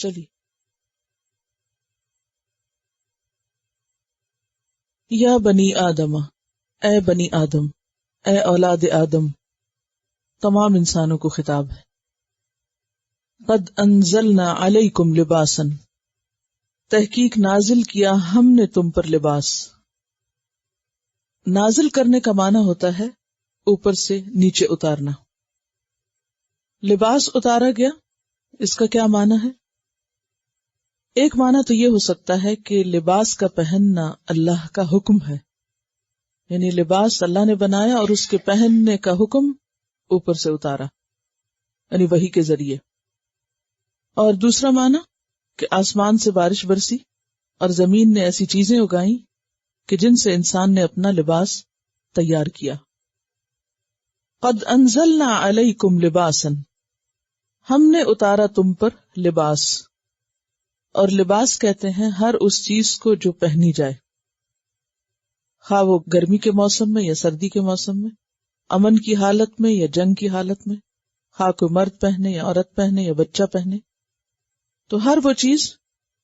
چلیے. یا بنی آدم، اے بنی آدم، اے اولاد آدم، تمام انسانوں کو خطاب ہے. قد انزلنا علیکم لباسا، تحقیق نازل کیا ہم نے تم پر لباس. نازل کرنے کا معنی ہوتا ہے اوپر سے نیچے اتارنا. لباس اتارا گیا، اس کا کیا معنی ہے؟ ایک معنی تو یہ ہو سکتا ہے کہ لباس کا پہننا اللہ کا حکم ہے، یعنی لباس اللہ نے بنایا اور اس کے پہننے کا حکم اوپر سے اتارا، یعنی وحی کے ذریعے. اور دوسرا معنی کہ آسمان سے بارش برسی اور زمین نے ایسی چیزیں اگائیں کہ جن سے انسان نے اپنا لباس تیار کیا. قد انزلنا علیکم لباسا، ہم نے اتارا تم پر لباس. اور لباس کہتے ہیں ہر اس چیز کو جو پہنی جائے، خواہ وہ گرمی کے موسم میں یا سردی کے موسم میں، امن کی حالت میں یا جنگ کی حالت میں، خواہ کوئی مرد پہنے یا عورت پہنے یا بچہ پہنے. تو ہر وہ چیز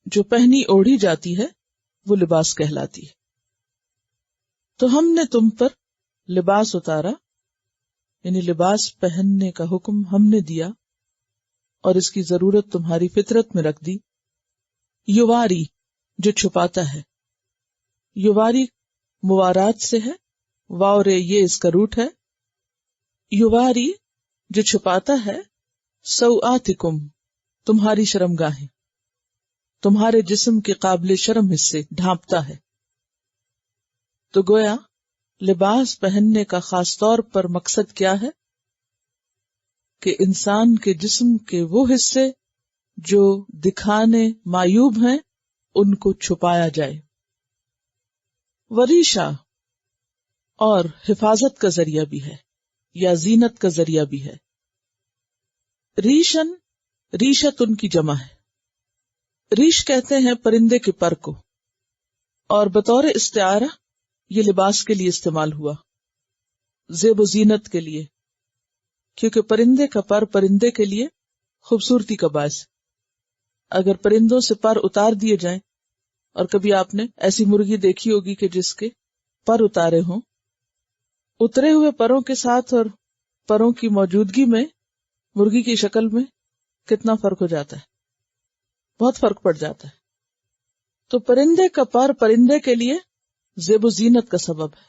جو پہنی اوڑھی جاتی ہے وہ لباس کہلاتی ہے. تو ہم نے تم پر لباس اتارا، یعنی لباس پہننے کا حکم ہم نے دیا اور اس کی ضرورت تمہاری فطرت میں رکھ دی. یواری، جو چھپاتا ہے. یواری موارات سے ہے، واو رے یہ اس کا روٹ ہے. یواری جو چھپاتا ہے، سوآتکم تمہاری شرمگاہیں، تمہارے جسم کے قابل شرم حصے ڈھانپتا ہے. تو گویا لباس پہننے کا خاص طور پر مقصد کیا ہے کہ انسان کے جسم کے وہ حصے جو دکھانے معیوب ہیں ان کو چھپایا جائے. وریشہ، اور حفاظت کا ذریعہ بھی ہے یا زینت کا ذریعہ بھی ہے. ریشن، ریشت ان کی جمع ہے. ریش کہتے ہیں پرندے کے پر کو، اور بطور استعارہ یہ لباس کے لیے استعمال ہوا، زیب و زینت کے لیے، کیونکہ پرندے کا پر پرندے کے لیے خوبصورتی کا باعث. اگر پرندوں سے پر اتار دیے جائیں، اور کبھی آپ نے ایسی مرغی دیکھی ہوگی کہ جس کے پر اتارے ہوں، اترے ہوئے پروں کے ساتھ اور پروں کی موجودگی میں مرغی کی شکل میں کتنا فرق ہو جاتا ہے، بہت فرق پڑ جاتا ہے. تو پرندے کا پر پرندے کے لیے زیب و زینت کا سبب ہے،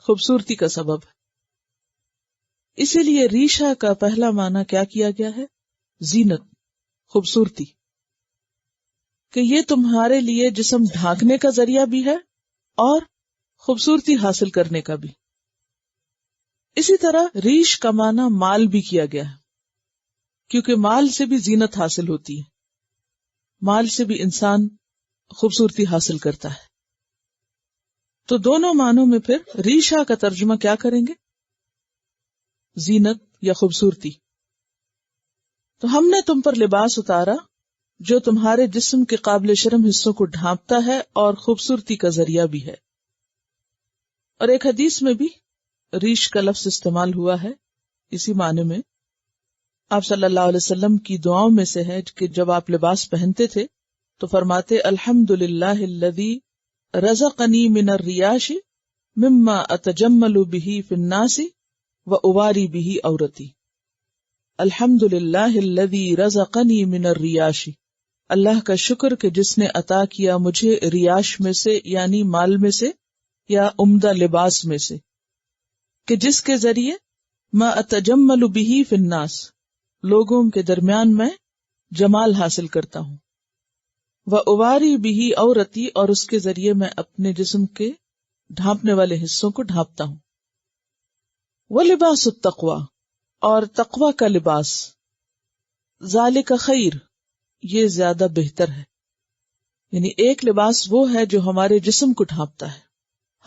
خوبصورتی کا سبب ہے. اسی لیے ریشہ کا پہلا معنی کیا کیا گیا ہے؟ زینت، خوبصورتی، کہ یہ تمہارے لیے جسم ڈھانکنے کا ذریعہ بھی ہے اور خوبصورتی حاصل کرنے کا بھی. اسی طرح ریش کا معنی مال بھی کیا گیا ہے، کیونکہ مال سے بھی زینت حاصل ہوتی ہے، مال سے بھی انسان خوبصورتی حاصل کرتا ہے. تو دونوں معنوں میں پھر ریشہ کا ترجمہ کیا کریں گے؟ زینت یا خوبصورتی. تو ہم نے تم پر لباس اتارا جو تمہارے جسم کے قابل شرم حصوں کو ڈھانپتا ہے اور خوبصورتی کا ذریعہ بھی ہے. اور ایک حدیث میں بھی ریش کا لفظ استعمال ہوا ہے اسی معنی میں. آپ صلی اللہ علیہ وسلم کی دعاؤں میں سے ہے کہ جب آپ لباس پہنتے تھے تو فرماتے الحمدللہ الذی رزقنی من الریاش مما اتجمل به فی الناس واباری به عورتی. الحمدللہ الذی رزقنی من الریاش، اللہ کا شکر کہ جس نے عطا کیا مجھے ریاش میں سے یعنی مال میں سے یا عمدہ لباس میں سے، کہ جس کے ذریعے ما اتجمل به فی الناس، لوگوں کے درمیان میں جمال حاصل کرتا ہوں، واباری به عورتی، اور اس کے ذریعے میں اپنے جسم کے ڈھانپنے والے حصوں کو ڈھانپتا ہوں. ولباس التقوی، اور تقوی کا لباس، ذالک خیر، یہ زیادہ بہتر ہے. یعنی ایک لباس وہ ہے جو ہمارے جسم کو ڈھانپتا ہے،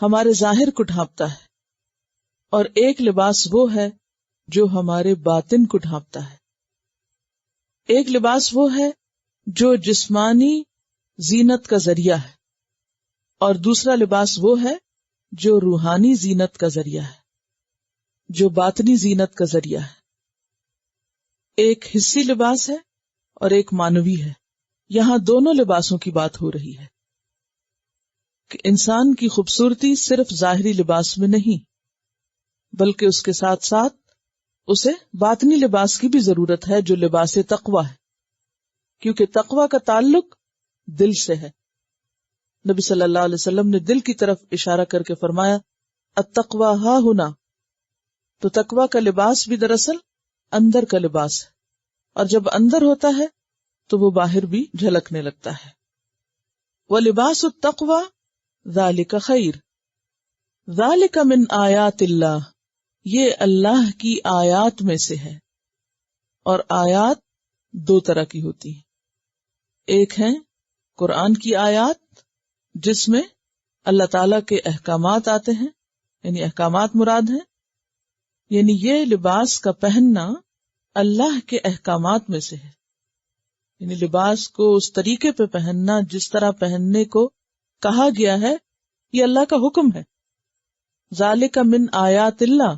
ہمارے ظاہر کو ڈھانپتا ہے، اور ایک لباس وہ ہے جو ہمارے باطن کو ڈھانپتا ہے. ایک لباس وہ ہے جو جسمانی زینت کا ذریعہ ہے، اور دوسرا لباس وہ ہے جو روحانی زینت کا ذریعہ ہے، جو باطنی زینت کا ذریعہ ہے. ایک حسی لباس ہے اور ایک معنوی ہے. یہاں دونوں لباسوں کی بات ہو رہی ہے کہ انسان کی خوبصورتی صرف ظاہری لباس میں نہیں بلکہ اس کے ساتھ ساتھ اسے باطنی لباس کی بھی ضرورت ہے جو لباس تقویٰ ہے، کیونکہ تقویٰ کا تعلق دل سے ہے۔ نبی صلی اللہ علیہ وسلم نے دل کی طرف اشارہ کر کے فرمایا التقویٰ ہا ہنا، تو تقویٰ کا لباس بھی دراصل اندر کا لباس ہے، اور جب اندر ہوتا ہے تو وہ باہر بھی جھلکنے لگتا ہے۔ وَلِبَاسُ التَّقْوَى ذَلِكَ خَيْرٌ ذَلِكَ مِنْ آیات اللہ، یہ اللہ کی آیات میں سے ہے، اور آیات دو طرح کی ہوتی ہیں، ایک ہے قرآن کی آیات جس میں اللہ تعالیٰ کے احکامات آتے ہیں، یعنی احکامات مراد ہیں، یعنی یہ لباس کا پہننا اللہ کے احکامات میں سے ہے، یعنی لباس کو اس طریقے پہ پہننا جس طرح پہننے کو کہا گیا ہے، یہ اللہ کا حکم ہے۔ ذالک من آیات اللہ،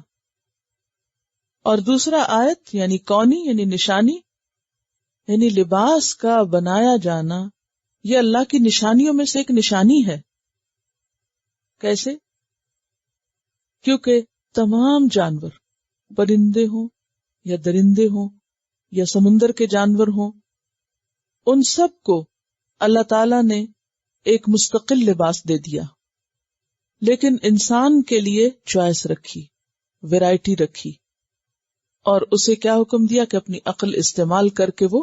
اور دوسرا آیت یعنی کونی یعنی نشانی، یعنی لباس کا بنایا جانا یہ اللہ کی نشانیوں میں سے ایک نشانی ہے۔ کیسے؟ کیونکہ تمام جانور، پرندے ہوں یا درندے ہوں یا سمندر کے جانور ہوں، ان سب کو اللہ تعالی نے ایک مستقل لباس دے دیا، لیکن انسان کے لیے چوائس رکھی، ویرائٹی رکھی، اور اسے کیا حکم دیا کہ اپنی عقل استعمال کر کے وہ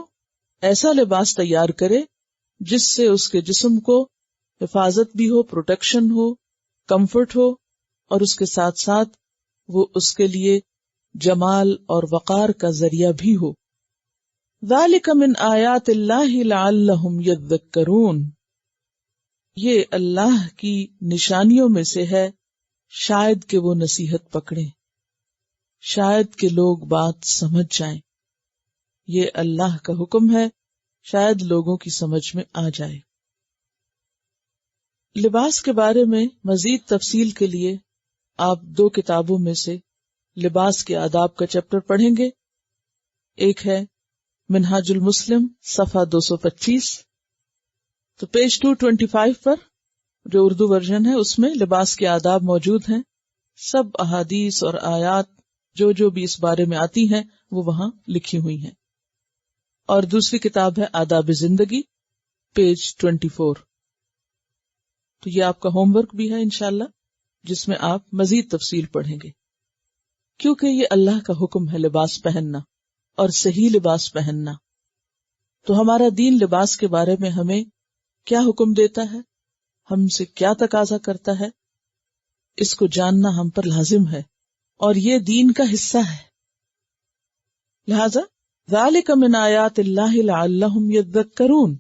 ایسا لباس تیار کرے جس سے اس کے جسم کو حفاظت بھی ہو، پروٹیکشن ہو، کمفرٹ ہو، اور اس کے ساتھ ساتھ وہ اس کے لیے جمال اور وقار کا ذریعہ بھی ہو۔ ذالک من آیات اللہ لعلہم یذکرون، یہ اللہ کی نشانیوں میں سے ہے شاید کہ وہ نصیحت پکڑیں، شاید کہ لوگ بات سمجھ جائیں، یہ اللہ کا حکم ہے، شاید لوگوں کی سمجھ میں آ جائے۔ لباس کے بارے میں مزید تفصیل کے لیے آپ دو کتابوں میں سے لباس کے آداب کا چیپٹر پڑھیں گے، ایک ہے منہاج المسلم صفحہ 225، تو پیج 225 پر جو اردو ورژن ہے اس میں لباس کے آداب موجود ہیں، سب احادیث اور آیات جو بھی اس بارے میں آتی ہیں وہ وہاں لکھی ہوئی ہیں، اور دوسری کتاب ہے آداب زندگی پیج 24، تو یہ آپ کا ہوم ورک بھی ہے انشاءاللہ، جس میں آپ مزید تفصیل پڑھیں گے، کیونکہ یہ اللہ کا حکم ہے لباس پہننا اور صحیح لباس پہننا۔ تو ہمارا دین لباس کے بارے میں ہمیں کیا حکم دیتا ہے، ہم سے کیا تقاضا کرتا ہے، اس کو جاننا ہم پر لازم ہے، اور یہ دین کا حصہ ہے۔ لہذا ذالک من آیات اللہ لعلہم یذکرون،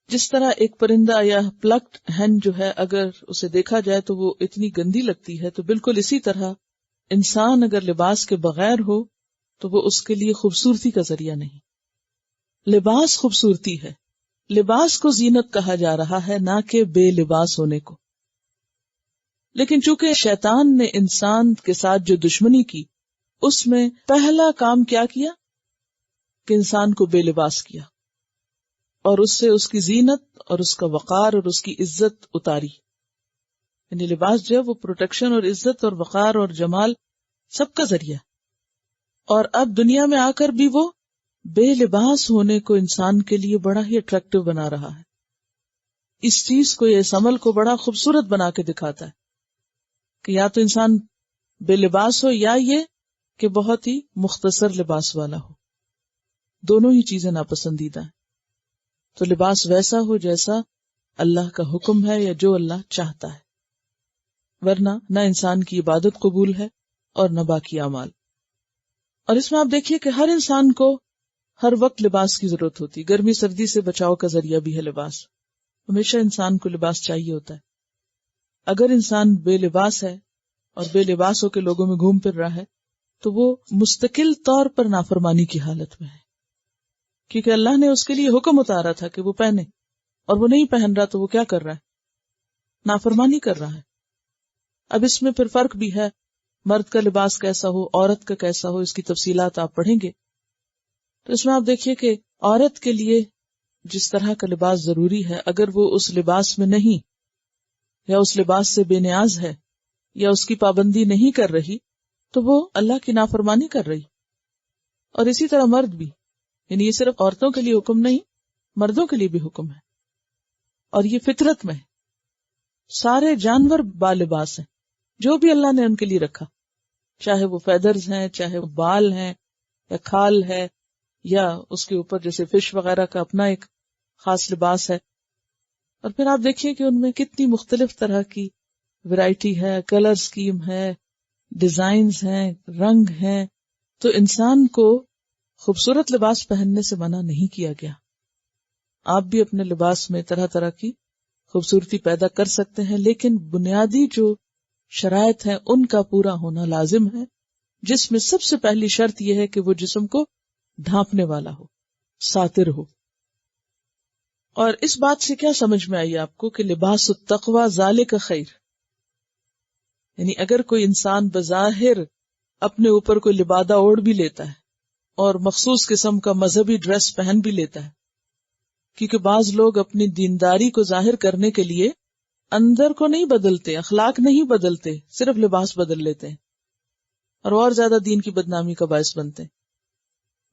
جس طرح ایک پرندہ یا پلکڈ ہین جو ہے اگر اسے دیکھا جائے تو وہ اتنی گندی لگتی ہے، تو بالکل اسی طرح انسان اگر لباس کے بغیر ہو تو وہ اس کے لیے خوبصورتی کا ذریعہ نہیں۔ لباس خوبصورتی ہے، لباس کو زینت کہا جا رہا ہے، نہ کہ بے لباس ہونے کو۔ لیکن چونکہ شیطان نے انسان کے ساتھ جو دشمنی کی، اس میں پہلا کام کیا کیا کہ انسان کو بے لباس کیا، اور اس سے اس کی زینت اور اس کا وقار اور اس کی عزت اتاری۔ یعنی لباس جو ہے وہ پروٹیکشن اور عزت اور وقار اور جمال سب کا ذریعہ، اور اب دنیا میں آ کر بھی وہ بے لباس ہونے کو انسان کے لیے بڑا ہی اٹریکٹیو بنا رہا ہے، اس چیز کو، اس عمل کو بڑا خوبصورت بنا کے دکھاتا ہے کہ یا تو انسان بے لباس ہو یا یہ کہ بہت ہی مختصر لباس والا ہو، دونوں ہی چیزیں ناپسندیدہ ہیں۔ تو لباس ویسا ہو جیسا اللہ کا حکم ہے یا جو اللہ چاہتا ہے، ورنہ نہ انسان کی عبادت قبول ہے اور نہ باقی اعمال۔ اور اس میں آپ دیکھیے کہ ہر انسان کو ہر وقت لباس کی ضرورت ہوتی، گرمی سردی سے بچاؤ کا ذریعہ بھی ہے لباس، ہمیشہ انسان کو لباس چاہیے ہوتا ہے۔ اگر انسان بے لباس ہے اور بے لباس ہو کے لوگوں میں گھوم پھر رہا ہے تو وہ مستقل طور پر نافرمانی کی حالت میں ہے، کیونکہ اللہ نے اس کے لیے حکم اتارا تھا کہ وہ پہنے، اور وہ نہیں پہن رہا تو وہ کیا کر رہا ہے؟ نافرمانی کر رہا ہے۔ اب اس میں پھر فرق بھی ہے، مرد کا لباس کیسا ہو، عورت کا کیسا ہو، اس کی تفصیلات آپ پڑھیں گے۔ تو اس میں آپ دیکھیے کہ عورت کے لیے جس طرح کا لباس ضروری ہے، اگر وہ اس لباس میں نہیں یا اس لباس سے بے نیاز ہے یا اس کی پابندی نہیں کر رہی تو وہ اللہ کی نافرمانی کر رہی. اور اسی طرح مرد بھی، یعنی یہ صرف عورتوں کے لیے حکم نہیں، مردوں کے لیے بھی حکم ہے. اور یہ فطرت میں سارے جانور بالباس ہیں، جو بھی اللہ نے ان کے لیے رکھا، چاہے وہ فیدرز ہیں، چاہے وہ بال ہیں یا کھال ہے، یا اس کے اوپر جیسے فش وغیرہ کا اپنا ایک خاص لباس ہے. اور پھر آپ دیکھیے کہ ان میں کتنی مختلف طرح کی ورائٹی ہے، کلر سکیم ہے، ڈیزائنز ہیں، رنگ ہیں. تو انسان کو خوبصورت لباس پہننے سے منع نہیں کیا گیا. آپ بھی اپنے لباس میں طرح طرح کی خوبصورتی پیدا کر سکتے ہیں، لیکن بنیادی جو شرائط ہیں ان کا پورا ہونا لازم ہے، جس میں سب سے پہلی شرط یہ ہے کہ وہ جسم کو ڈھانپنے والا ہو، ساتر ہو. اور اس بات سے کیا سمجھ میں آئی آپ کو کہ لباس التقوی ذالک خیر، یعنی اگر کوئی انسان بظاہر اپنے اوپر کوئی لبادہ اوڑھ بھی لیتا ہے اور مخصوص قسم کا مذہبی ڈریس پہن بھی لیتا ہے، کیونکہ بعض لوگ اپنی دینداری کو ظاہر کرنے کے لیے اندر کو نہیں بدلتے، اخلاق نہیں بدلتے، صرف لباس بدل لیتے ہیں اور زیادہ دین کی بدنامی کا باعث بنتے ہیں.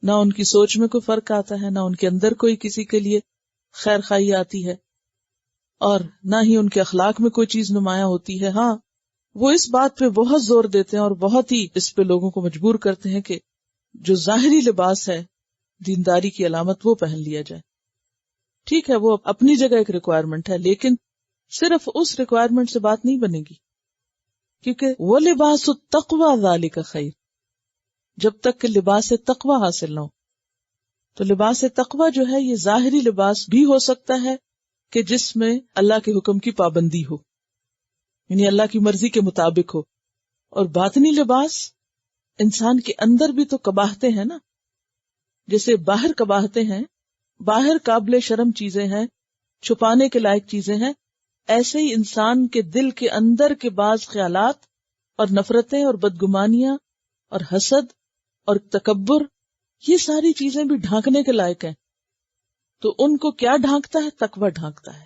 نہ ان کی سوچ میں کوئی فرق آتا ہے، نہ ان کے اندر کوئی کسی کے لیے خیر خواہی آتی ہے، اور نہ ہی ان کے اخلاق میں کوئی چیز نمایاں ہوتی ہے. ہاں، وہ اس بات پہ بہت زور دیتے ہیں اور بہت ہی اس پہ لوگوں کو مجبور کرتے ہیں کہ جو ظاہری لباس ہے دینداری کی علامت وہ پہن لیا جائے. ٹھیک ہے، وہ اپنی جگہ ایک ریکوائرمنٹ ہے، لیکن صرف اس ریکوائرمنٹ سے بات نہیں بنے گی، کیونکہ وہ لباس التقوی ذالک خیر، جب تک کہ لباس تقوی حاصل نہ ہو. تو لباس تقوی جو ہے یہ ظاہری لباس بھی ہو سکتا ہے کہ جس میں اللہ کے حکم کی پابندی ہو، یعنی اللہ کی مرضی کے مطابق ہو. اور باطنی لباس انسان کے اندر بھی تو قباحتیں ہیں نا، جیسے باہر قباحتیں ہیں، باہر قابل شرم چیزیں ہیں، چھپانے کے لائق چیزیں ہیں، ایسے ہی انسان کے دل کے اندر کے بعض خیالات اور نفرتیں اور بدگمانیاں اور حسد اور تکبر، یہ ساری چیزیں بھی ڈھانکنے کے لائق ہیں. تو ان کو کیا ڈھانکتا ہے؟ تقوی ڈھانکتا ہے.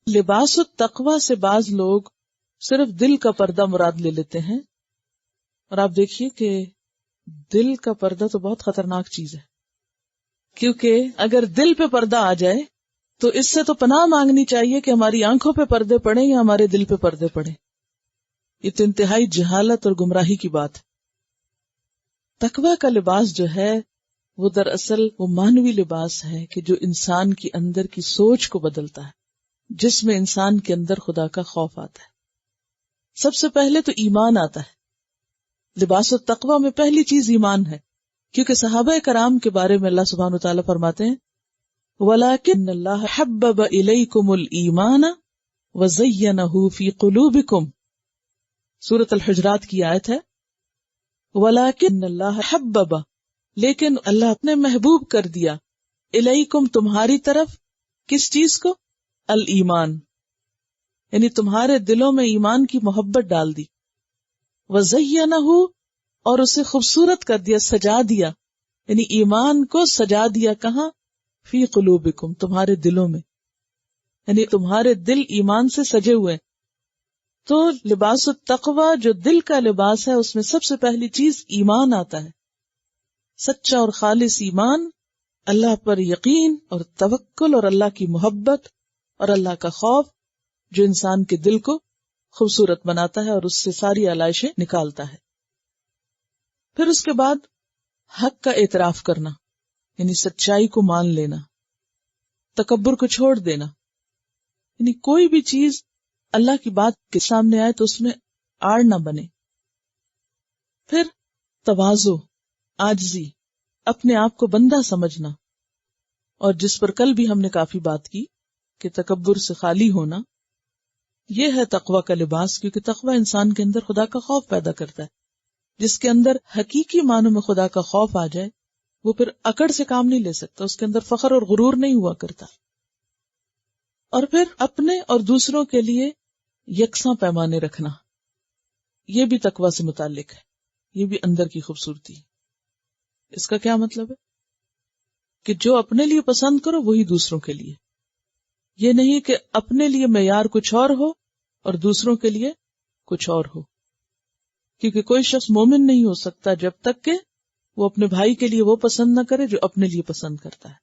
لباس التقوی سے بعض لوگ صرف دل کا پردہ مراد لے لیتے ہیں، اور آپ دیکھیے کہ دل کا پردہ تو بہت خطرناک چیز ہے، کیونکہ اگر دل پہ پردہ آ جائے تو اس سے تو پناہ مانگنی چاہیے کہ ہماری آنکھوں پہ پردے پڑیں یا ہمارے دل پہ پردے پڑیں. یہ تو انتہائی جہالت اور گمراہی کی بات ہے. تقوی کا لباس جو ہے وہ دراصل وہ مانوی لباس ہے کہ جو انسان کی اندر کی سوچ کو بدلتا ہے، جس میں انسان کے اندر خدا کا خوف آتا ہے. سب سے پہلے تو ایمان آتا ہے. لباس التقوی میں پہلی چیز ایمان ہے، کیونکہ صحابہ کرام کے بارے میں اللہ سبحانہ وتعالی فرماتے ہیں وَلَكِنَّ اللَّهَ حَبَّبَ إِلَيْكُمُ الْإِيمَانَ وَزَيَّنَهُ فِي قُلُوبِكُمْ. سورۃ الحجرات کی آیت ہے وَلَكِنَّ اللَّهَ حَبَّبَ، لیکن اللہ نے محبوب کر دیا، الیکم تمہاری طرف، کس چیز کو؟ الایمان، یعنی تمہارے دلوں میں ایمان کی محبت ڈال دی. وَزَيَّنَهُ، اور اسے خوبصورت کر دیا، سجا دیا، یعنی ایمان کو سجا دیا. کہاں؟ فی قلوبکم، تمہارے دلوں میں، یعنی تمہارے دل ایمان سے سجے ہوئے. تو لباس التقوی جو دل کا لباس ہے اس میں سب سے پہلی چیز ایمان آتا ہے. سچا اور خالص ایمان، اللہ پر یقین اور توکل اور اللہ کی محبت اور اللہ کا خوف، جو انسان کے دل کو خوبصورت بناتا ہے اور اس سے ساری علائشیں نکالتا ہے. پھر اس کے بعد حق کا اعتراف کرنا، یعنی سچائی کو مان لینا، تکبر کو چھوڑ دینا، یعنی کوئی بھی چیز اللہ کی بات کے سامنے آئے تو اس میں آڑ نہ بنے. پھر تواضع، عاجزی، اپنے آپ کو بندہ سمجھنا، اور جس پر کل بھی ہم نے کافی بات کی کہ تکبر سے خالی ہونا، یہ ہے تقوی کا لباس. کیونکہ تقوی انسان کے اندر خدا کا خوف پیدا کرتا ہے. جس کے اندر حقیقی معنوں میں خدا کا خوف آ جائے وہ پھر اکڑ سے کام نہیں لے سکتا، اس کے اندر فخر اور غرور نہیں ہوا کرتا. اور پھر اپنے اور دوسروں کے لیے یکساں پیمانے رکھنا، یہ بھی تقوی سے متعلق ہے، یہ بھی اندر کی خوبصورتی ہے. اس کا کیا مطلب ہے کہ جو اپنے لیے پسند کرو وہی دوسروں کے لیے. یہ نہیں کہ اپنے لیے معیار کچھ اور ہو اور دوسروں کے لیے کچھ اور ہو. کیونکہ کوئی شخص مومن نہیں ہو سکتا جب تک کہ وہ اپنے بھائی کے لیے وہ پسند نہ کرے جو اپنے لیے پسند کرتا ہے.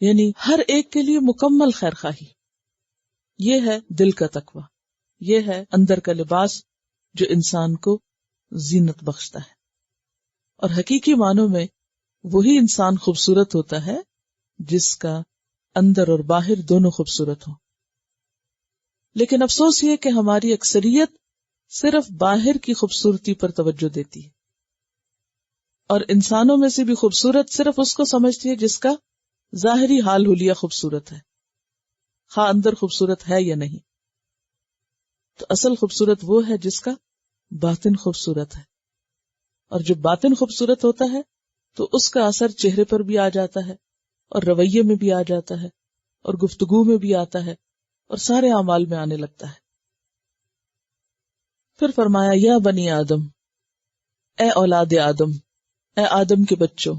یعنی ہر ایک کے لیے مکمل خیر خواہی. یہ ہے دل کا تقویٰ، یہ ہے اندر کا لباس جو انسان کو زینت بخشتا ہے. اور حقیقی معنوں میں وہی انسان خوبصورت ہوتا ہے جس کا اندر اور باہر دونوں خوبصورت ہوں. لیکن افسوس یہ کہ ہماری اکثریت صرف باہر کی خوبصورتی پر توجہ دیتی ہے، اور انسانوں میں سے بھی خوبصورت صرف اس کو سمجھتی ہے جس کا ظاہری حال حلیہ خوبصورت ہے، خواہ اندر خوبصورت ہے یا نہیں. تو اصل خوبصورت وہ ہے جس کا باطن خوبصورت ہے، اور جب باطن خوبصورت ہوتا ہے تو اس کا اثر چہرے پر بھی آ جاتا ہے، اور رویے میں بھی آ جاتا ہے، اور گفتگو میں بھی آتا ہے، اور سارے اعمال میں آنے لگتا ہے. پھر فرمایا یا بنی آدم، اے اولاد آدم، اے آدم کے بچوں،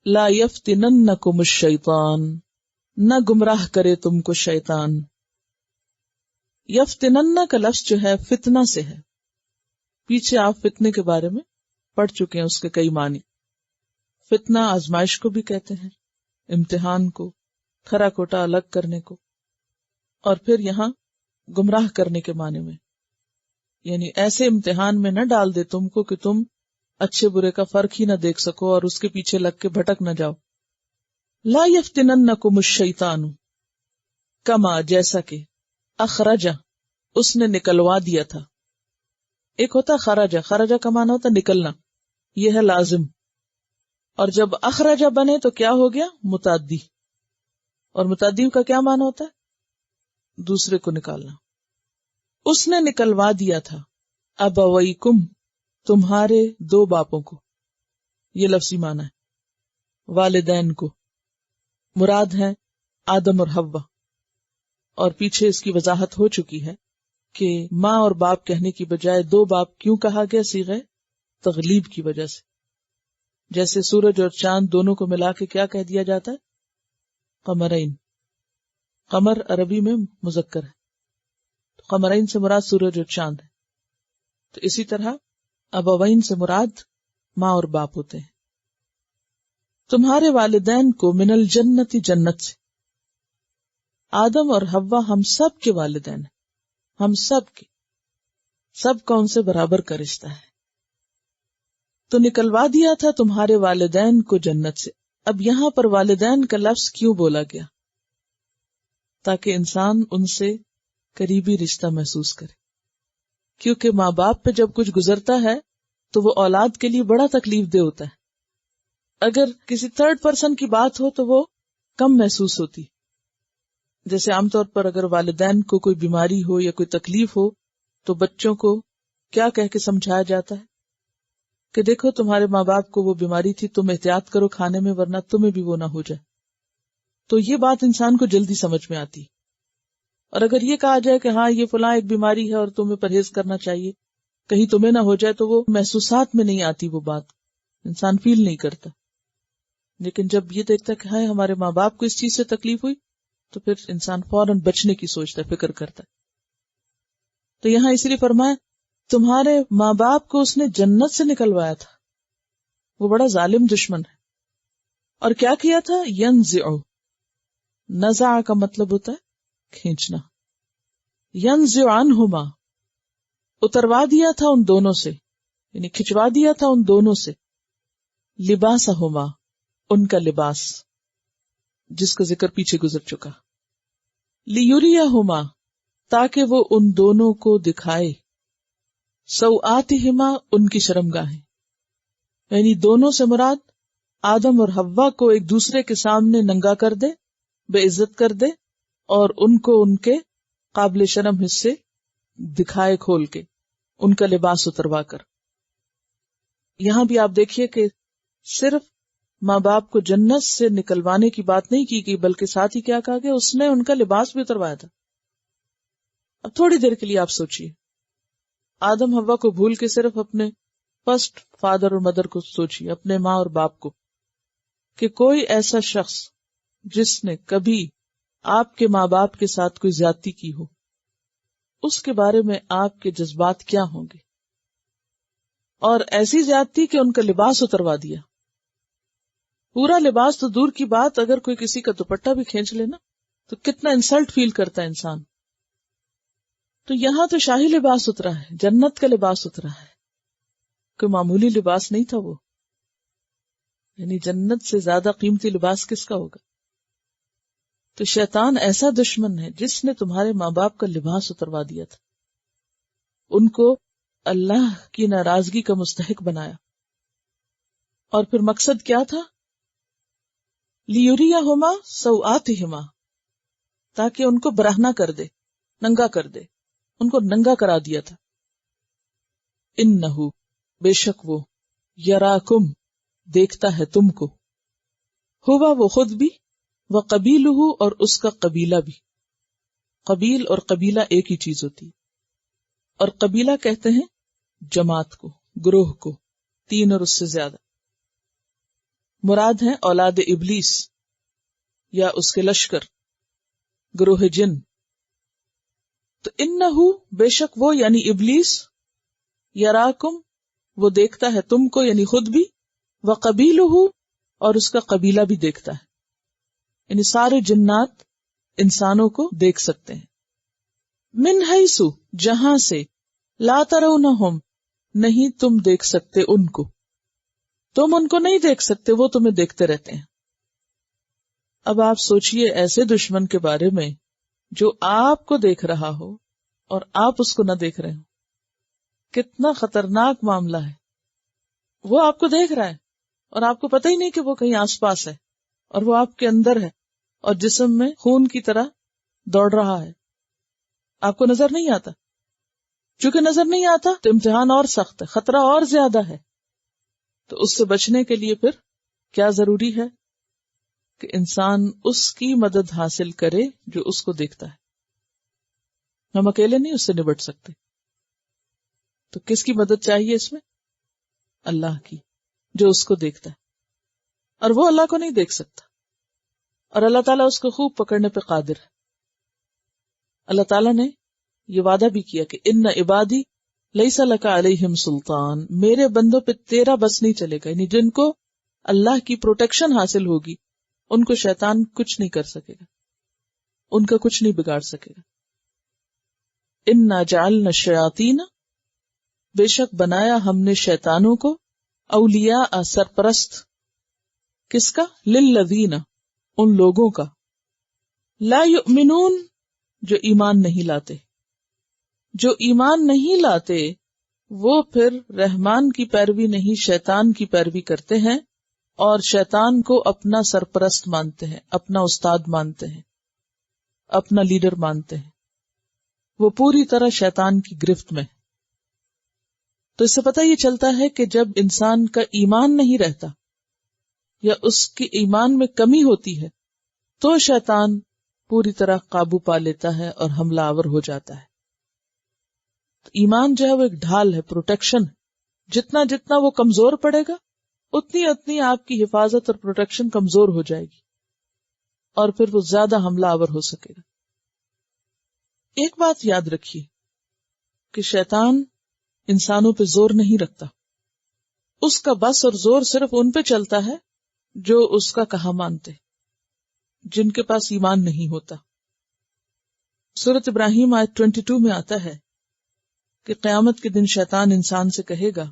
لا یفتننکم الشیطان، نہ گمراہ کرے تم کو شیطان. یفتنن کا لفظ جو ہے فتنہ سے ہے. پیچھے آپ فتنے کے بارے میں پڑھ چکے ہیں، اس کے کئی معنی. فتنہ آزمائش کو بھی کہتے ہیں، امتحان کو، کھرا کھوٹا الگ کرنے کو، اور پھر یہاں گمراہ کرنے کے معنی میں، یعنی ایسے امتحان میں نہ ڈال دے تم کو کہ تم اچھے برے کا فرق ہی نہ دیکھ سکو اور اس کے پیچھے لگ کے بھٹک نہ جاؤ. لا یفتننکم الشیطان، کما جیسا کہ، اخرجا اس نے نکلوا دیا تھا. ایک ہوتا خرجا، خرجا کا معنی ہوتا نکلنا، یہ ہے لازم. اور جب اخرجا بنے تو کیا ہو گیا؟ متعدی. اور متعدی کا کیا معنی ہوتا ہے؟ دوسرے کو نکالنا. اس نے نکلوا دیا تھا ابویکم، تمہارے دو باپوں کو. یہ لفظی معنی ہے، والدین کو. مراد ہے آدم اور حوا. اور پیچھے اس کی وضاحت ہو چکی ہے کہ ماں اور باپ کہنے کی بجائے دو باپ کیوں کہا گیا؟ صیغہ تغلیب کی وجہ سے. جیسے سورج اور چاند دونوں کو ملا کے کیا کہہ دیا جاتا ہے؟ قمرین. قمر عربی میں مذکر ہے، قمرین سے مراد سورج اور چاند ہے. تو اسی طرح ابوین سے مراد ماں اور باپ ہوتے ہیں. تمہارے والدین کو من الجنت، جنت سے. آدم اور حوا ہم سب کے والدین ہیں، ہم سب کے، سب کا ان سے برابر کا رشتہ ہے. تو نکلوا دیا تھا تمہارے والدین کو جنت سے. اب یہاں پر والدین کا لفظ کیوں بولا گیا؟ تاکہ انسان ان سے قریبی رشتہ محسوس کرے. کیونکہ ماں باپ پہ جب کچھ گزرتا ہے تو وہ اولاد کے لیے بڑا تکلیف دہ ہوتا ہے. اگر کسی تھرڈ پرسن کی بات ہو تو وہ کم محسوس ہوتی. جیسے عام طور پر اگر والدین کو کوئی بیماری ہو یا کوئی تکلیف ہو تو بچوں کو کیا کہہ کے سمجھایا جاتا ہے کہ دیکھو تمہارے ماں باپ کو وہ بیماری تھی، تم احتیاط کرو کھانے میں ورنہ تمہیں بھی وہ نہ ہو جائے. تو یہ بات انسان کو جلدی سمجھ میں آتی. اور اگر یہ کہا جائے کہ ہاں یہ فلاں ایک بیماری ہے اور تمہیں پرہیز کرنا چاہیے کہیں تمہیں نہ ہو جائے، تو وہ محسوسات میں نہیں آتی، وہ بات انسان فیل نہیں کرتا. لیکن جب یہ دیکھتا کہ ہاں ہمارے ماں باپ کو اس چیز سے تکلیف ہوئی تو پھر انسان فوراً بچنے کی سوچتا ہے، فکر کرتا ہے. تو یہاں اس لیے فرمایا تمہارے ماں باپ کو اس نے جنت سے نکلوایا تھا. وہ بڑا ظالم دشمن ہے. اور کیا کیا تھا؟ ینزع، نزع کا مطلب ہوتا ہے کھینچنا. ینزع عنہما، اتروا دیا تھا ان دونوں سے، یعنی کھچوا دیا تھا ان دونوں سے. لباسہما، ان کا لباس، جس کا ذکر پیچھے گزر چکا. لیریہما، تاکہ وہ ان دونوں کو دکھائے. سوآتہما، ان کی شرمگاہیں. یعنی دونوں سے مراد آدم اور حوا کو ایک دوسرے کے سامنے ننگا کر دے، بے عزت کر دے، اور ان کو ان کے قابل شرم حصے دکھائے کھول کے، ان کا لباس اتروا کر. یہاں بھی آپ دیکھیے کہ صرف ماں باپ کو جنت سے نکلوانے کی بات نہیں کی گئی، بلکہ ساتھ ہی کیا کہا گیا؟ اس نے ان کا لباس بھی اتروایا تھا. اب تھوڑی دیر کے لیے آپ سوچئے، آدم حوا کو بھول کے صرف اپنے فرسٹ فادر اور مدر کو سوچئے، اپنے ماں اور باپ کو. کہ کوئی ایسا شخص جس نے کبھی آپ کے ماں باپ کے ساتھ کوئی زیادتی کی ہو، اس کے بارے میں آپ کے جذبات کیا ہوں گے؟ اور ایسی زیادتی کہ ان کا لباس اتروا دیا. پورا لباس تو دور کی بات، اگر کوئی کسی کا دوپٹہ بھی کھینچ لینا تو کتنا انسلٹ فیل کرتا ہے انسان. تو یہاں تو شاہی لباس اترا ہے، جنت کا لباس اترا ہے، کوئی معمولی لباس نہیں تھا وہ. یعنی جنت سے زیادہ قیمتی لباس کس کا ہوگا؟ تو شیطان ایسا دشمن ہے جس نے تمہارے ماں باپ کا لباس اتروا دیا تھا، ان کو اللہ کی ناراضگی کا مستحق بنایا. اور پھر مقصد کیا تھا؟ لیُریَہُمَا سَوْآتِہِمَا، تاکہ ان کو برہنہ کر دے، ننگا کر دے، ان کو ننگا کرا دیا تھا. انہو، بے شک وہ، یراکم، دیکھتا ہے تم کو، ہوا وہ خود بھی، وقبیلہ، اور اس کا قبیلہ بھی. قبیل اور قبیلہ ایک ہی چیز ہوتی ہے، اور قبیلہ کہتے ہیں جماعت کو، گروہ کو، 3 اور اس سے زیادہ. مراد ہیں اولاد ابلیس یا اس کے لشکر، گروہ جن. تو انہو، بے شک وہ یعنی ابلیس، یراکم، وہ دیکھتا ہے تم کو یعنی خود بھی، وقبیلہ، اور اس کا قبیلہ بھی دیکھتا ہے. یعنی سارے جنات انسانوں کو دیکھ سکتے ہیں. من حیث، جہاں سے، لا ترونہم، نہیں تم دیکھ سکتے ان کو، تم ان کو نہیں دیکھ سکتے، وہ تمہیں دیکھتے رہتے ہیں. اب آپ سوچئے ایسے دشمن کے بارے میں جو آپ کو دیکھ رہا ہو اور آپ اس کو نہ دیکھ رہے ہو، کتنا خطرناک معاملہ ہے. وہ آپ کو دیکھ رہا ہے اور آپ کو پتہ ہی نہیں کہ وہ کہیں آس پاس ہے، اور وہ آپ کے اندر ہے اور جسم میں خون کی طرح دوڑ رہا ہے. آپ کو نظر نہیں آتا. چونکہ نظر نہیں آتا تو امتحان اور سخت ہے، خطرہ اور زیادہ ہے. تو اس سے بچنے کے لیے پھر کیا ضروری ہے کہ انسان اس کی مدد حاصل کرے جو اس کو دیکھتا ہے. ہم اکیلے نہیں اس سے نبٹ سکتے. تو کس کی مدد چاہیے اس میں؟ اللہ کی، جو اس کو دیکھتا ہے. اور وہ اللہ کو نہیں دیکھ سکتا، اور اللہ تعالیٰ اس کو خوب پکڑنے پہ قادر ہے. اللہ تعالیٰ نے یہ وعدہ بھی کیا کہ ان عبادی لیس لک علیہم سلطان، میرے بندوں پہ تیرا بس نہیں چلے گا. یعنی جن کو اللہ کی پروٹیکشن حاصل ہوگی ان کو شیطان کچھ نہیں کر سکے گا، ان کا کچھ نہیں بگاڑ سکے گا. انا جعلنا الشیاطین، بے شک بنایا ہم نے شیطانوں کو، اولیاء سرپرست، کس کا؟ للذین، ان لوگوں کا، لا یؤمنون، جو ایمان نہیں لاتے. جو ایمان نہیں لاتے وہ پھر رحمان کی پیروی نہیں شیطان کی پیروی کرتے ہیں، اور شیطان کو اپنا سرپرست مانتے ہیں، اپنا استاد مانتے ہیں، اپنا لیڈر مانتے ہیں. وہ پوری طرح شیطان کی گرفت میں. تو اس سے پتہ یہ چلتا ہے کہ جب انسان کا ایمان نہیں رہتا یا اس کی ایمان میں کمی ہوتی ہے تو شیطان پوری طرح قابو پا لیتا ہے اور حملہ آور ہو جاتا ہے. ایمان جو ہے وہ ایک ڈھال ہے، پروٹیکشن. جتنا جتنا وہ کمزور پڑے گا اتنی اتنی آپ کی حفاظت اور پروٹیکشن کمزور ہو جائے گی، اور پھر وہ زیادہ حملہ آور ہو سکے گا. ایک بات یاد رکھیے کہ شیطان انسانوں پہ زور نہیں رکھتا. اس کا بس اور زور صرف ان پہ چلتا ہے جو اس کا کہا مانتے، جن کے پاس ایمان نہیں ہوتا. سورۃ ابراہیم آیت 22 میں آتا ہے کہ قیامت کے دن شیطان انسان سے کہے گا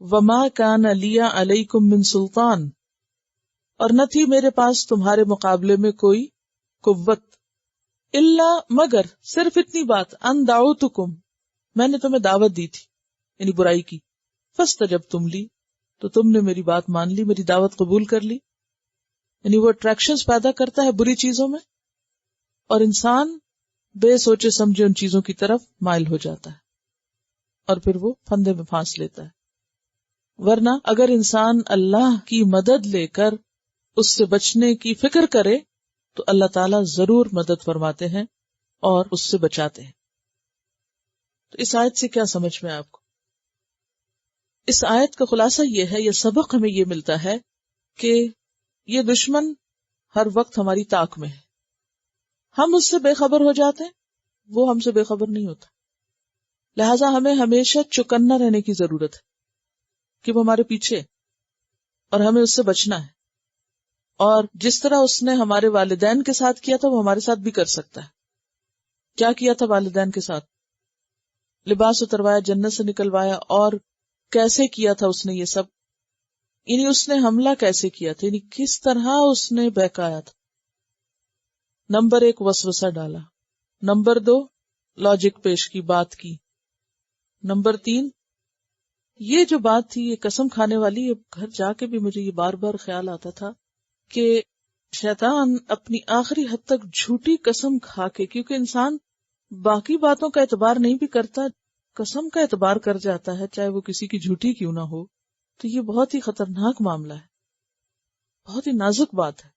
وَمَا كَانَ لِيَ عَلَيْكُمْ مِنْ سُلْطَانٍ، اور نہ تھی میرے پاس تمہارے مقابلے میں کوئی قوت، الا، مگر صرف اتنی بات، ان دعوتکم، میں نے تمہیں دعوت دی تھی یعنی برائی کی، فاستجبتم لی، تو تم نے میری بات مان لی، میری دعوت قبول کر لی. یعنی وہ اٹریکشنز پیدا کرتا ہے بری چیزوں میں، اور انسان بے سوچے سمجھے ان چیزوں کی طرف مائل ہو جاتا ہے اور پھر وہ پھندے میں پھانس لیتا ہے. ورنہ اگر انسان اللہ کی مدد لے کر اس سے بچنے کی فکر کرے تو اللہ تعالیٰ ضرور مدد فرماتے ہیں اور اس سے بچاتے ہیں. تو اس آیت سے کیا سمجھ میں آپ کو؟ اس آیت کا خلاصہ یہ ہے، یہ سبق ہمیں یہ ملتا ہے کہ یہ دشمن ہر وقت ہماری طاق میں ہے، ہم اس سے بے خبر ہو جاتے ہیں، وہ ہم سے بے خبر نہیں ہوتا. لہٰذا ہمیں ہمیشہ چوکنا رہنے کی ضرورت ہے کہ وہ ہمارے پیچھے، اور ہمیں اس سے بچنا ہے. اور جس طرح اس نے ہمارے والدین کے ساتھ کیا تھا وہ ہمارے ساتھ بھی کر سکتا ہے. کیا کیا تھا والدین کے ساتھ؟ لباس اتروایا، جنت سے نکلوایا. اور کیسے کیا تھا اس نے یہ سب؟ یعنی اس نے حملہ کیسے کیا تھا، یعنی کس طرح اس نے بہکایا تھا. نمبر 1 وسوسہ ڈالا، نمبر 2 لاجک پیش کی، بات کی، نمبر 3 یہ جو بات تھی یہ قسم کھانے والی، یہ گھر جا کے بھی مجھے یہ بار بار خیال آتا تھا کہ شیطان اپنی آخری حد تک جھوٹی قسم کھا کے، کیونکہ انسان باقی باتوں کا اعتبار نہیں بھی کرتا، قسم کا اعتبار کر جاتا ہے چاہے وہ کسی کی جھوٹی کیوں نہ ہو. تو یہ بہت ہی خطرناک معاملہ ہے، بہت ہی نازک بات ہے.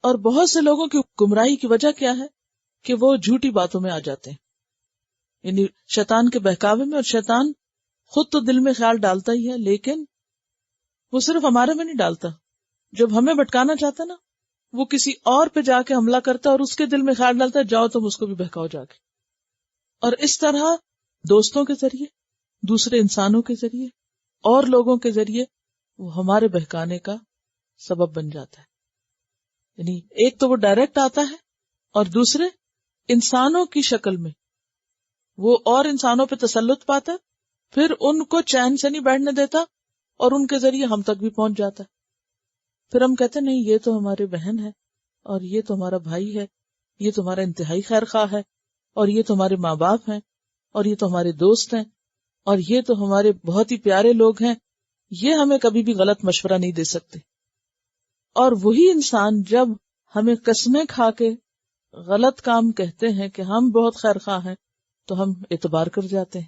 اور بہت سے لوگوں کی گمراہی کی وجہ کیا ہے کہ وہ جھوٹی باتوں میں آ جاتے ہیں، یعنی شیطان کے بہکاوے میں. اور شیطان خود تو دل میں خیال ڈالتا ہی ہے، لیکن وہ صرف ہمارے میں نہیں ڈالتا. جب ہمیں بھٹکانا چاہتا نا، وہ کسی اور پہ جا کے حملہ کرتا ہے اور اس کے دل میں خیال ڈالتا ہے جاؤ تم اس کو بھی بہکاؤ جا کے. اور اس طرح دوستوں کے ذریعے، دوسرے انسانوں کے ذریعے، اور لوگوں کے ذریعے وہ ہمارے بہکانے کا سبب بن جاتا ہے. یعنی ایک تو وہ ڈائریکٹ آتا ہے، اور دوسرے انسانوں کی شکل میں وہ اور انسانوں پہ تسلط پاتا ہے، پھر ان کو چین سے نہیں بیٹھنے دیتا اور ان کے ذریعے ہم تک بھی پہنچ جاتا ہے. پھر ہم کہتے ہیں نہیں یہ تو ہمارے بہن ہے، اور یہ تو ہمارا بھائی ہے، یہ تو ہمارا انتہائی خیر خواہ ہے، اور یہ تو ہمارے ماں باپ ہیں، اور یہ تو ہمارے دوست ہیں، اور یہ تو ہمارے بہت ہی پیارے لوگ ہیں، یہ ہمیں کبھی بھی غلط مشورہ نہیں دے سکتے. اور وہی انسان جب ہمیں قسمیں کھا کے غلط کام کہتے ہیں کہ ہم بہت خیر خواہ ہیں تو ہم اعتبار کر جاتے ہیں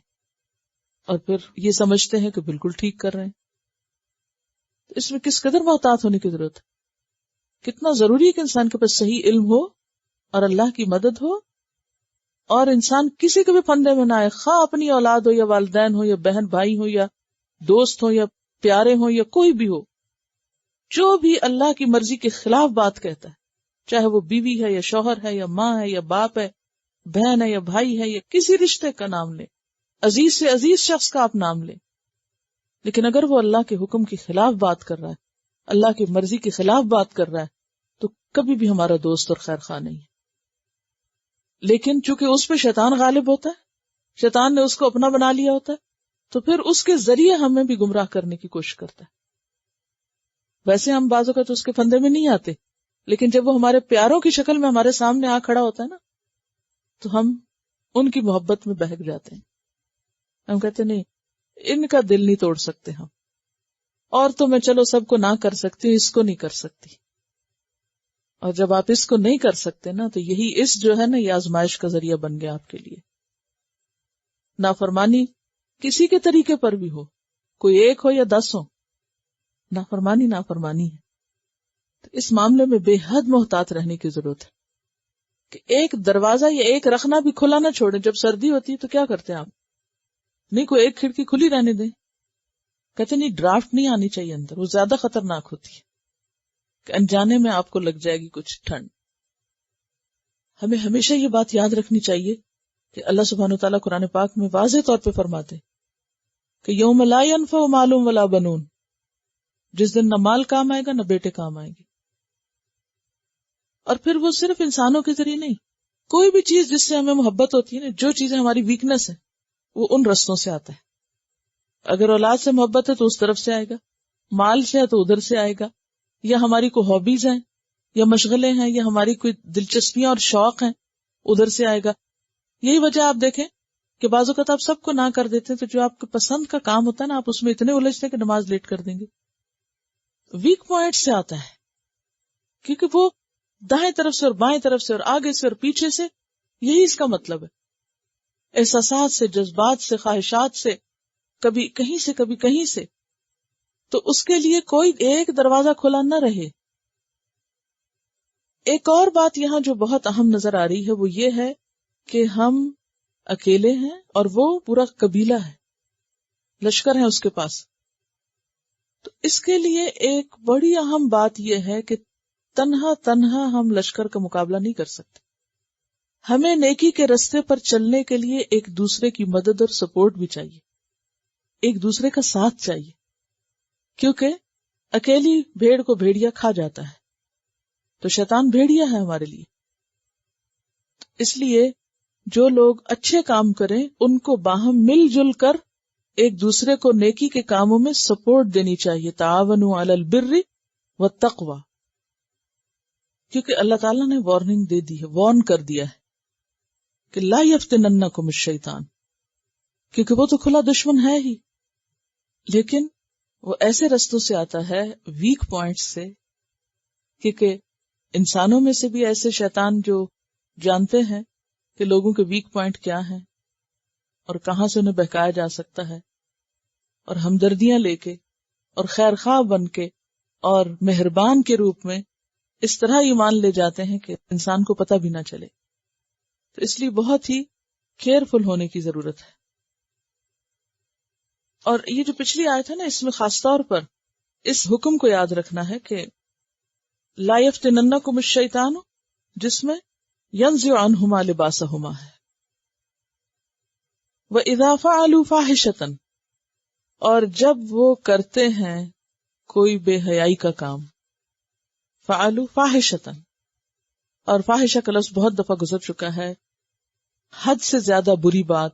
اور پھر یہ سمجھتے ہیں کہ بالکل ٹھیک کر رہے ہیں. اس میں کس قدر محتاط ہونے کی ضرورت ہے. کتنا ضروری ہے کہ انسان کے پاس صحیح علم ہو اور اللہ کی مدد ہو، اور انسان کسی کے بھی پھندے میں نہ آئے، خواہ اپنی اولاد ہو یا والدین ہو یا بہن بھائی ہو یا دوست ہو یا پیارے ہو یا کوئی بھی ہو. جو بھی اللہ کی مرضی کے خلاف بات کہتا ہے، چاہے وہ بیوی ہے یا شوہر ہے یا ماں ہے یا باپ ہے، بہن ہے یا بھائی ہے، یا کسی رشتے کا نام لے، عزیز سے عزیز شخص کا آپ نام لیں، لیکن اگر وہ اللہ کے حکم کے خلاف بات کر رہا ہے، اللہ کی مرضی کے خلاف بات کر رہا ہے، تو کبھی بھی ہمارا دوست اور خیر خواہ نہیں ہے. لیکن چونکہ اس پہ شیطان غالب ہوتا ہے، شیطان نے اس کو اپنا بنا لیا ہوتا ہے، تو پھر اس کے ذریعے ہمیں بھی گمراہ کرنے کی کوشش کرتا ہے. ویسے ہم بعض اوقات اس کے پھندے میں نہیں آتے، لیکن جب وہ ہمارے پیاروں کی شکل میں ہمارے سامنے آ کھڑا ہوتا ہے نا، تو ہم ان کی محبت میں بہک جاتے ہیں. ہم کہتے نہیں ان کا دل نہیں توڑ سکتے ہم، اور تو میں چلو سب کو نہ کر سکتی ہوں، اس کو نہیں کر سکتی. اور جب آپ اس کو نہیں کر سکتے نا، تو یہی اس جو ہے نا یہ آزمائش کا ذریعہ بن گیا آپ کے لیے. نافرمانی کسی کے طریقے پر بھی ہو، کوئی ایک ہو یا 10 ہو، نافرمانی نافرمانی ہے. تو اس معاملے میں بے حد محتاط رہنے کی ضرورت ہے کہ ایک دروازہ یا ایک رخنا بھی کھلا نہ چھوڑیں. جب سردی ہوتی ہے تو کیا کرتے ہیں آپ؟ نہیں کوئی ایک کھڑکی کھلی رہنے دیں، کہتے نہیں ڈرافٹ نہیں آنی چاہیے اندر، وہ زیادہ خطرناک ہوتی ہے کہ انجانے میں آپ کو لگ جائے گی کچھ ٹھنڈ. ہمیں ہمیشہ یہ بات یاد رکھنی چاہیے کہ اللہ سبحانہ وتعالیٰ قرآن پاک میں واضح طور پہ فرماتے کہ یوم لا ینفع مال ولا بنون، جس دن نہ مال کام آئے گا نہ بیٹے کام آئیں گے. اور پھر وہ صرف انسانوں کے ذریعے نہیں، کوئی بھی چیز جس سے ہمیں محبت ہوتی ہے نا، جو چیزیں ہماری ویکنس ہے وہ ان رستوں سے آتا ہے. اگر اولاد سے محبت ہے تو اس طرف سے آئے گا، مال سے ہے تو ادھر سے آئے گا، یا ہماری کوئی ہابیز ہیں یا مشغلے ہیں یا ہماری کوئی دلچسپیاں اور شوق ہیں ادھر سے آئے گا. یہی وجہ آپ دیکھیں کہ بعض اوقات آپ سب کو نہ کر دیتے ہیں تو جو آپ کے پسند کا کام ہوتا ہے نا، آپ اس میں اتنے الجھتے ہیں کہ نماز لیٹ کر دیں گے. ویک پوائنٹ سے آتا ہے، کیونکہ وہ دائیں طرف سے اور بائیں طرف سے اور آگے سے اور پیچھے سے، یہی اس کا مطلب ہے. احساسات سے، جذبات سے، خواہشات سے، کبھی کہیں سے کبھی کہیں سے. تو اس کے لیے کوئی ایک دروازہ کھلا نہ رہے. ایک اور بات یہاں جو بہت اہم نظر آ رہی ہے وہ یہ ہے کہ ہم اکیلے ہیں اور وہ پورا قبیلہ ہے، لشکر ہے اس کے پاس. تو اس کے لیے ایک بڑی اہم بات یہ ہے کہ تنہا ہم لشکر کا مقابلہ نہیں کر سکتے. ہمیں نیکی کے رستے پر چلنے کے لیے ایک دوسرے کی مدد اور سپورٹ بھی چاہیے، ایک دوسرے کا ساتھ چاہیے، کیونکہ اکیلی بھیڑ کو بھیڑیا کھا جاتا ہے. تو شیطان بھیڑیا ہے ہمارے لیے. اس لیے جو لوگ اچھے کام کریں ان کو باہم مل جل کر ایک دوسرے کو نیکی کے کاموں میں سپورٹ دینی چاہیے. تعاونوا علی البر والتقوی، کیونکہ اللہ تعالیٰ نے وارننگ دے دی ہے، وارن کر دیا ہے کہ لا یفتننکم الشیطان، کیونکہ وہ تو کھلا دشمن ہے ہی، لیکن وہ ایسے رستوں سے آتا ہے، ویک پوائنٹ سے، کیونکہ انسانوں میں سے بھی ایسے شیطان جو جانتے ہیں کہ لوگوں کے ویک پوائنٹ کیا ہیں اور کہاں سے انہیں بہکایا جا سکتا ہے، اور ہمدردیاں لے کے اور خیر خواہ بن کے اور مہربان کے روپ میں اس طرح ایمان لے جاتے ہیں کہ انسان کو پتہ بھی نہ چلے. تو اس لیے بہت ہی کیئرفل ہونے کی ضرورت ہے. اور یہ جو پچھلی آیت ہے نا، اس میں خاص طور پر اس حکم کو یاد رکھنا ہے کہ لا یفتننکم الشیطان، جس میں ینزع عنہما لباسہما ہے، وَإِذَا فَعَلُوا فَاحِشَةً، اور جب وہ کرتے ہیں کوئی بے حیائی کا کام. فَعَلُوا فَاحِشَةً، اور فاحشہ کا لفظ بہت دفعہ گزر چکا ہے، حد سے زیادہ بری بات،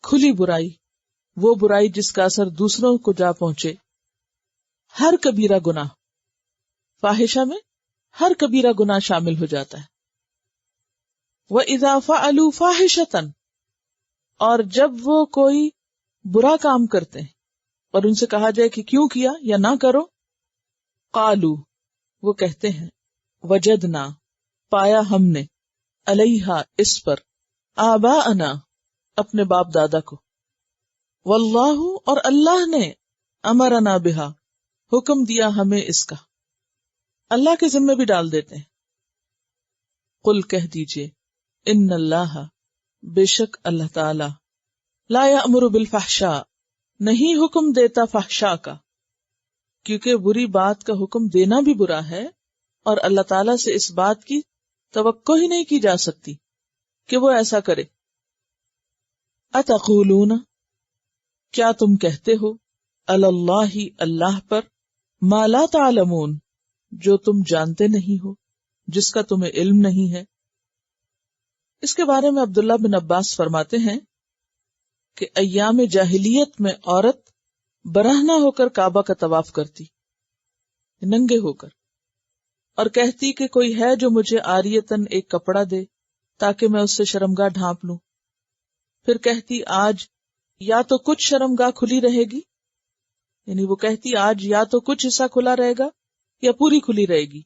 کھلی برائی، وہ برائی جس کا اثر دوسروں کو جا پہنچے. ہر کبیرہ گناہ، فاحشہ میں ہر کبیرہ گناہ شامل ہو جاتا ہے. وَإِذَا فَعَلُوا فَاحِشَةً، اور جب وہ کوئی برا کام کرتے ہیں اور ان سے کہا جائے کہ کیوں کیا یا نہ کرو، قالوا، وہ کہتے ہیں، وجدنا، پایا ہم نے، علیہا، اس پر، آباءنا، اپنے باپ دادا کو، واللہ، اور اللہ نے، امرنا بہا، حکم دیا ہمیں اس کا. اللہ کے ذمہ بھی ڈال دیتے ہیں. قل، کہہ دیجئے، ان اللہ، بے شک اللہ تعالی، لا یأمر بالفحشاء، نہیں حکم دیتا فحشاء کا، کیونکہ بری بات کا حکم دینا بھی برا ہے، اور اللہ تعالیٰ سے اس بات کی توقع ہی نہیں کی جا سکتی کہ وہ ایسا کرے. اتقولون، کیا تم کہتے ہو، علی اللہ، اللہ پر، ما لا تعلمون، جو تم جانتے نہیں ہو، جس کا تمہیں علم نہیں ہے. اس کے بارے میں عبداللہ بن عباس فرماتے ہیں کہ ایام جاہلیت میں عورت برہنہ ہو کر کعبہ کا طواف کرتی، ننگے ہو کر، اور کہتی کہ کوئی ہے جو مجھے عاریتن ایک کپڑا دے تاکہ میں اس سے شرمگاہ ڈھانپ لوں. پھر کہتی آج یا تو کچھ شرمگاہ کھلی رہے گی، یعنی وہ کہتی آج یا تو کچھ حصہ کھلا رہے گا یا پوری کھلی رہے گی،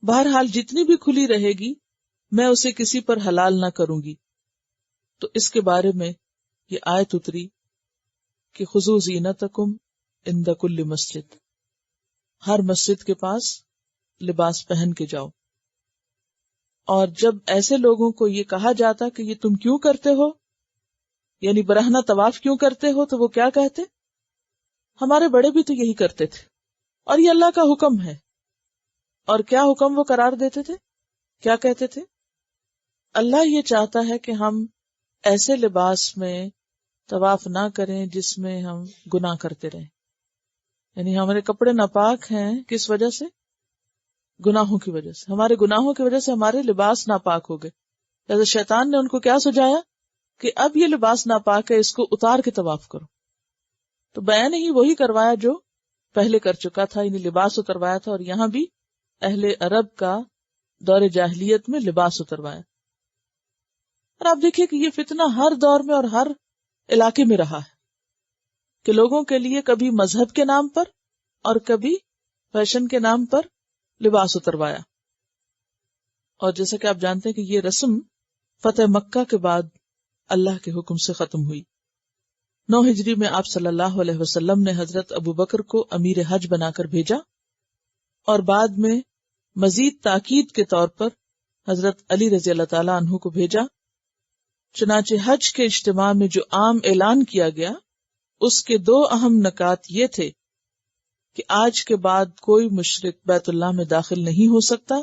بہرحال جتنی بھی کھلی رہے گی میں اسے کسی پر حلال نہ کروں گی. تو اس کے بارے میں یہ آیت اتری کہ خذوا زینتکم عند کل مسجد، ہر مسجد کے پاس لباس پہن کے جاؤ. اور جب ایسے لوگوں کو یہ کہا جاتا کہ یہ تم کیوں کرتے ہو، یعنی برہنہ طواف کیوں کرتے ہو، تو وہ کیا کہتے، ہمارے بڑے بھی تو یہی کرتے تھے اور یہ اللہ کا حکم ہے. اور کیا حکم وہ قرار دیتے تھے، کیا کہتے تھے، اللہ یہ چاہتا ہے کہ ہم ایسے لباس میں طواف نہ کریں جس میں ہم گناہ کرتے رہیں. یعنی ہمارے کپڑے ناپاک ہیں کس وجہ سے، گناہوں کی وجہ سے، ہمارے گناہوں کی وجہ سے ہمارے لباس ناپاک ہو گئے. جیسے شیطان نے ان کو کیا سجایا کہ اب یہ لباس ناپاک ہے، اس کو اتار کے طواف کرو. تو بیان ہی وہی کروایا جو پہلے کر چکا تھا، یعنی لباس اتروایا تھا. اور یہاں بھی اہل عرب کا دور جاہلیت میں لباس اتروایا. اور آپ دیکھیے کہ یہ فتنہ ہر دور میں اور ہر علاقے میں رہا ہے کہ لوگوں کے لیے کبھی مذہب کے نام پر اور کبھی فیشن کے نام پر لباس اتروایا. اور جیسا کہ آپ جانتے ہیں کہ یہ رسم فتح مکہ کے بعد اللہ کے حکم سے ختم ہوئی. 9 ہجری میں آپ صلی اللہ علیہ وسلم نے حضرت ابو بکر کو امیر حج بنا کر بھیجا، اور بعد میں مزید تاکید کے طور پر حضرت علی رضی اللہ تعالیٰ عنہ کو بھیجا. چنانچہ حج کے اجتماع میں جو عام اعلان کیا گیا اس کے 2 اہم نکات یہ تھے کہ آج کے بعد کوئی مشرک بیت اللہ میں داخل نہیں ہو سکتا،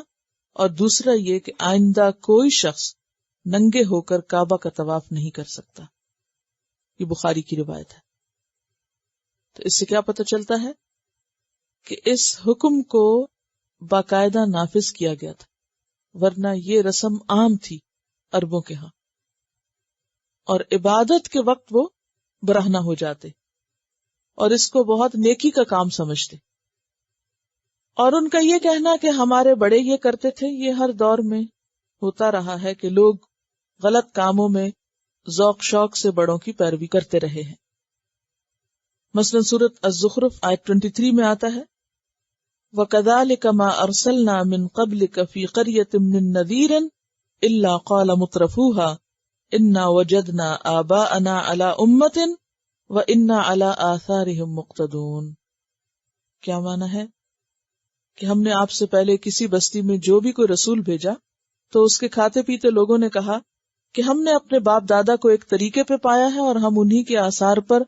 اور دوسرا یہ کہ آئندہ کوئی شخص ننگے ہو کر کعبہ کا طواف نہیں کر سکتا۔ یہ بخاری کی روایت ہے۔ تو اس سے کیا پتہ چلتا ہے کہ اس حکم کو باقاعدہ نافذ کیا گیا تھا، ورنہ یہ رسم عام تھی عربوں کے ہاں، اور عبادت کے وقت وہ برہنہ ہو جاتے اور اس کو بہت نیکی کا کام سمجھتے۔ اور ان کا یہ کہنا کہ ہمارے بڑے یہ کرتے تھے، یہ ہر دور میں ہوتا رہا ہے کہ لوگ غلط کاموں میں ذوق شوق سے بڑوں کی پیروی کرتے رہے ہیں۔ مثلا سورۃ الزخرف آیت 23 میں آتا ہے وَكَذَلِكَ مَا أَرْسَلْنَا مِن قَبْلِكَ فِي قَرْيَةٍ مِّن نَذِيرٍ إِلَّا قَالَ مُتْرَفُوهَا إِنَّا وَجَدْنَا آبَاءَنَا عَلَىٰ أُمَّةٍ وَإِنَّا عَلَىٰ آثَارِهِم مُقْتَدُونَ۔ کیا معنی ہے کہ ہم نے آپ سے پہلے کسی بستی میں جو بھی کوئی رسول بھیجا تو اس کے کھاتے پیتے لوگوں نے کہا کہ ہم نے اپنے باپ دادا کو ایک طریقے پہ پایا ہے اور ہم انہی کے آثار پر،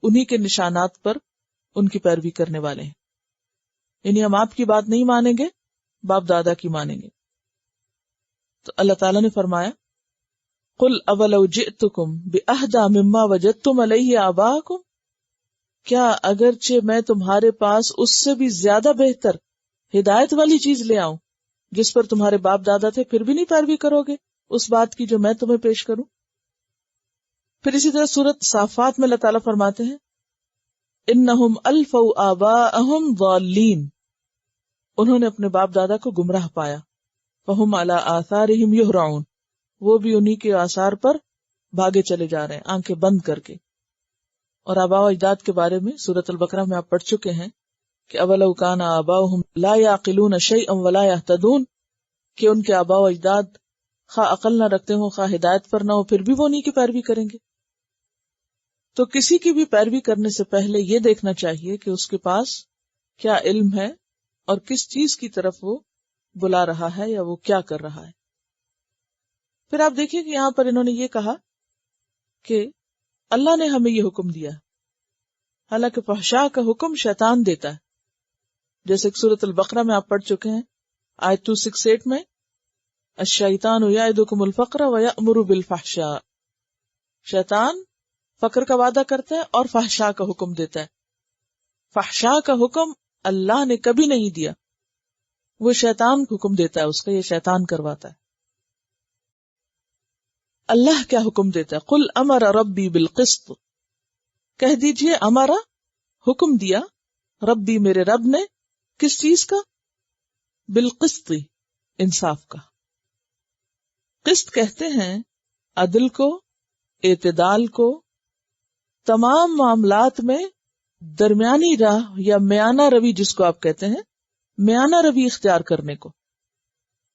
انہی کے نشانات پر ان کی پیروی کرنے والے ہیں، یعنی ہم آپ کی بات نہیں مانیں گے، باپ دادا کی مانیں گے۔ تو اللہ تعالیٰ نے فرمایا قُلْ أَوَلَوْ جِئْتُكُمْ بِأَهْدَىٰ مِمَّا وَجَدتُّمْ عَلَيْهِ آبَاءَكُمْ، کیا اگرچہ میں تمہارے پاس اس سے بھی زیادہ بہتر ہدایت والی چیز لے آؤں جس پر تمہارے باپ دادا تھے، پھر بھی نہیں پیروی کرو گے اس بات کی جو میں تمہیں پیش کروں؟ پھر اسی طرح سورۃ صافات میں اللہ تعالیٰ فرماتے ہیں انہم الفوا آباءہم ضالین، انہوں نے اپنے باپ دادا کو گمراہ پایا، فہم علی آثارہم یہرعون، وہ بھی انہی کے آثار پر بھاگے چلے جا رہے ہیں آنکھیں بند کر کے۔ اور آباء و اجداد کے بارے میں سورۃ البقرہ میں آپ پڑھ چکے ہیں کہ اولو کان آباؤہم لا یعقلون شیئا ولا یہتدون، کہ ان کے آباء و اجداد خواہ عقل نہ رکھتے ہوں خواہ ہدایت پر نہ ہو، پھر بھی وہ انہی کی پیروی کریں گے۔ تو کسی کی بھی پیروی کرنے سے پہلے یہ دیکھنا چاہیے کہ اس کے پاس کیا علم ہے اور کس چیز کی طرف وہ بلا رہا ہے یا وہ کیا کر رہا ہے۔ پھر آپ دیکھیے کہ یہاں پر انہوں نے یہ کہا کہ اللہ نے ہمیں یہ حکم دیا، حالانکہ فحشاء کا حکم شیطان دیتا ہے، جیسے کہ سورۃ البقرہ میں آپ پڑھ چکے ہیں آیت 268 میں الشیطان یعدکم الفقر ویأمر بالفحشاء، شیطان فقر کا وعدہ کرتا ہے اور فحشاء کا حکم دیتا ہے۔ فحشاء کا حکم اللہ نے کبھی نہیں دیا، وہ شیطان حکم دیتا ہے، اس کا یہ شیطان کرواتا ہے۔ اللہ کیا حکم دیتا ہے؟ قل امر ربی بالقسط، کہہ دیجئے امرا حکم دیا، ربی میرے رب نے، کس چیز کا؟ بالقسط، انصاف کا۔ قسط کہتے ہیں عدل کو، اعتدال کو، تمام معاملات میں درمیانی راہ یا میانہ روی جس کو آپ کہتے ہیں، میانہ روی اختیار کرنے کو،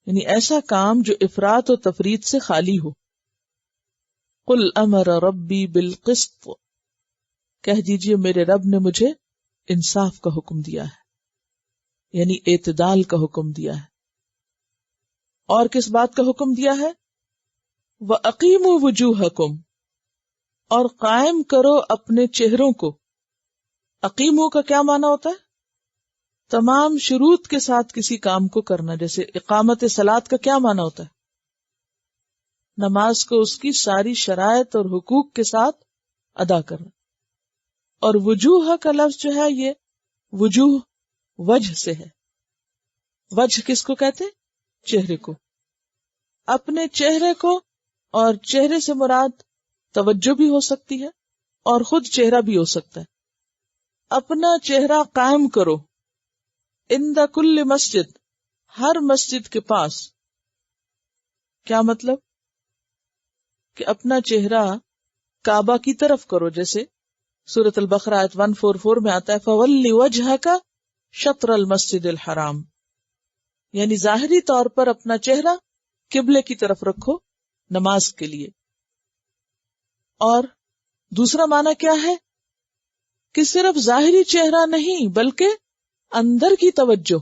یعنی ایسا کام جو افراط و تفریط سے خالی ہو۔ قل امر ربی بالقسط، کہہ دیجئے میرے رب نے مجھے انصاف کا حکم دیا ہے، یعنی اعتدال کا حکم دیا ہے۔ اور کس بات کا حکم دیا ہے؟ وَأَقِیمُوا وُجُوهَکُمْ، اور قائم کرو اپنے چہروں کو۔ اقیمو کا کیا معنی ہوتا ہے؟ تمام شروط کے ساتھ کسی کام کو کرنا، جیسے اقامت صلاۃ کا کیا معنی ہوتا ہے؟ نماز کو اس کی ساری شرائط اور حقوق کے ساتھ ادا کرنا۔ اور وجوہ کا لفظ جو ہے یہ وجوہ وجہ سے ہے۔ وجہ کس کو کہتے ہیں؟ چہرے کو، اپنے چہرے کو، اور چہرے سے مراد توجہ بھی ہو سکتی ہے اور خود چہرہ بھی ہو سکتا ہے۔ اپنا چہرہ قائم کرو، عند کل مسجد، ہر مسجد کے پاس۔ کیا مطلب؟ کہ اپنا چہرہ کعبہ کی طرف کرو، جیسے سورۃ البقرہ آیت 144 میں آتا ہے فَوَلِّ وَجْهَكَ شَطْرَ الْمَسْجِدِ الْحَرَامِ، یعنی ظاہری طور پر اپنا چہرہ قبلے کی طرف رکھو نماز کے لیے۔ اور دوسرا معنی کیا ہے؟ کہ صرف ظاہری چہرہ نہیں بلکہ اندر کی توجہ،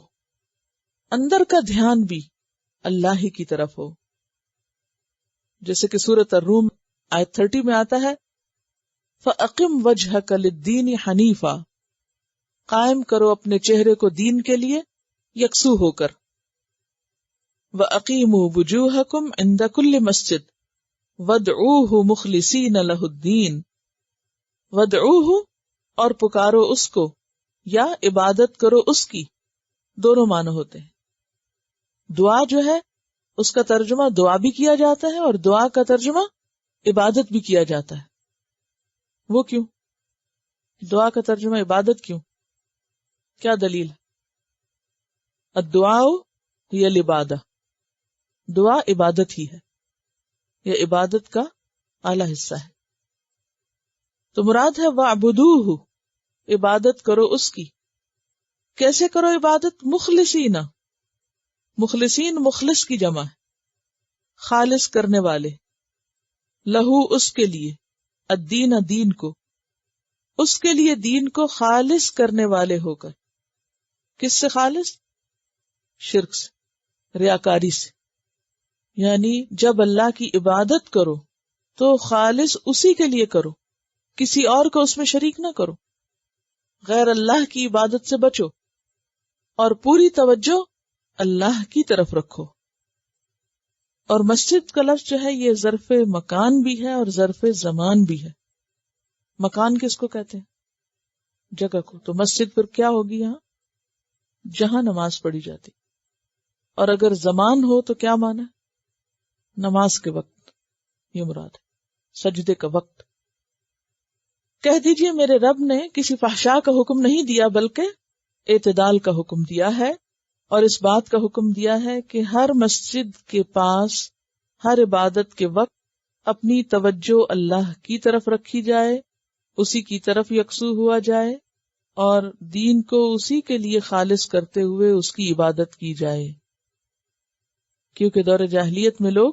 اندر کا دھیان بھی اللہ ہی کی طرف ہو، جیسے کہ سورۃ الروم آیت 30 میں آتا ہے فَأَقِمْ وَجْهَكَ لِلدِّينِ حَنِيفًا قائم کرو اپنے چہرے کو دین کے لیے یکسو ہو کر. وَأَقِيمُوا وُجُوهَكُمْ عِنْدَ كُلِّ مَسْجِدٍ وَادْعُوهُ مُخْلِصِينَ لَهُ الدِّينَ. وَادْعُوهُ اور پکارو اس کو، یا عبادت کرو اس کی. دونوں معنی ہوتے ہیں. دعا جو ہے اس کا ترجمہ دعا بھی کیا جاتا ہے اور دعا کا ترجمہ عبادت بھی کیا جاتا ہے. وہ کیوں؟ دعا کا ترجمہ عبادت کیوں؟ کیا دلیل ہے؟ الدعاء ہی العبادہ، دعا عبادت ہی ہے، یہ عبادت کا اعلی حصہ ہے. تو مراد ہے وَاعْبُدُوهُ، عبادت کرو اس کی. کیسے کرو عبادت؟ مخلصین، مخلصین مخلص کی جمع ہے، خالص کرنے والے. لہو اس کے لیے، الدین دین کو، اس کے لیے دین کو خالص کرنے والے ہو کر. کس سے خالص؟ شرک سے، ریاکاری سے. یعنی جب اللہ کی عبادت کرو تو خالص اسی کے لیے کرو، کسی اور کو اس میں شریک نہ کرو. غیر اللہ کی عبادت سے بچو اور پوری توجہ اللہ کی طرف رکھو. اور مسجد کا لفظ جو ہے یہ ظرف مکان بھی ہے اور ظرف زمان بھی ہے. مکان کس کو کہتے ہیں؟ جگہ کو. تو مسجد پھر کیا ہوگی؟ یہاں جہاں نماز پڑھی جاتی. اور اگر زمان ہو تو کیا مانا؟ نماز کے وقت، یہ مراد ہے، سجدے کا وقت. کہہ دیجئے میرے رب نے کسی فحشاء کا حکم نہیں دیا بلکہ اعتدال کا حکم دیا ہے، اور اس بات کا حکم دیا ہے کہ ہر مسجد کے پاس ہر عبادت کے وقت اپنی توجہ اللہ کی طرف رکھی جائے، اسی کی طرف یکسو ہوا جائے اور دین کو اسی کے لیے خالص کرتے ہوئے اس کی عبادت کی جائے. کیونکہ دور جاہلیت میں لوگ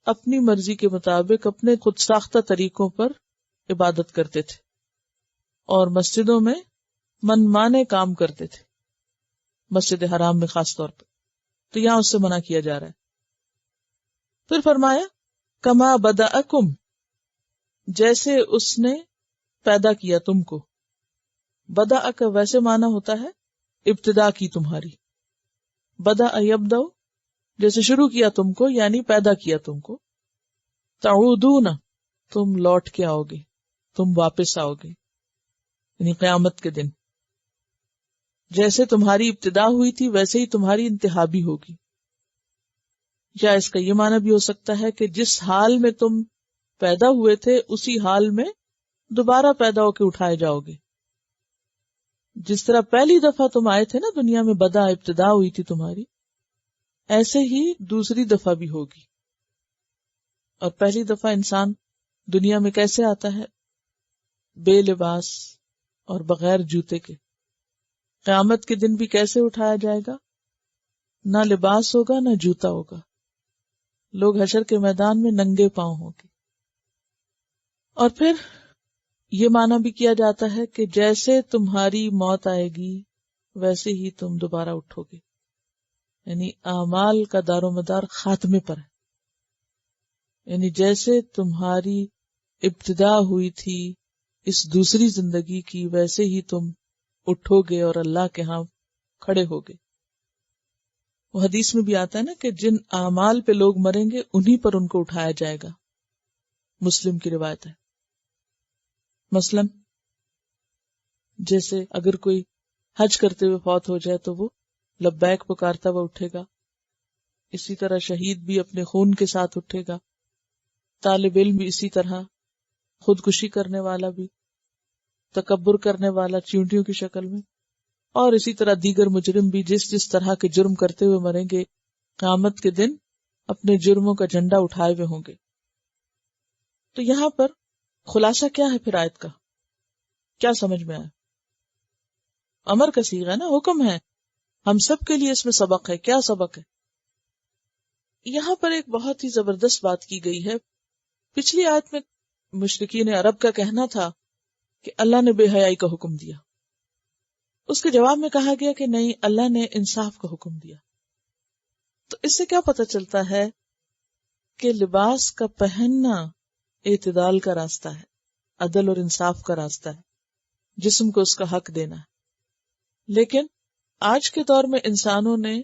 اپنی مرضی کے مطابق اپنے خود ساختہ طریقوں پر عبادت کرتے تھے اور مسجدوں میں من مانے کام کرتے تھے، مسجد حرام میں خاص طور پر. تو یہاں اس سے منع کیا جا رہا ہے. پھر فرمایا کما بدأکم، جیسے اس نے پیدا کیا تم کو. بدأ کا ویسے معنی ہوتا ہے ابتدا کی تمہاری. بدأ یبدأ، جیسے شروع کیا تم کو یعنی پیدا کیا تم کو. تعودون، تم لوٹ کے آؤ گے، تم واپس آؤ گے، یعنی قیامت کے دن. جیسے تمہاری ابتدا ہوئی تھی ویسے ہی تمہاری انتہا بھی ہوگی. یا اس کا یہ معنی بھی ہو سکتا ہے کہ جس حال میں تم پیدا ہوئے تھے اسی حال میں دوبارہ پیدا ہو کے اٹھائے جاؤ گے. جس طرح پہلی دفعہ تم آئے تھے نا دنیا میں، بدا ابتدا ہوئی تھی تمہاری، ایسے ہی دوسری دفعہ بھی ہوگی. اور پہلی دفعہ انسان دنیا میں کیسے آتا ہے؟ بے لباس اور بغیر جوتے کے. قیامت کے دن بھی کیسے اٹھایا جائے گا؟ نہ لباس ہوگا نہ جوتا ہوگا، لوگ حشر کے میدان میں ننگے پاؤں ہوں گے. اور پھر یہ معنی بھی کیا جاتا ہے کہ جیسے تمہاری موت آئے گی ویسے ہی تم دوبارہ اٹھو گے. یعنی اعمال کا دار و مدار خاتمے پر ہے. یعنی جیسے تمہاری ابتدا ہوئی تھی اس دوسری زندگی کی ویسے ہی تم اٹھو گے اور اللہ کے ہاں کھڑے ہوگے. وہ حدیث میں بھی آتا ہے نا کہ جن اعمال پہ لوگ مریں گے انہی پر ان کو اٹھایا جائے گا. مسلم کی روایت ہے. مثلا جیسے اگر کوئی حج کرتے ہوئے فوت ہو جائے تو وہ لبیک پکارتا ہوا اٹھے گا. اسی طرح شہید بھی اپنے خون کے ساتھ اٹھے گا. طالب علم بھی اسی طرح، خودکشی کرنے والا بھی، تکبر کرنے والا چیونٹیوں کی شکل میں، اور اسی طرح دیگر مجرم بھی جس جس طرح کے جرم کرتے ہوئے مریں گے قیامت کے دن اپنے جرموں کا جھنڈا اٹھائے ہوئے ہوں گے. تو یہاں پر خلاصہ کیا ہے پھر آیت کا؟ کیا سمجھ میں آیا؟ امر کا صیغہ ہے نا، حکم ہے، ہم سب کے لیے اس میں سبق ہے. کیا سبق ہے؟ یہاں پر ایک بہت ہی زبردست بات کی گئی ہے. پچھلی آیت میں مشرکین عرب کا کہنا تھا کہ اللہ نے بے حیائی کا حکم دیا. اس کے جواب میں کہا گیا کہ نہیں، اللہ نے انصاف کا حکم دیا. تو اس سے کیا پتہ چلتا ہے کہ لباس کا پہننا اعتدال کا راستہ ہے، عدل اور انصاف کا راستہ ہے، جسم کو اس کا حق دینا ہے. لیکن آج کے دور میں انسانوں نے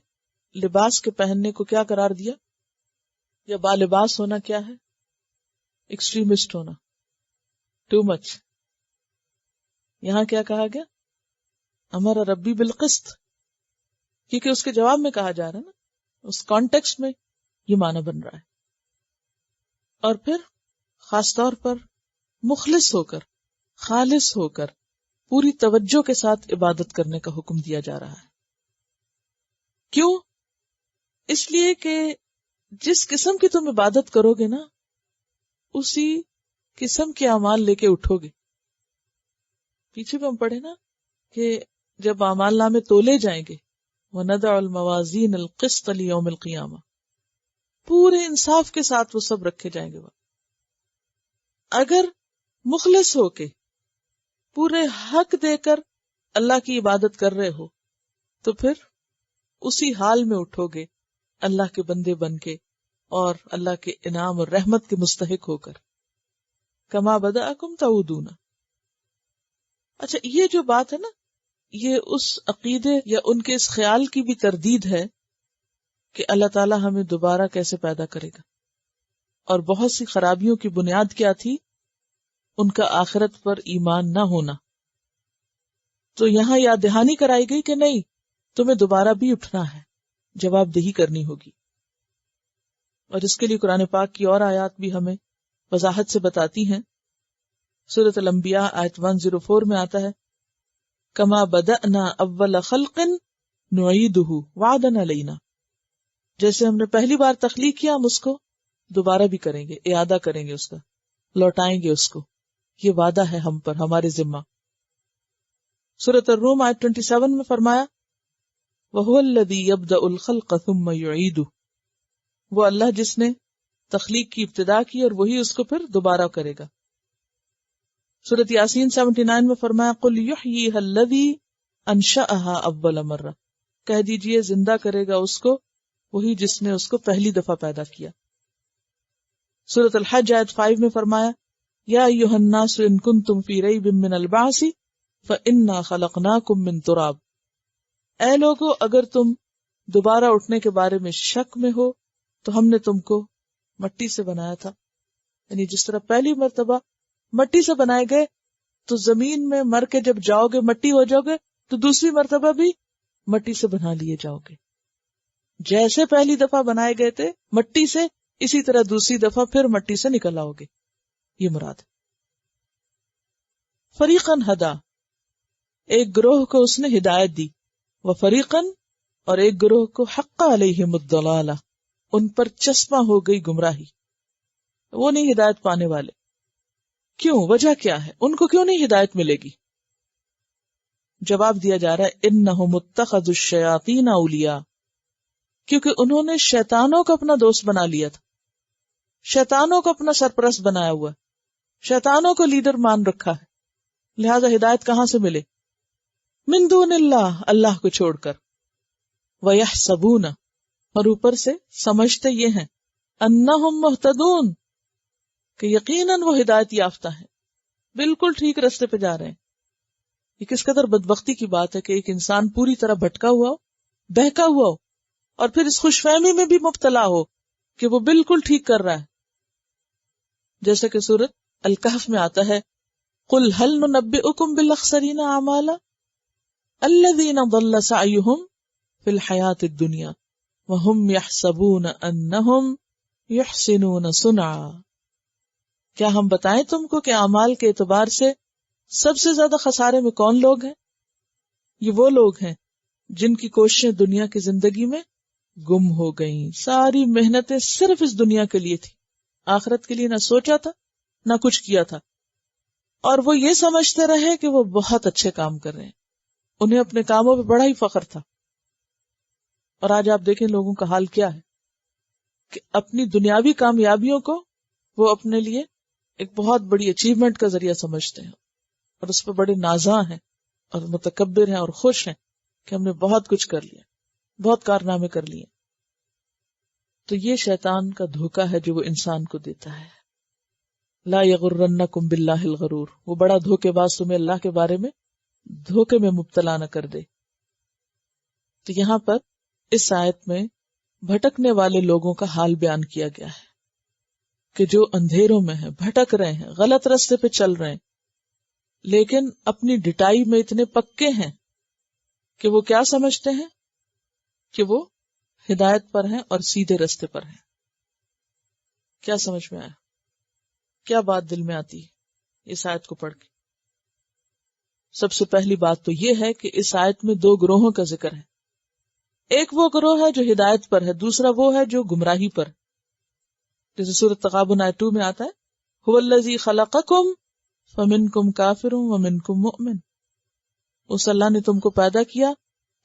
لباس کے پہننے کو کیا قرار دیا؟ یا بالباس ہونا کیا ہے؟ ایکسٹریمسٹ ہونا، ٹو مچ. یہاں کیا کہا گیا؟ امر ربی بالقسط، کیونکہ اس کے جواب میں کہا جا رہا ہے نا، اس کانٹیکسٹ میں یہ معنی بن رہا ہے. اور پھر خاص طور پر مخلص ہو کر، خالص ہو کر، پوری توجہ کے ساتھ عبادت کرنے کا حکم دیا جا رہا ہے. کیوں؟ اس لیے کہ جس قسم کی تم عبادت کرو گے نا، اسی قسم کے اعمال لے کے اٹھو گے. پیچھے بھی ہم پڑھے نا کہ جب اعمال نامے تولے جائیں گے، وَنَدَعُ الْمَوَازِينَ الْقِسْطَ لِيَوْمِ الْقِيَامَةِ، پورے انصاف کے ساتھ وہ سب رکھے جائیں گے. اگر مخلص ہو کے پورے حق دے کر اللہ کی عبادت کر رہے ہو تو پھر اسی حال میں اٹھو گے اللہ کے بندے بن کے اور اللہ کے انعام اور رحمت کے مستحق ہو کر. کما بدأکم تعودون. اچھا، یہ جو بات ہے نا، یہ اس عقیدے یا ان کے اس خیال کی بھی تردید ہے کہ اللہ تعالیٰ ہمیں دوبارہ کیسے پیدا کرے گا. اور بہت سی خرابیوں کی بنیاد کیا تھی؟ ان کا آخرت پر ایمان نہ ہونا. تو یہاں یاد دہانی کرائی گئی کہ نہیں، تمہیں دوبارہ بھی اٹھنا ہے، جواب دہی کرنی ہوگی. اور اس کے لیے قرآن پاک کی اور آیات بھی ہمیں وضاحت سے بتاتی ہیں. سورۃ الانبیاء آیت 104 میں آتا ہے، کما بدأنا اول خلق نعیدہ وعدا علینا. جیسے ہم نے پہلی بار تخلیق کیا، ہم اس کو دوبارہ بھی کریں گے، اعادہ کریں گے، اس کا لوٹائیں گے اس کو. یہ وعدہ ہے ہم پر، ہمارے ذمہ. سورۃ الروم آیت 27 میں فرمایا، وَهُوَ الَّذِي يَبْدَأُ الْخَلْقَ ثُمَّ يُعِيدُهُ. وہ اللہ جس نے تخلیق کی ابتدا کی اور وہی اس کو پھر دوبارہ کرے گا. سورۃ یاسین 79 میں فرمایا، قُلْ يُحْيِيهَا الَّذِي أَنشَأَهَا أَوَّلَ مَرَّةٍ. کہہ دیجئے زندہ کرے گا اس کو وہی جس نے اس کو پہلی دفعہ پیدا کیا. سورۃ الحج آیت 5 میں فرمایا، یا ایھا الناس ان کنتم فی ریب من البعث فانا خلقناکم من تراب. اے لوگو، اگر تم دوبارہ اٹھنے کے بارے میں شک میں ہو تو ہم نے تم کو مٹی سے بنایا تھا. یعنی جس طرح پہلی مرتبہ مٹی سے بنائے گئے تو زمین میں مر کے جب جاؤ گے مٹی ہو جاؤ گے، تو دوسری مرتبہ بھی مٹی سے بنا لیے جاؤ گے. جیسے پہلی دفعہ بنائے گئے تھے مٹی سے، اسی طرح دوسری دفعہ پھر مٹی سے نکل آؤ گے. یہ مراد. فریقاً ہدا، ایک گروہ کو اس نے ہدایت دی. وفریقاً، اور ایک گروہ کو حق علیہم الضلالہ، ان پر چسپاں ہو گئی گمراہی، وہ نہیں ہدایت پانے والے. کیوں؟ وجہ کیا ہے؟ ان کو کیوں نہیں ہدایت ملے گی؟ جواب دیا جا رہا ہے، انہم اتخذوا الشیاطین اولیاء، کیونکہ انہوں نے شیطانوں کو اپنا دوست بنا لیا تھا، شیطانوں کو اپنا سرپرست بنایا ہوا، شیطانوں کو لیڈر مان رکھا ہے. لہذا ہدایت کہاں سے ملے؟ من دون اللہ، اللہ کو چھوڑ کر. وَيَحْسَبُونَ، اور اوپر سے سمجھتے یہ ہیں، انہم مہتدون، کہ یقیناً وہ ہدایت یافتہ ہیں، بالکل ٹھیک راستے پہ جا رہے ہیں. یہ کس قدر بدبختی کی بات ہے کہ ایک انسان پوری طرح بھٹکا ہوا ہو، بہکا ہوا ہو، اور پھر اس خوش فہمی میں بھی مبتلا ہو کہ وہ بالکل ٹھیک کر رہا ہے. جیسے کہ سورۃ الکہف میں آتا ہے، قُلْ هَلْ نُنَبِّئُكُمْ بِالْأَخْسَرِينَ أَعْمَالًا الَّذِينَ ضَلَّ سَعْيُهُمْ فِي الْحَيَاةِ الدُّنْيَا وَهُمْ يَحْسَبُونَ أَنَّهُمْ يُحْسِنُونَ صُنْعًا. کیا ہم بتائیں تم کو کہ اعمال کے اعتبار سے سب سے زیادہ خسارے میں کون لوگ ہیں؟ یہ وہ لوگ ہیں جن کی کوششیں دنیا کی زندگی میں گم ہو گئیں. ساری محنتیں صرف اس دنیا کے لیے تھی، آخرت کے لیے نہ سوچا تھا نہ کچھ کیا تھا، اور وہ یہ سمجھتے رہے کہ وہ بہت اچھے کام کر رہے ہیں، انہیں اپنے کاموں پہ بڑا ہی فخر تھا. اور آج آپ دیکھیں لوگوں کا حال کیا ہے کہ اپنی دنیاوی کامیابیوں کو وہ اپنے لیے ایک بہت بڑی اچیومنٹ کا ذریعہ سمجھتے ہیں، اور اس پہ بڑے نازاں ہیں اور متکبر ہیں اور خوش ہیں کہ ہم نے بہت کچھ کر لیا، بہت کارنامے کر لیے. تو یہ شیطان کا دھوکہ ہے جو وہ انسان کو دیتا ہے. لا یغرنکم باللہ الغرور، وہ بڑا دھوکے باز تمہیں اللہ کے بارے میں دھوکے میں مبتلا نہ کر دے. تو یہاں پر اس آیت میں بھٹکنے والے لوگوں کا حال بیان کیا گیا ہے کہ جو اندھیروں میں ہیں، بھٹک رہے ہیں، غلط راستے پہ چل رہے ہیں، لیکن اپنی ڈٹائی میں اتنے پکے ہیں کہ وہ کیا سمجھتے ہیں کہ وہ ہدایت پر ہیں اور سیدھے راستے پر ہیں۔ کیا سمجھ میں آیا؟ کیا بات دل میں آتی ہے اس آیت کو پڑھ کے؟ سب سے پہلی بات تو یہ ہے کہ اس آیت میں دو گروہوں کا ذکر ہے۔ ایک وہ گروہ ہے جو ہدایت پر ہے، دوسرا وہ ہے جو گمراہی پر۔ جیسے سورۃ تغابن آیت 2 میں آتا ہے هو الذی خلقکم فمنکم کافر ومنکم مؤمن، اس اللہ نے تم کو پیدا کیا،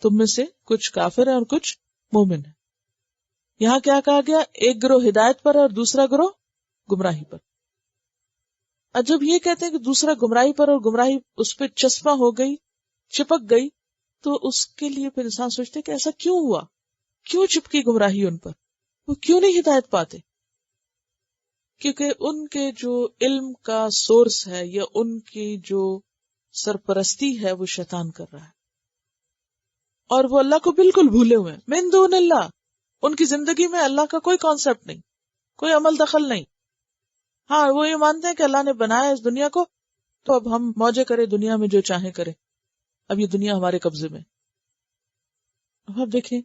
تم میں سے کچھ کافر ہیں اور کچھ مومن ہیں۔ یہاں کیا کہا گیا؟ ایک گروہ ہدایت پر ہے اور دوسرا گروہ گمراہی پر۔ اور جب یہ کہتے ہیں کہ دوسرا گمراہی پر اور گمراہی اس پہ چسپاں ہو گئی، چپک گئی، تو اس کے لیے پھر انسان سوچتے کہ ایسا کیوں ہوا، کیوں چپکی گمراہی ان پر، وہ کیوں نہیں ہدایت پاتے؟ کیونکہ ان کے جو علم کا سورس ہے یا ان کی جو سرپرستی ہے وہ شیطان کر رہا ہے، اور وہ اللہ کو بالکل بھولے ہوئے ہیں۔ من دون اللہ، ان کی زندگی میں اللہ کا کوئی کانسیپٹ نہیں، کوئی عمل دخل نہیں۔ ہاں، وہ یہ مانتے ہیں کہ اللہ نے بنایا اس دنیا کو، تو اب ہم موجے کرے دنیا میں جو چاہیں کریں، اب یہ دنیا ہمارے قبضے میں۔ اب دیکھیں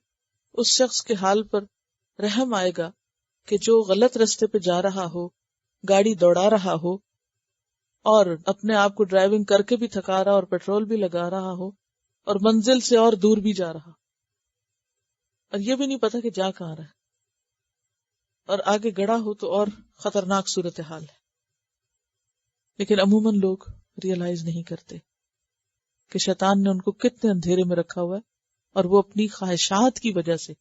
اس شخص کے حال پر رحم آئے گا کہ جو غلط راستے پہ جا رہا ہو، گاڑی دوڑا رہا ہو اور اپنے آپ کو ڈرائیونگ کر کے بھی تھکا رہا اور پیٹرول بھی لگا رہا ہو اور منزل سے اور دور بھی جا رہا، اور یہ بھی نہیں پتا کہ جا کہاں رہا ہے، اور آگے گڑا ہو تو اور خطرناک صورتحال ہے۔ لیکن عموماً لوگ ریئلائز نہیں کرتے کہ شیطان نے ان کو کتنے اندھیرے میں رکھا ہوا ہے، اور وہ اپنی خواہشات کی وجہ سے،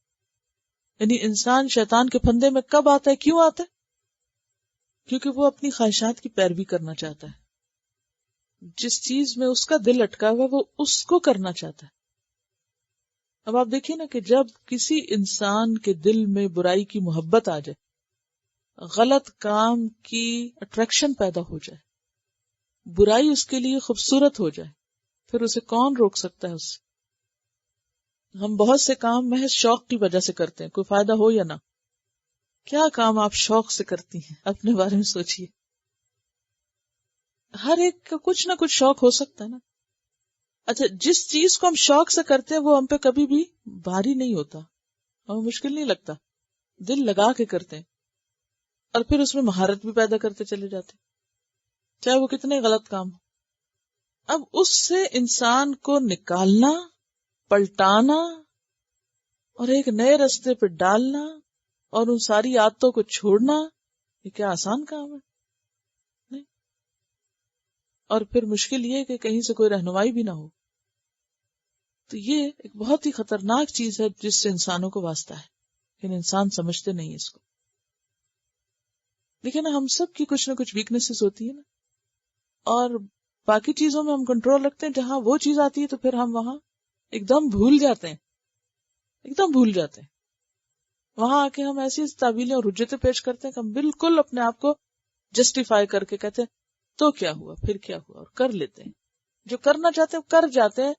یعنی انسان شیطان کے پھندے میں کب آتا ہے، کیوں آتا ہے؟ کیونکہ وہ اپنی خواہشات کی پیروی کرنا چاہتا ہے، جس چیز میں اس کا دل اٹکا ہوا وہ اس کو کرنا چاہتا ہے۔ اب آپ دیکھیے نا کہ جب کسی انسان کے دل میں برائی کی محبت آ جائے، غلط کام کی اٹریکشن پیدا ہو جائے، برائی اس کے لیے خوبصورت ہو جائے، پھر اسے کون روک سکتا ہے اس سے؟ ہم بہت سے کام محض شوق کی وجہ سے کرتے ہیں، کوئی فائدہ ہو یا نہ۔ کیا کام آپ شوق سے کرتی ہیں؟ اپنے بارے میں سوچئے۔ ہر ایک کا کچھ نہ کچھ شوق ہو سکتا ہے نا۔ اچھا، جس چیز کو ہم شوق سے کرتے ہیں وہ ہم پہ کبھی بھی بھاری نہیں ہوتا، ہمیں مشکل نہیں لگتا، دل لگا کے کرتے ہیں، اور پھر اس میں مہارت بھی پیدا کرتے چلے جاتے، چاہے وہ کتنے غلط کام ہو۔ اب اس سے انسان کو نکالنا، پلٹانا اور ایک نئے راستے پہ ڈالنا اور ان ساری عادتوں کو چھوڑنا، یہ کیا آسان کام ہے؟ نہیں۔ اور پھر مشکل یہ کہ کہیں سے کوئی رہنمائی بھی نہ ہو، تو یہ ایک بہت ہی خطرناک چیز ہے جس سے انسانوں کو واسطہ ہے، لیکن انسان سمجھتے نہیں اس کو۔ لیکن ہم سب کی کچھ نہ کچھ ویکنیسز ہوتی ہے نا، اور باقی چیزوں میں ہم کنٹرول رکھتے ہیں، جہاں وہ چیز آتی ہے تو پھر ہم وہاں ایک دم بھول جاتے ہیں، ایک دم بھول جاتے ہیں۔ وہاں آ کے ہم ایسی تعویلیں اور حجتیں پیش کرتے ہیں کہ ہم بالکل اپنے آپ کو جسٹیفائی کر کے کہتے ہیں تو کیا ہوا، پھر کیا ہوا، اور کر لیتے ہیں جو کرنا چاہتے ہیں، کر جاتے ہیں،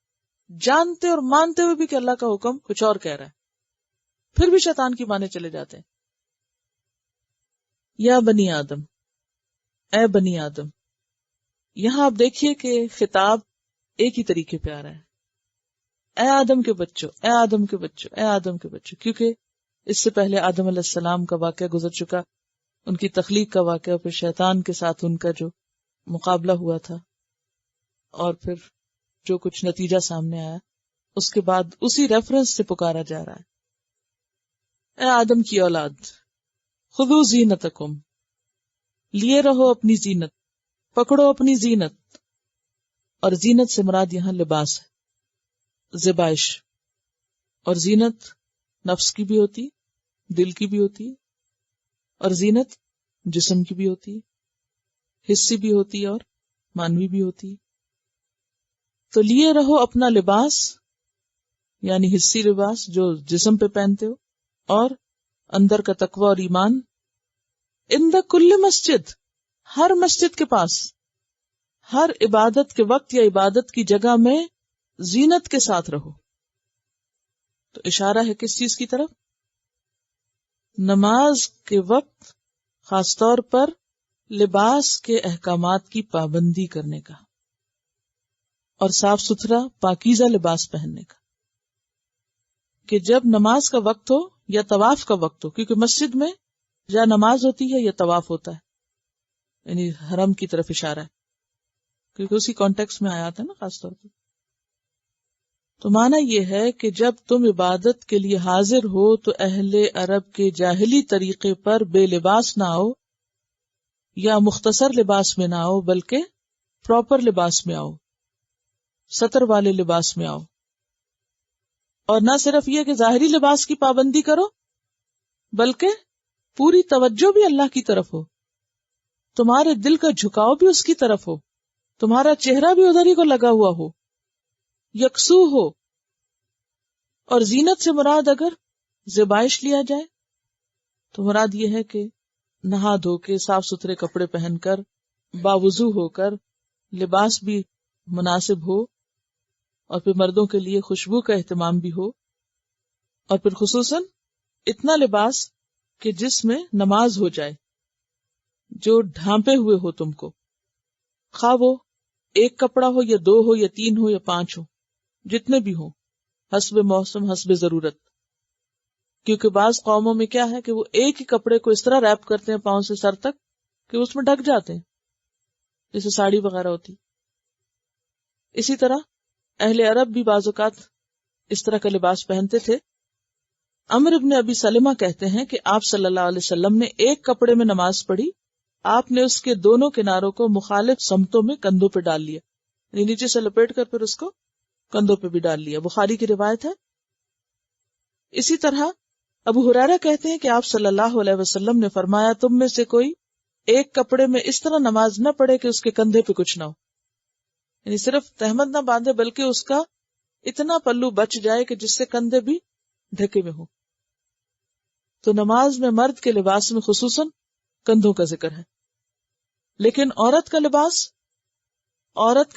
جانتے اور مانتے ہوئے بھی کہ اللہ کا حکم کچھ اور کہہ رہا ہے، پھر بھی شیطان کی مانے چلے جاتے ہیں۔ یا بنی آدم، اے بنی آدم، یہاں آپ دیکھیے کہ خطاب ایک ہی طریقے پہ آ رہا ہے، اے آدم کے بچوں، اے آدم کے بچوں، اے آدم کے بچوں، کیونکہ اس سے پہلے آدم علیہ السلام کا واقعہ گزر چکا، ان کی تخلیق کا واقعہ، پھر شیطان کے ساتھ ان کا جو مقابلہ ہوا تھا، اور پھر جو کچھ نتیجہ سامنے آیا، اس کے بعد اسی ریفرنس سے پکارا جا رہا ہے، اے آدم کی اولاد، خذو زینتکم، لیے رہو اپنی زینت، پکڑو اپنی زینت، اور زینت سے مراد یہاں لباس ہے، زیبائش، اور زینت نفس کی بھی ہوتی، دل کی بھی ہوتی، اور زینت جسم کی بھی ہوتی، حصی بھی ہوتی اور مانوی بھی ہوتی۔ تو لیے رہو اپنا لباس، یعنی حصی لباس جو جسم پہ پہنتے ہو، اور اندر کا تقوی اور ایمان، عند کل مسجد، ہر مسجد کے پاس، ہر عبادت کے وقت یا عبادت کی جگہ میں زینت کے ساتھ رہو۔ تو اشارہ ہے کس چیز کی طرف؟ نماز کے وقت خاص طور پر لباس کے احکامات کی پابندی کرنے کا اور صاف ستھرا پاکیزہ لباس پہننے کا، کہ جب نماز کا وقت ہو یا طواف کا وقت ہو، کیونکہ مسجد میں یا نماز ہوتی ہے یا طواف ہوتا ہے، یعنی حرم کی طرف اشارہ ہے، کیونکہ اسی کانٹیکس میں آیا تھا نا خاص طور پر. تو معنی یہ ہے کہ جب تم عبادت کے لیے حاضر ہو تو اہل عرب کے جاہلی طریقے پر بے لباس نہ آؤ یا مختصر لباس میں نہ آؤ، بلکہ پراپر لباس میں آؤ، ستر والے لباس میں آؤ. اور نہ صرف یہ کہ ظاہری لباس کی پابندی کرو، بلکہ پوری توجہ بھی اللہ کی طرف ہو، تمہارے دل کا جھکاؤ بھی اس کی طرف ہو، تمہارا چہرہ بھی ادھر ہی کو لگا ہوا ہو، یکسو ہو. اور زینت سے مراد اگر زیبائش لیا جائے تو مراد یہ ہے کہ نہا دھو کے صاف ستھرے کپڑے پہن کر باوضو ہو کر لباس بھی مناسب ہو، اور پھر مردوں کے لیے خوشبو کا اہتمام بھی ہو، اور پھر خصوصاً اتنا لباس کہ جس میں نماز ہو جائے، جو ڈھانپے ہوئے ہو تم کو، خواہ وہ ایک کپڑا ہو یا دو ہو یا تین ہو یا پانچ ہو، جتنے بھی ہوں، حسب موسم حسب ضرورت. کیونکہ بعض قوموں میں کیا ہے کہ وہ ایک ہی کپڑے کو اس طرح ریپ کرتے ہیں پاؤں سے سر تک کہ اس میں ڈھک جاتے ہیں، جیسے ساڑی وغیرہ ہوتی. اسی طرح اہل عرب بھی بعض اوقات اس طرح کا لباس پہنتے تھے. عمرو بن ابی سلمہ کہتے ہیں کہ آپ صلی اللہ علیہ وسلم نے ایک کپڑے میں نماز پڑھی، آپ نے اس کے دونوں کناروں کو مخالف سمتوں میں کندھوں پہ ڈال لیا، یعنی نیچے سے لپیٹ کر پھر اس کو کندھوں پہ بھی ڈال لیا. بخاری کی روایت ہے. اسی طرح ابو ہریرہ کہتے ہیں کہ آپ صلی اللہ علیہ وسلم نے فرمایا، تم میں سے کوئی ایک کپڑے میں اس طرح نماز نہ پڑھے کہ اس کے کندھے پہ کچھ نہ ہو، یعنی صرف تہمت نہ باندھے بلکہ اس کا اتنا پلو بچ جائے کہ جس سے کندھے بھی ڈھکے ہوئے ہوں. تو نماز میں مرد کے لباس میں خصوصاً کندھوں کا ذکر ہے، لیکن عورت کے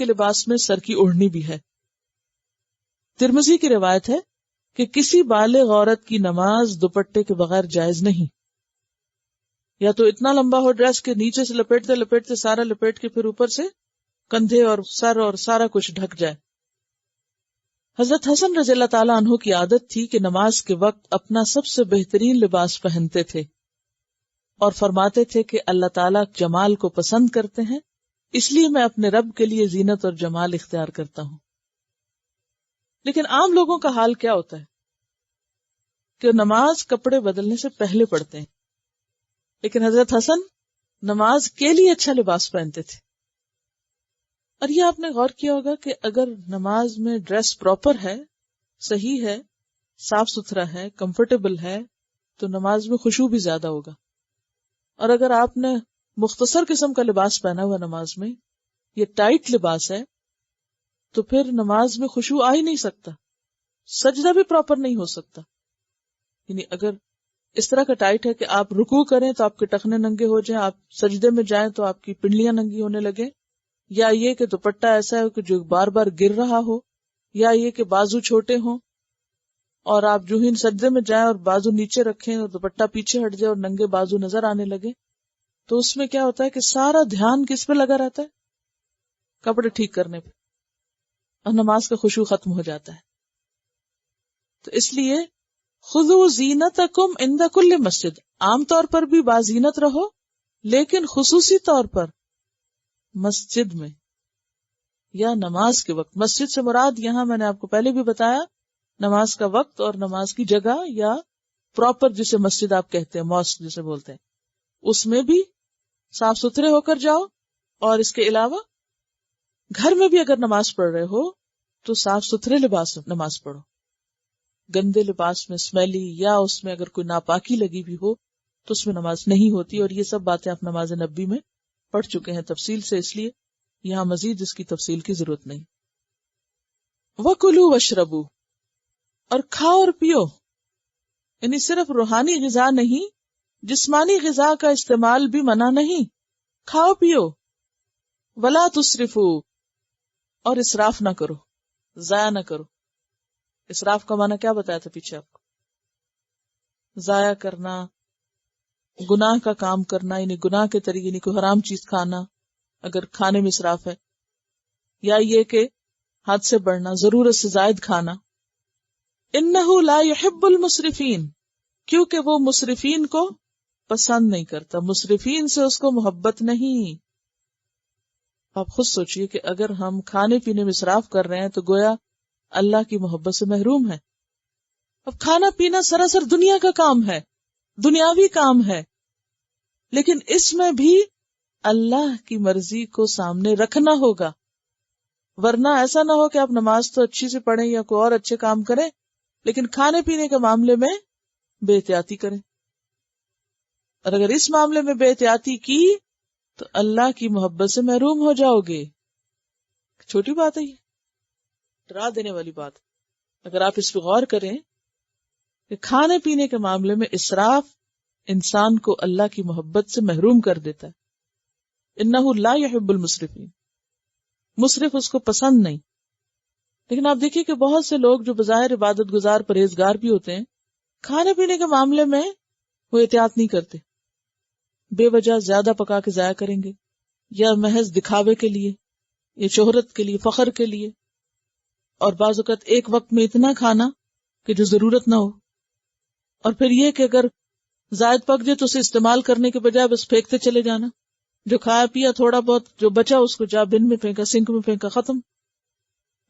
لباس میں سر کی اوڑھنی بھی ہے. ترمذی کی روایت ہے کہ کسی بالغ عورت کی نماز دوپٹے کے بغیر جائز نہیں، یا تو اتنا لمبا ہو ڈریس کہ نیچے سے لپیٹتے لپیٹتے سارا لپیٹ کے پھر اوپر سے کندھے اور سر اور سارا کچھ ڈھک جائے. حضرت حسن رضی اللہ تعالیٰ عنہ کی عادت تھی کہ نماز کے وقت اپنا سب سے بہترین لباس پہنتے تھے اور فرماتے تھے کہ اللہ تعالیٰ جمال کو پسند کرتے ہیں، اس لیے میں اپنے رب کے لیے زینت اور جمال اختیار کرتا ہوں. لیکن عام لوگوں کا حال کیا ہوتا ہے کہ نماز کپڑے بدلنے سے پہلے پڑھتے ہیں، لیکن حضرت حسن نماز کے لیے اچھا لباس پہنتے تھے. اور یہ آپ نے غور کیا ہوگا کہ اگر نماز میں ڈریس پراپر ہے، صحیح ہے، صاف ستھرا ہے، کمفرٹیبل ہے، تو نماز میں خشوع بھی زیادہ ہوگا. اور اگر آپ نے مختصر قسم کا لباس پہنا ہوا نماز میں، یہ ٹائٹ لباس ہے، تو پھر نماز میں خشوع آ ہی نہیں سکتا، سجدہ بھی پراپر نہیں ہو سکتا. یعنی اگر اس طرح کا ٹائٹ ہے کہ آپ رکوع کریں تو آپ کے ٹخنے ننگے ہو جائیں، آپ سجدے میں جائیں تو آپ کی پنڈلیاں ننگی ہونے لگیں، یا یہ کہ دوپٹہ ایسا ہے کہ جو بار بار گر رہا ہو، یا یہ کہ بازو چھوٹے ہوں اور آپ جو ہی سجدے میں جائیں اور بازو نیچے رکھیں اور دوپٹہ پیچھے ہٹ جائے اور ننگے بازو نظر آنے لگے، تو اس میں کیا ہوتا ہے کہ سارا دھیان کس پہ لگا رہتا ہے؟ کپڑے ٹھیک کرنے پہ، اور نماز کا خشوع ختم ہو جاتا ہے. تو اس لیے خذوا زینتکم عند کل مسجد، عام طور پر بھی بازینت رہو، لیکن خصوصی طور پر مسجد میں یا نماز کے وقت. مسجد سے مراد یہاں میں نے آپ کو پہلے بھی بتایا نماز کا وقت اور نماز کی جگہ، یا پراپر جسے مسجد آپ کہتے ہیں، ماسک جسے بولتے ہیں، اس میں بھی صاف ستھرے ہو کر جاؤ. اور اس کے علاوہ گھر میں بھی اگر نماز پڑھ رہے ہو تو صاف ستھرے لباس میں نماز پڑھو. گندے لباس میں، اسمیلی، یا اس میں اگر کوئی ناپاکی لگی بھی ہو تو اس میں نماز نہیں ہوتی. اور یہ سب باتیں آپ نماز نبی میں پڑھ چکے ہیں تفصیل سے، اس لیے یہاں مزید اس کی تفصیل کی ضرورت نہیں. وَكُلُوا وَاشْرَبُوا، اور کھاؤ اور پیو، یعنی صرف روحانی غذا نہیں، جسمانی غذا کا استعمال بھی منع نہیں. کھاؤ پیو. وَلَا تُسْرِفُوا، اور اسراف نہ کرو، ضائع نہ کرو. اسراف کا معنی کیا بتایا تھا پیچھے آپ کو؟ ضائع کرنا، گناہ کا کام کرنا، یعنی گناہ کے طریقے، یعنی کوئی حرام چیز کھانا اگر کھانے میں اسراف ہے، یا یہ کہ حد سے بڑھنا، ضرورت سے زائد کھانا. انہ لا يحب المسرفین، کیونکہ وہ مسرفین کو پسند نہیں کرتا، مسرفین سے اس کو محبت نہیں. آپ خود سوچئے کہ اگر ہم کھانے پینے میں اسراف کر رہے ہیں تو گویا اللہ کی محبت سے محروم ہے. اب کھانا پینا سراسر دنیا کا کام ہے، دنیاوی کام ہے، لیکن اس میں بھی اللہ کی مرضی کو سامنے رکھنا ہوگا، ورنہ ایسا نہ ہو کہ آپ نماز تو اچھی سے پڑھیں یا کوئی اور اچھے کام کریں لیکن کھانے پینے کے معاملے میں بے احتیاطی کریں. اور اگر اس معاملے میں بے احتیاطی کی تو اللہ کی محبت سے محروم ہو جاؤ گے. چھوٹی بات ہے، یہ ڈرا دینے والی بات. اگر آپ اس پہ غور کریں کہ کھانے پینے کے معاملے میں اسراف انسان کو اللہ کی محبت سے محروم کر دیتا ہے. انہ لا يحب المسرفین، مسرف اس کو پسند نہیں. لیکن آپ دیکھیے کہ بہت سے لوگ جو بظاہر عبادت گزار پرہیزگار بھی ہوتے ہیں، کھانے پینے کے معاملے میں وہ احتیاط نہیں کرتے، بے وجہ زیادہ پکا کے ضائع کریں گے، یا محض دکھاوے کے لیے، یا شہرت کے لیے، فخر کے لیے. اور بعض اوقات ایک وقت میں اتنا کھانا کہ جو ضرورت نہ ہو، اور پھر یہ کہ اگر زائد پک جائے تو اسے استعمال کرنے کے بجائے بس پھینکتے چلے جانا. جو کھایا پیا تھوڑا بہت جو بچا اس کو جا بن میں پھینکا، سنک میں پھینکا، ختم.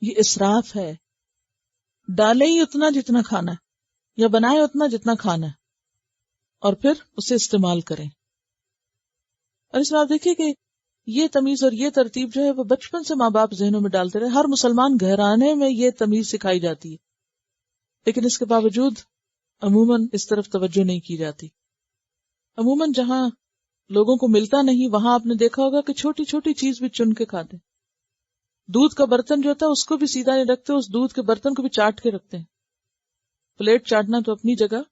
یہ اسراف ہے. ڈالیں ہی اتنا جتنا کھانا ہے، یا بنائے اتنا جتنا کھانا ہے، اور پھر اسے استعمال کریں. اور اس میں آپ دیکھیے کہ یہ تمیز اور یہ ترتیب جو ہے وہ بچپن سے ماں باپ ذہنوں میں ڈالتے رہے. ہر مسلمان گھرانے میں یہ تمیز سکھائی جاتی ہے، لیکن اس کے باوجود عموماً اس طرف توجہ نہیں کی جاتی. عموماً جہاں لوگوں کو ملتا نہیں وہاں آپ نے دیکھا ہوگا کہ چھوٹی چھوٹی چیز بھی چن کے کھاتے. دودھ کا برتن جو ہوتا ہے اس کو بھی سیدھا نہیں رکھتے، اس دودھ کے برتن کو بھی چاٹ کے رکھتے ہیں. پلیٹ چاٹنا تو اپنی جگہ،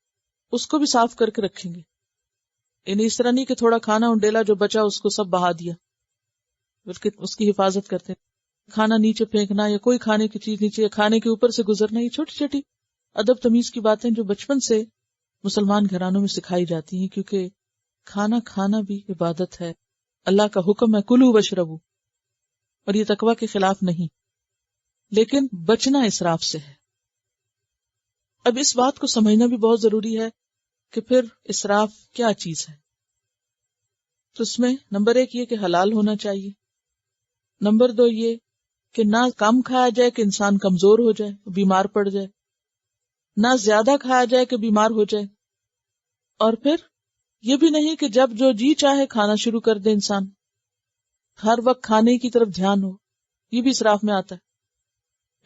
اس کو بھی صاف کر کے رکھیں گے. یعنی اس طرح نہیں کہ تھوڑا کھانا انڈیلا جو بچا اس کو سب بہا دیا، بلکہ اس کی حفاظت کرتے ہیں. کھانا نیچے پھینکنا یا کوئی کھانے کی چیز نیچے یا کھانے کے اوپر سے گزرنا، یہ چھوٹی چھوٹی ادب تمیز کی باتیں جو بچپن سے مسلمان گھرانوں میں سکھائی جاتی ہیں، کیونکہ کھانا کھانا بھی عبادت ہے. اللہ کا حکم ہے کلو واشربو، اور یہ تقویٰ کے خلاف نہیں، لیکن بچنا اسراف سے ہے. اب اس بات کو سمجھنا بھی بہت ضروری ہے کہ پھر اسراف کیا چیز ہے. تو اس میں نمبر 1 یہ کہ حلال ہونا چاہیے. نمبر 2 یہ کہ نہ کم کھایا جائے کہ انسان کمزور ہو جائے، بیمار پڑ جائے، نہ زیادہ کھایا جائے کہ بیمار ہو جائے. اور پھر یہ بھی نہیں کہ جب جو جی چاہے کھانا شروع کر دے انسان، ہر وقت کھانے کی طرف دھیان ہو، یہ بھی اسراف میں آتا ہے.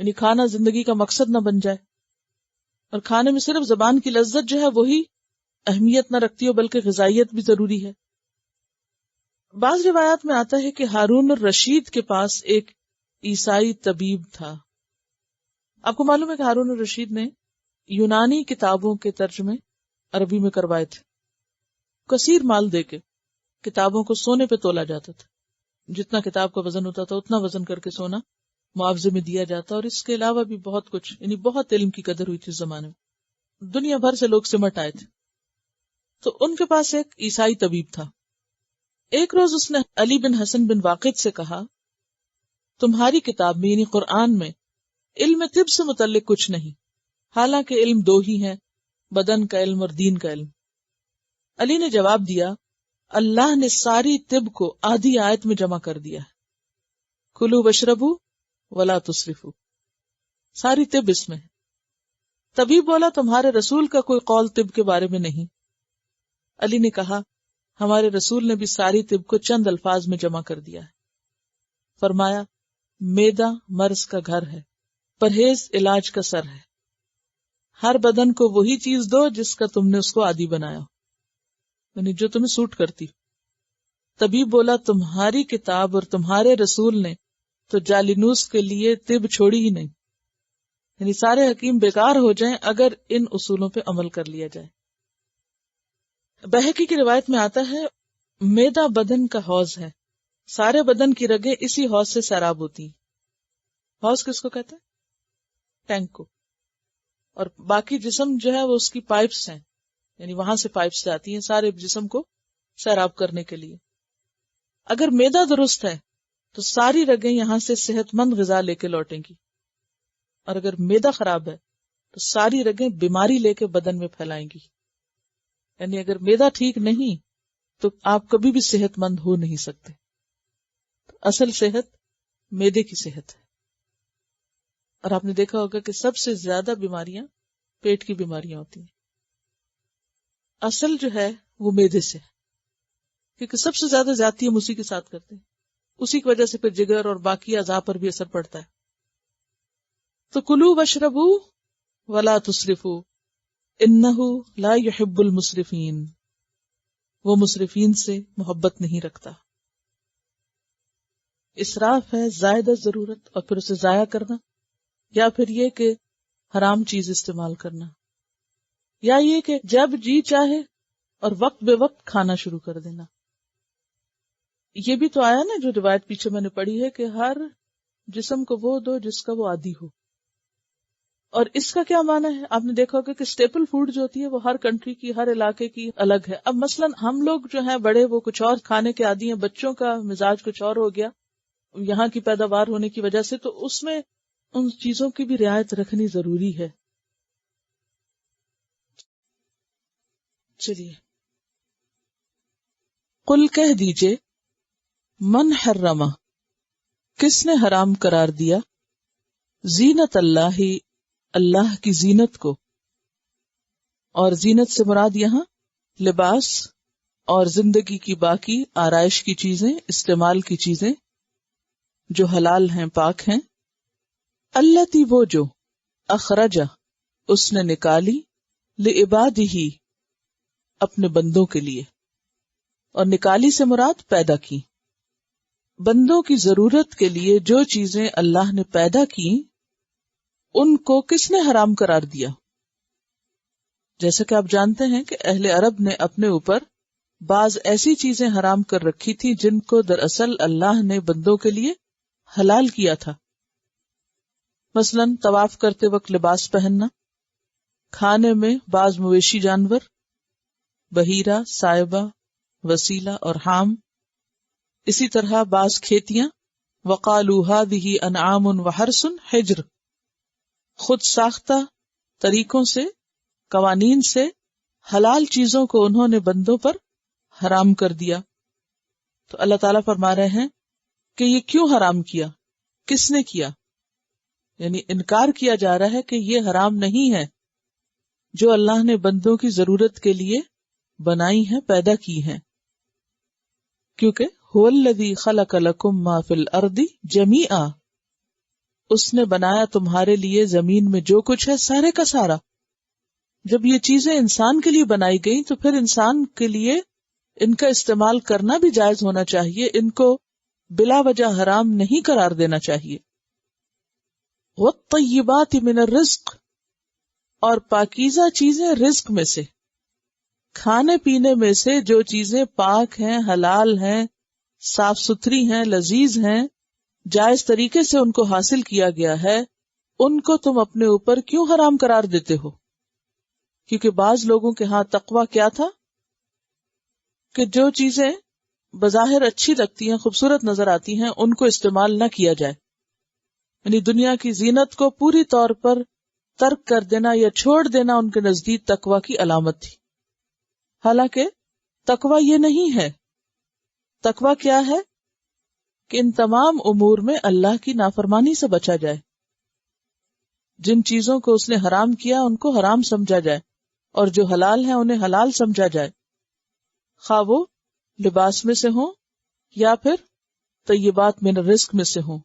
یعنی کھانا زندگی کا مقصد نہ بن جائے، اور کھانے میں صرف زبان کی لذت جو ہے وہی اہمیت نہ رکھتی ہو بلکہ غذائیت بھی ضروری ہے. بعض روایات میں آتا ہے کہ ہارون الرشید کے پاس ایک عیسائی طبیب تھا. آپ کو معلوم ہے کہ ہارون الرشید نے یونانی کتابوں کے ترجمے عربی میں کروائے تھے. کثیر مال دے کے کتابوں کو سونے پہ تولا جاتا تھا، جتنا کتاب کا وزن ہوتا تھا اتنا وزن کر کے سونا معاوضے میں دیا جاتا. اور اس کے علاوہ بھی بہت کچھ، یعنی بہت علم کی قدر ہوئی تھی اس زمانے میں، دنیا بھر سے لوگ سمٹ آئے تھے. تو ان کے پاس ایک عیسائی طبیب تھا. ایک روز اس نے علی بن حسن بن واقد سے کہا، تمہاری کتاب میں یعنی قرآن میں علم طب سے متعلق کچھ نہیں، حالانکہ علم 2 ہی ہیں، بدن کا علم اور دین کا علم. علی نے جواب دیا، اللہ نے ساری طب کو آدھی آیت میں جمع کر دیا ہے، کلو واشربو ولا تسرفو. ساری طب اس میں ہے. طبیب بولا، تمہارے رسول کا کوئی قول طب کے بارے میں نہیں. علی نے کہا، ہمارے رسول نے بھی ساری طب کو چند الفاظ میں جمع کر دیا ہے. فرمایا، میدا مرض کا گھر ہے، پرہیز علاج کا سر ہے. ہر بدن کو وہی چیز دو جس کا تم نے اس کو عادی بنایا ہو، یعنی جو تمہیں سوٹ کرتی. طبیب بولا، تمہاری کتاب اور تمہارے رسول نے تو جالینوس کے لیے طب چھوڑی ہی نہیں، یعنی سارے حکیم بیکار ہو جائیں اگر ان اصولوں پہ عمل کر لیا جائے. بہقی کی روایت میں آتا ہے، میدا بدن کا حوض ہے، سارے بدن کی رگیں اسی حوض سے سیراب ہوتی ہیں. حوض کس کو کہتے ہیں؟ ٹینک کو. اور باقی جسم جو ہے وہ اس کی پائپس ہیں، یعنی وہاں سے پائپس جاتی ہیں سارے جسم کو سیراب کرنے کے لیے. اگر معدہ درست ہے تو ساری رگیں یہاں سے صحت مند غذا لے کے لوٹیں گی، اور اگر معدہ خراب ہے تو ساری رگیں بیماری لے کے بدن میں پھیلائیں گی. یعنی اگر معدہ ٹھیک نہیں تو آپ کبھی بھی صحت مند ہو نہیں سکتے. تو اصل صحت معدے کی صحت ہے. اور آپ نے دیکھا ہوگا کہ سب سے زیادہ بیماریاں پیٹ کی بیماریاں ہوتی ہیں. اصل جو ہے وہ معدے سے، کیونکہ سب سے زیادہ زیادتی ہم اسی کے ساتھ کرتے ہیں، اسی کی وجہ سے پھر جگر اور باقی اعضاء پر بھی اثر پڑتا ہے. تو کلوا واشربوا ولا تسرفوا انہ لا يحب المسرفین، وہ مسرفین سے محبت نہیں رکھتا. اسراف ہے زائدہ ضرورت اور پھر اسے ضائع کرنا، یا پھر یہ کہ حرام چیز استعمال کرنا، یا یہ کہ جب جی چاہے اور وقت بے وقت کھانا شروع کر دینا. یہ بھی تو آیا نا جو روایت پیچھے میں نے پڑھی ہے کہ ہر جسم کو وہ دو جس کا وہ عادی ہو. اور اس کا کیا معنی ہے؟ آپ نے دیکھا ہوگا کہ اسٹیپل فوڈ جو ہوتی ہے وہ ہر کنٹری کی، ہر علاقے کی الگ ہے. اب مثلا ہم لوگ جو ہیں بڑے وہ کچھ اور کھانے کے عادی ہیں، بچوں کا مزاج کچھ اور ہو گیا یہاں کی پیداوار ہونے کی وجہ سے، تو اس میں ان چیزوں کی بھی رعایت رکھنی ضروری ہے. چلیے قل کہہ دیجئے من حرم، کس نے حرام قرار دیا، زینت اللہ، اللہ کی زینت کو. اور زینت سے مراد یہاں لباس اور زندگی کی باقی آرائش کی چیزیں، استعمال کی چیزیں جو حلال ہیں، پاک ہیں. التی وہ جو اخرجہ اس نے نکالی، لعبادہ اپنے بندوں کے لیے. اور نکالی سے مراد پیدا کی. بندوں کی ضرورت کے لیے جو چیزیں اللہ نے پیدا کی ان کو کس نے حرام قرار دیا؟ جیسا کہ آپ جانتے ہیں کہ اہل عرب نے اپنے اوپر بعض ایسی چیزیں حرام کر رکھی تھی جن کو دراصل اللہ نے بندوں کے لیے حلال کیا تھا. مثلا طواف کرتے وقت لباس پہننا، کھانے میں بعض مویشی جانور، بحیرہ، سائبہ، وسیلہ اور حام. اسی طرح بعض کھیتیاں، وقالوا هذه انعام وحرث حجر، خود ساختہ طریقوں سے، قوانین سے حلال چیزوں کو انہوں نے بندوں پر حرام کر دیا. تو اللہ تعالیٰ فرما رہے ہیں کہ یہ کیوں حرام کیا، کس نے کیا؟ یعنی انکار کیا جا رہا ہے کہ یہ حرام نہیں ہے جو اللہ نے بندوں کی ضرورت کے لیے بنائی ہیں، پیدا کی ہیں. کیونکہ هو الذی خلق لکم ما فی الارض جمیعا، اس نے بنایا تمہارے لیے زمین میں جو کچھ ہے سارے کا سارا. جب یہ چیزیں انسان کے لیے بنائی گئی تو پھر انسان کے لیے ان کا استعمال کرنا بھی جائز ہونا چاہیے، ان کو بلا وجہ حرام نہیں قرار دینا چاہیے. والطیبات من الرزق، اور پاکیزہ چیزیں رزق میں سے، کھانے پینے میں سے جو چیزیں پاک ہیں، حلال ہیں، صاف ستھری ہیں، لذیذ ہیں، جائز طریقے سے ان کو حاصل کیا گیا ہے، ان کو تم اپنے اوپر کیوں حرام قرار دیتے ہو؟ کیونکہ بعض لوگوں کے ہاں تقویٰ کیا تھا کہ جو چیزیں بظاہر اچھی لگتی ہیں، خوبصورت نظر آتی ہیں، ان کو استعمال نہ کیا جائے. یعنی دنیا کی زینت کو پوری طور پر ترک کر دینا یا چھوڑ دینا ان کے نزدیک تقویٰ کی علامت تھی. حالانکہ تقویٰ یہ نہیں ہے. تقویٰ کیا ہے؟ کہ ان تمام امور میں اللہ کی نافرمانی سے بچا جائے، جن چیزوں کو اس نے حرام کیا ان کو حرام سمجھا جائے، اور جو حلال ہیں انہیں حلال سمجھا جائے، خواہ وہ لباس میں سے ہوں یا پھر طیبات من الرزق میں سے ہوں.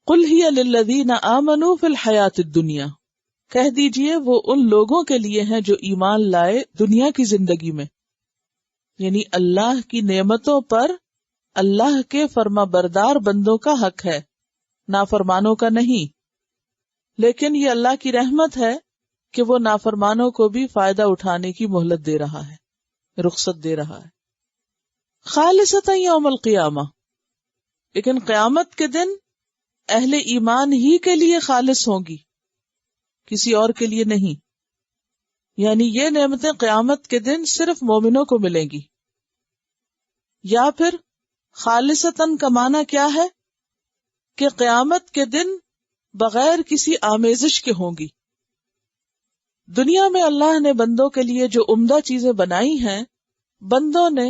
قل ہی للذین آمنوا فی الحیات الدنیا، کہہ دیجئے وہ ان لوگوں کے لیے ہیں جو ایمان لائے دنیا کی زندگی میں. یعنی اللہ کی نعمتوں پر اللہ کے فرما بردار بندوں کا حق ہے، نافرمانوں کا نہیں. لیکن یہ اللہ کی رحمت ہے کہ وہ نافرمانوں کو بھی فائدہ اٹھانے کی مہلت دے رہا ہے، رخصت دے رہا ہے. خالصتا یوم القیامہ، لیکن قیامت کے دن اہل ایمان ہی کے لیے خالص ہوں گی. کسی اور کے لیے نہیں. یعنی یہ نعمتیں قیامت کے دن صرف مومنوں کو ملیں گی. یا پھر خالصتاً کا معنی کیا ہے کہ قیامت کے دن بغیر کسی آمیزش کے ہوں گی. دنیا میں اللہ نے بندوں کے لیے جو عمدہ چیزیں بنائی ہیں، بندوں نے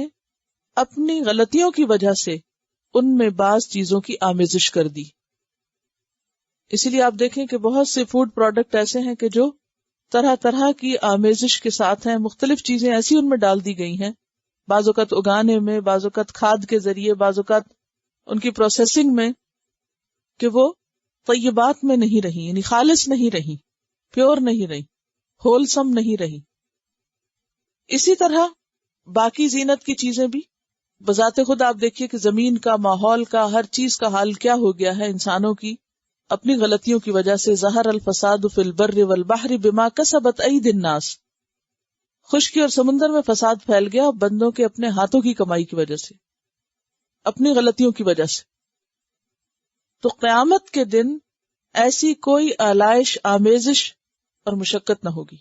اپنی غلطیوں کی وجہ سے ان میں بعض چیزوں کی آمیزش کر دی. اسی لیے آپ دیکھیں کہ بہت سے فوڈ پروڈکٹ ایسے ہیں کہ جو طرح طرح کی آمیزش کے ساتھ ہیں، مختلف چیزیں ایسی ان میں ڈال دی گئی ہیں، بعض اوقات اگانے میں، بعض اوقات کھاد کے ذریعے، بعض اوقات ان کی پروسیسنگ میں، کہ وہ طیبات میں نہیں رہی، یعنی خالص نہیں رہی، پیور نہیں رہی، ہولسم نہیں رہی. اسی طرح باقی زینت کی چیزیں بھی بذات خود آپ دیکھیے کہ زمین کا، ماحول کا، ہر چیز کا حال کیا ہو گیا ہے انسانوں کی اپنی غلطیوں کی وجہ سے. ظہر الفساد فی البر والبحر بما کسبت ایدی الناس. خشکی اور سمندر میں فساد پھیل گیا بندوں کے اپنے ہاتھوں کی کمائی کی وجہ سے، اپنی غلطیوں کی وجہ سے. تو قیامت کے دن ایسی کوئی آلائش، آمیزش اور مشقت نہ ہوگی.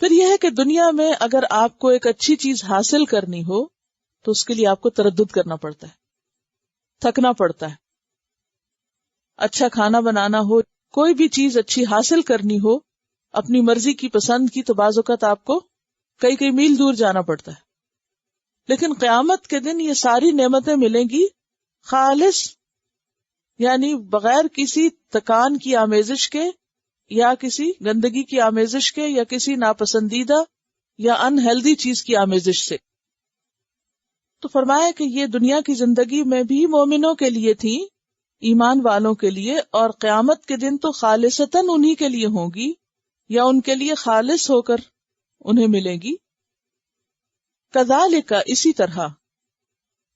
پھر یہ ہے کہ دنیا میں اگر آپ کو ایک اچھی چیز حاصل کرنی ہو تو اس کے لیے آپ کو تردد کرنا پڑتا ہے، تھکنا پڑتا ہے. اچھا کھانا بنانا ہو، کوئی بھی چیز اچھی حاصل کرنی ہو اپنی مرضی کی، پسند کی، تو بعض اوقات آپ کو کئی میل دور جانا پڑتا ہے. لیکن قیامت کے دن یہ ساری نعمتیں ملیں گی خالص، یعنی بغیر کسی تکان کی آمیزش کے، یا کسی گندگی کی آمیزش کے، یا کسی ناپسندیدہ یا ان ہیلدی چیز کی آمیزش سے. تو فرمایا کہ یہ دنیا کی زندگی میں بھی مومنوں کے لیے تھی، ایمان والوں کے لیے، اور قیامت کے دن تو خالصتاً انہی کے لیے ہوں گی، یا ان کے لیے خالص ہو کر انہیں ملے گی. کذالک، اسی طرح،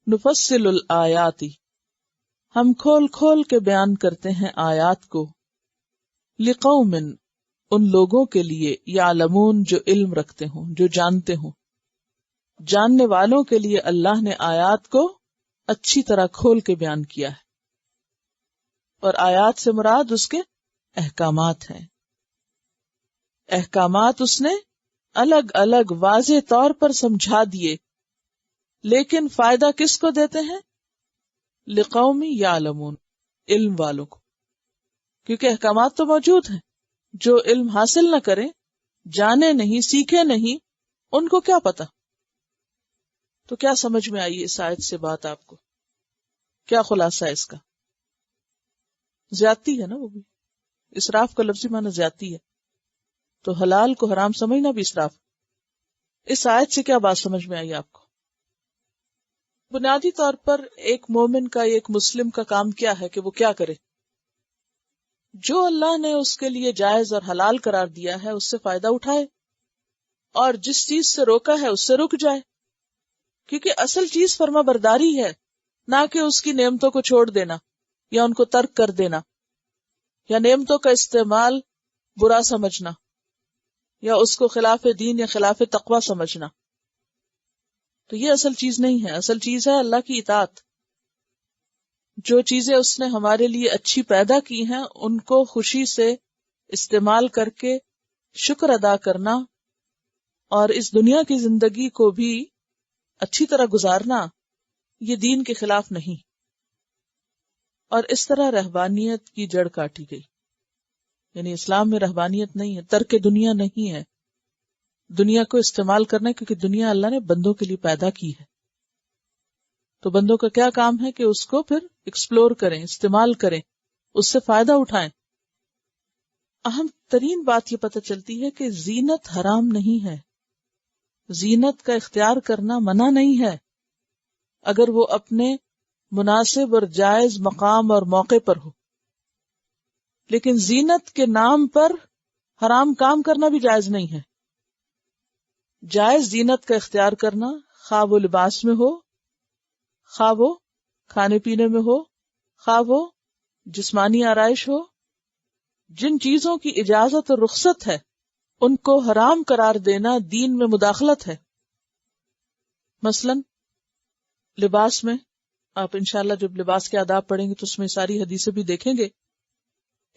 نفصل الآیات، ہم کھول کھول کے بیان کرتے ہیں آیات کو، لقوم، ان لوگوں کے لیے، یعلمون، جو علم رکھتے ہوں، جو جانتے ہوں. جاننے والوں کے لیے اللہ نے آیات کو اچھی طرح کھول کے بیان کیا ہے، اور آیات سے مراد اس کے احکامات ہیں. احکامات اس نے الگ الگ واضح طور پر سمجھا دیے، لیکن فائدہ کس کو دیتے ہیں؟ لقوم یعلمون، علم والوں کو. کیونکہ احکامات تو موجود ہیں، جو علم حاصل نہ کریں، جانے نہیں، سیکھے نہیں، ان کو کیا پتا. تو کیا سمجھ میں آئی اس آیت سے بات آپ کو؟ کیا خلاصہ ہے اس کا؟ زیادتی ہے نا، وہ بھی اسراف کا لفظی معنی زیادتی ہے، تو حلال کو حرام سمجھنا بھی اسراف. اس آیت سے کیا بات سمجھ میں آئی آپ کو؟ بنیادی طور پر ایک مومن کا، ایک مسلم کا کام کیا ہے کہ وہ کیا کرے؟ جو اللہ نے اس کے لیے جائز اور حلال قرار دیا ہے اس سے فائدہ اٹھائے، اور جس چیز سے روکا ہے اس سے رک جائے. کیونکہ اصل چیز فرما برداری ہے، نہ کہ اس کی نعمتوں کو چھوڑ دینا یا ان کو ترک کر دینا، یا نعمتوں کا استعمال برا سمجھنا، یا اس کو خلاف دین یا خلاف تقوی سمجھنا. تو یہ اصل چیز نہیں ہے. اصل چیز ہے اللہ کی اطاعت. جو چیزیں اس نے ہمارے لیے اچھی پیدا کی ہیں ان کو خوشی سے استعمال کر کے شکر ادا کرنا، اور اس دنیا کی زندگی کو بھی اچھی طرح گزارنا، یہ دین کے خلاف نہیں. اور اس طرح رہبانیت کی جڑ کاٹی گئی. یعنی اسلام میں رہبانیت نہیں ہے، ترک دنیا نہیں ہے، دنیا کو استعمال کرنا، کیونکہ دنیا اللہ نے بندوں کے لیے پیدا کی ہے. تو بندوں کا کیا کام ہے کہ اس کو پھر ایکسپلور کریں، استعمال کریں، اس سے فائدہ اٹھائیں. اہم ترین بات یہ پتہ چلتی ہے کہ زینت حرام نہیں ہے، زینت کا اختیار کرنا منع نہیں ہے، اگر وہ اپنے مناسب اور جائز مقام اور موقع پر ہو. لیکن زینت کے نام پر حرام کام کرنا بھی جائز نہیں ہے. جائز زینت کا اختیار کرنا، خواہ وہ لباس میں ہو، خواہ وہ کھانے پینے میں ہو، خواہ وہ جسمانی آرائش ہو. جن چیزوں کی اجازت اور رخصت ہے ان کو حرام قرار دینا دین میں مداخلت ہے. مثلا لباس میں آپ انشاءاللہ جب لباس کے آداب پڑھیں گے تو اس میں ساری حدیثیں بھی دیکھیں گے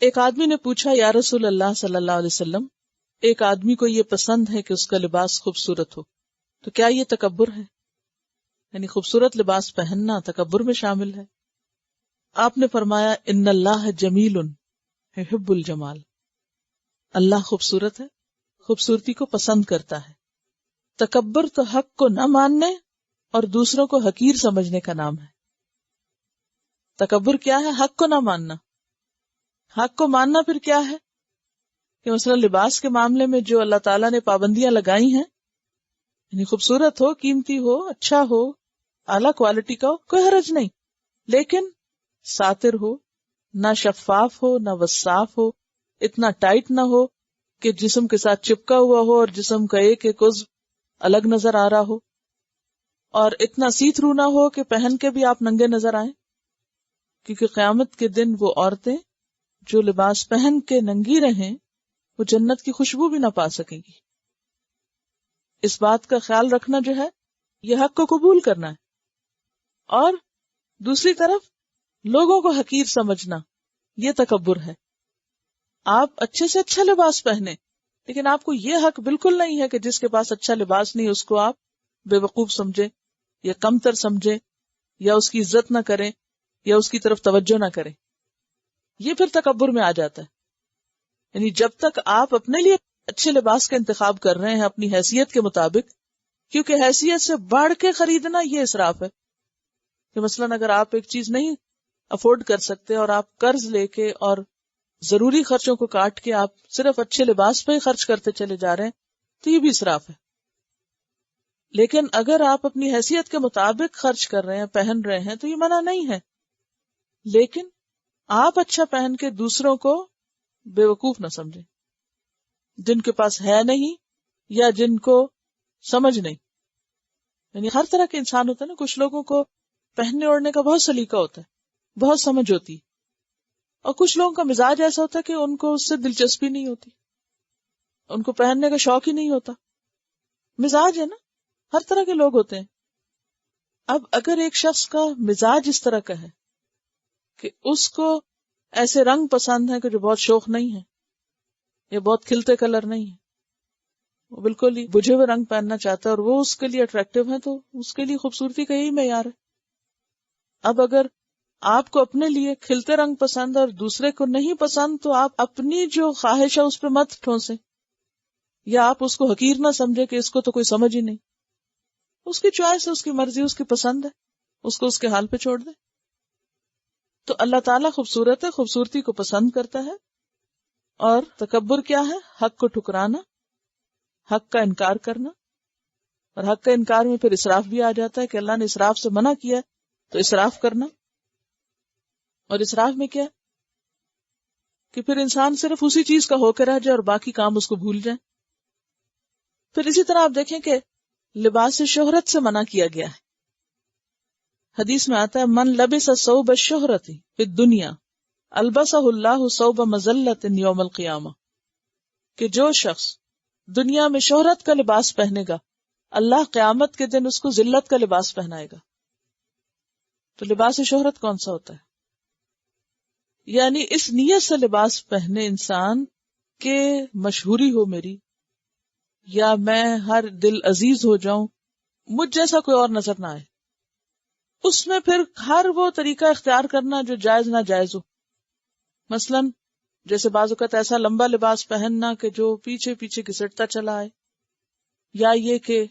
ایک آدمی نے پوچھا یا رسول اللہ صلی اللہ علیہ وسلم، ایک آدمی کو یہ پسند ہے کہ اس کا لباس خوبصورت ہو، تو کیا یہ تکبر ہے؟ یعنی خوبصورت لباس پہننا تکبر میں شامل ہے؟ آپ نے فرمایا ان اللہ جمیل یحب الجمال، اللہ خوبصورت ہے، خوبصورتی کو پسند کرتا ہے۔ تکبر تو حق کو نہ ماننے اور دوسروں کو حقیر سمجھنے کا نام ہے۔ تکبر کیا ہے؟ حق کو نہ ماننا۔ حق کو ماننا پھر کیا ہے؟ کہ مثلا لباس کے معاملے میں جو اللہ تعالیٰ نے پابندیاں لگائی ہیں، یعنی خوبصورت ہو، قیمتی ہو، اچھا ہو، اعلیٰ کوالٹی کا ہو، کوئی حرج نہیں، لیکن ساتر ہو، نہ شفاف ہو، نہ وصاف ہو، اتنا ٹائٹ نہ ہو کہ جسم کے ساتھ چپکا ہوا ہو اور جسم کا ایک ایک عضو الگ نظر آ رہا ہو، اور اتنا سی تھرو نہ ہو کہ پہن کے بھی آپ ننگے نظر آئیں، کیونکہ قیامت کے دن وہ عورتیں جو لباس پہن کے ننگی رہیں وہ جنت کی خوشبو بھی نہ پا سکیں گی۔ اس بات کا خیال رکھنا جو ہے یہ حق کو قبول کرنا ہے، اور دوسری طرف لوگوں کو حقیر سمجھنا یہ تکبر ہے۔ آپ اچھے سے اچھا لباس پہنے، لیکن آپ کو یہ حق بالکل نہیں ہے کہ جس کے پاس اچھا لباس نہیں اس کو آپ بے وقوف سمجھے یا کمتر سمجھے یا اس کی عزت نہ کریں یا اس کی طرف توجہ نہ کریں۔ یہ پھر تکبر میں آ جاتا ہے۔ یعنی جب تک آپ اپنے لیے اچھے لباس کا انتخاب کر رہے ہیں اپنی حیثیت کے مطابق، کیونکہ حیثیت سے بڑھ کے خریدنا یہ اسراف ہے کہ مثلاً اگر آپ ایک چیز نہیں افورڈ کر سکتے اور آپ قرض لے کے اور ضروری خرچوں کو کاٹ کے آپ صرف اچھے لباس پہ ہی خرچ کرتے چلے جا رہے ہیں تو یہ بھی اسراف ہے۔ لیکن اگر آپ اپنی حیثیت کے مطابق خرچ کر رہے ہیں، پہن رہے ہیں، تو یہ منع نہیں ہے، لیکن آپ اچھا پہن کے دوسروں کو بے وقوف نہ سمجھیں، جن کے پاس ہے نہیں یا جن کو سمجھ نہیں۔ یعنی ہر طرح کے انسان ہوتا ہے نا، کچھ لوگوں کو پہننے اوڑھنے کا بہت سلیقہ ہوتا ہے، بہت سمجھ ہوتی ہے، اور کچھ لوگوں کا مزاج ایسا ہوتا ہے کہ ان کو اس سے دلچسپی نہیں ہوتی، ان کو پہننے کا شوق ہی نہیں ہوتا۔ مزاج ہے نا، ہر طرح کے لوگ ہوتے ہیں۔ اب اگر ایک شخص کا مزاج اس طرح کا ہے کہ اس کو ایسے رنگ پسند ہیں کہ جو بہت شوخ نہیں ہے یا بہت کھلتے کلر نہیں ہے، وہ بالکل ہی بجھے ہوئے رنگ پہننا چاہتا ہے اور وہ اس کے لیے اٹریکٹیو ہے، تو اس کے لیے خوبصورتی کا یہی معیار ہے۔ اب اگر آپ کو اپنے لیے کھلتے رنگ پسند اور دوسرے کو نہیں پسند، تو آپ اپنی جو خواہش ہے اس پہ مت ٹھونسیں، یا آپ اس کو حقیر نہ سمجھے کہ اس کو تو کوئی سمجھ ہی نہیں۔ اس کی چوائس ہے، اس کی مرضی، اس کی پسند ہے، اس کو اس کے حال پہ چھوڑ دیں۔ تو اللہ تعالیٰ خوبصورت ہے، خوبصورتی کو پسند کرتا ہے، اور تکبر کیا ہے؟ حق کو ٹھکرانا، حق کا انکار کرنا، اور حق کا انکار میں پھر اسراف بھی آ جاتا ہے کہ اللہ نے اسراف سے منع کیا تو اسراف کرنا۔ اور اسراف میں کیا کہ پھر انسان صرف اسی چیز کا ہو کے رہ جائے اور باقی کام اس کو بھول جائے۔ پھر اسی طرح آپ دیکھیں کہ لباس شہرت سے منع کیا گیا ہے۔ حدیث میں آتا ہے من لبس ثوب الشہرت فی الدنیا البسہ اللہ ثوب مذلت یوم القیامہ، کہ جو شخص دنیا میں شہرت کا لباس پہنے گا اللہ قیامت کے دن اس کو ذلت کا لباس پہنائے گا۔ تو لباس شہرت کون سا ہوتا ہے؟ یعنی اس نیت سے لباس پہنے انسان کہ مشہوری ہو میری، یا میں ہر دل عزیز ہو جاؤں، مجھ جیسا کوئی اور نظر نہ آئے، اس میں پھر ہر وہ طریقہ اختیار کرنا جو جائز نہ جائز ہو۔ مثلا جیسے بعض اوقات ایسا لمبا لباس پہننا کہ جو پیچھے پیچھے گھسٹتا چلا آئے، یا یہ کہ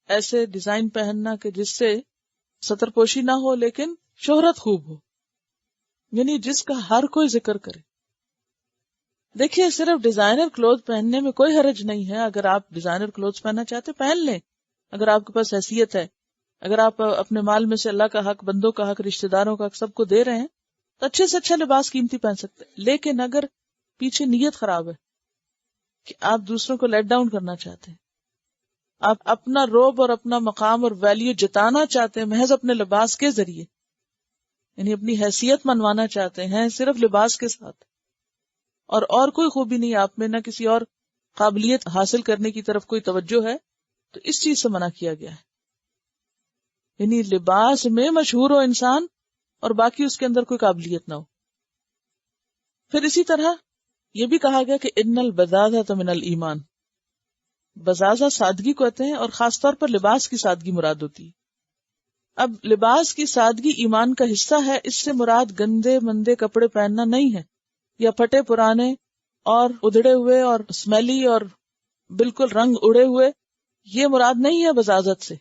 ایسے ڈیزائن پہننا کہ جس سے سطر پوشی نہ ہو لیکن شہرت خوب ہو، یعنی جس کا ہر کوئی ذکر کرے۔ دیکھیے صرف ڈیزائنر کلوتھ پہننے میں کوئی حرج نہیں ہے، اگر آپ ڈیزائنر کلوتھ پہننا چاہتے پہن لیں، اگر آپ کے پاس حیثیت ہے، اگر آپ اپنے مال میں سے اللہ کا حق، بندوں کا حق، رشتہ داروں کا حق سب کو دے رہے ہیں تو اچھے سے اچھا لباس قیمتی پہن سکتے ہیں۔ لیکن اگر پیچھے نیت خراب ہے کہ آپ دوسروں کو لیٹ ڈاؤن کرنا چاہتے ہیں، آپ اپنا روب اور اپنا مقام اور ویلیو جتانا چاہتے ہیں محض اپنے لباس کے ذریعے، یعنی اپنی حیثیت منوانا چاہتے ہیں صرف لباس کے ساتھ، اور کوئی خوبی نہیں آپ میں، نہ کسی اور قابلیت حاصل کرنے کی طرف کوئی توجہ ہے، تو اس چیز سے منع کیا گیا ہے۔ یعنی لباس میں مشہور ہو انسان اور باقی اس کے اندر کوئی قابلیت نہ ہو۔ پھر اسی طرح یہ بھی کہا گیا کہ ان البذاذۃ من الایمان، بزازہ سادگی کو کہتے ہیں، اور خاص طور پر لباس کی سادگی مراد ہوتی ہے۔ اب لباس کی سادگی ایمان کا حصہ ہے، اس سے مراد گندے مندے کپڑے پہننا نہیں ہے، یا پھٹے پرانے اور ادھڑے ہوئے اور اسمیلی اور بالکل رنگ اڑے ہوئے، یہ مراد نہیں ہے بزازت سے۔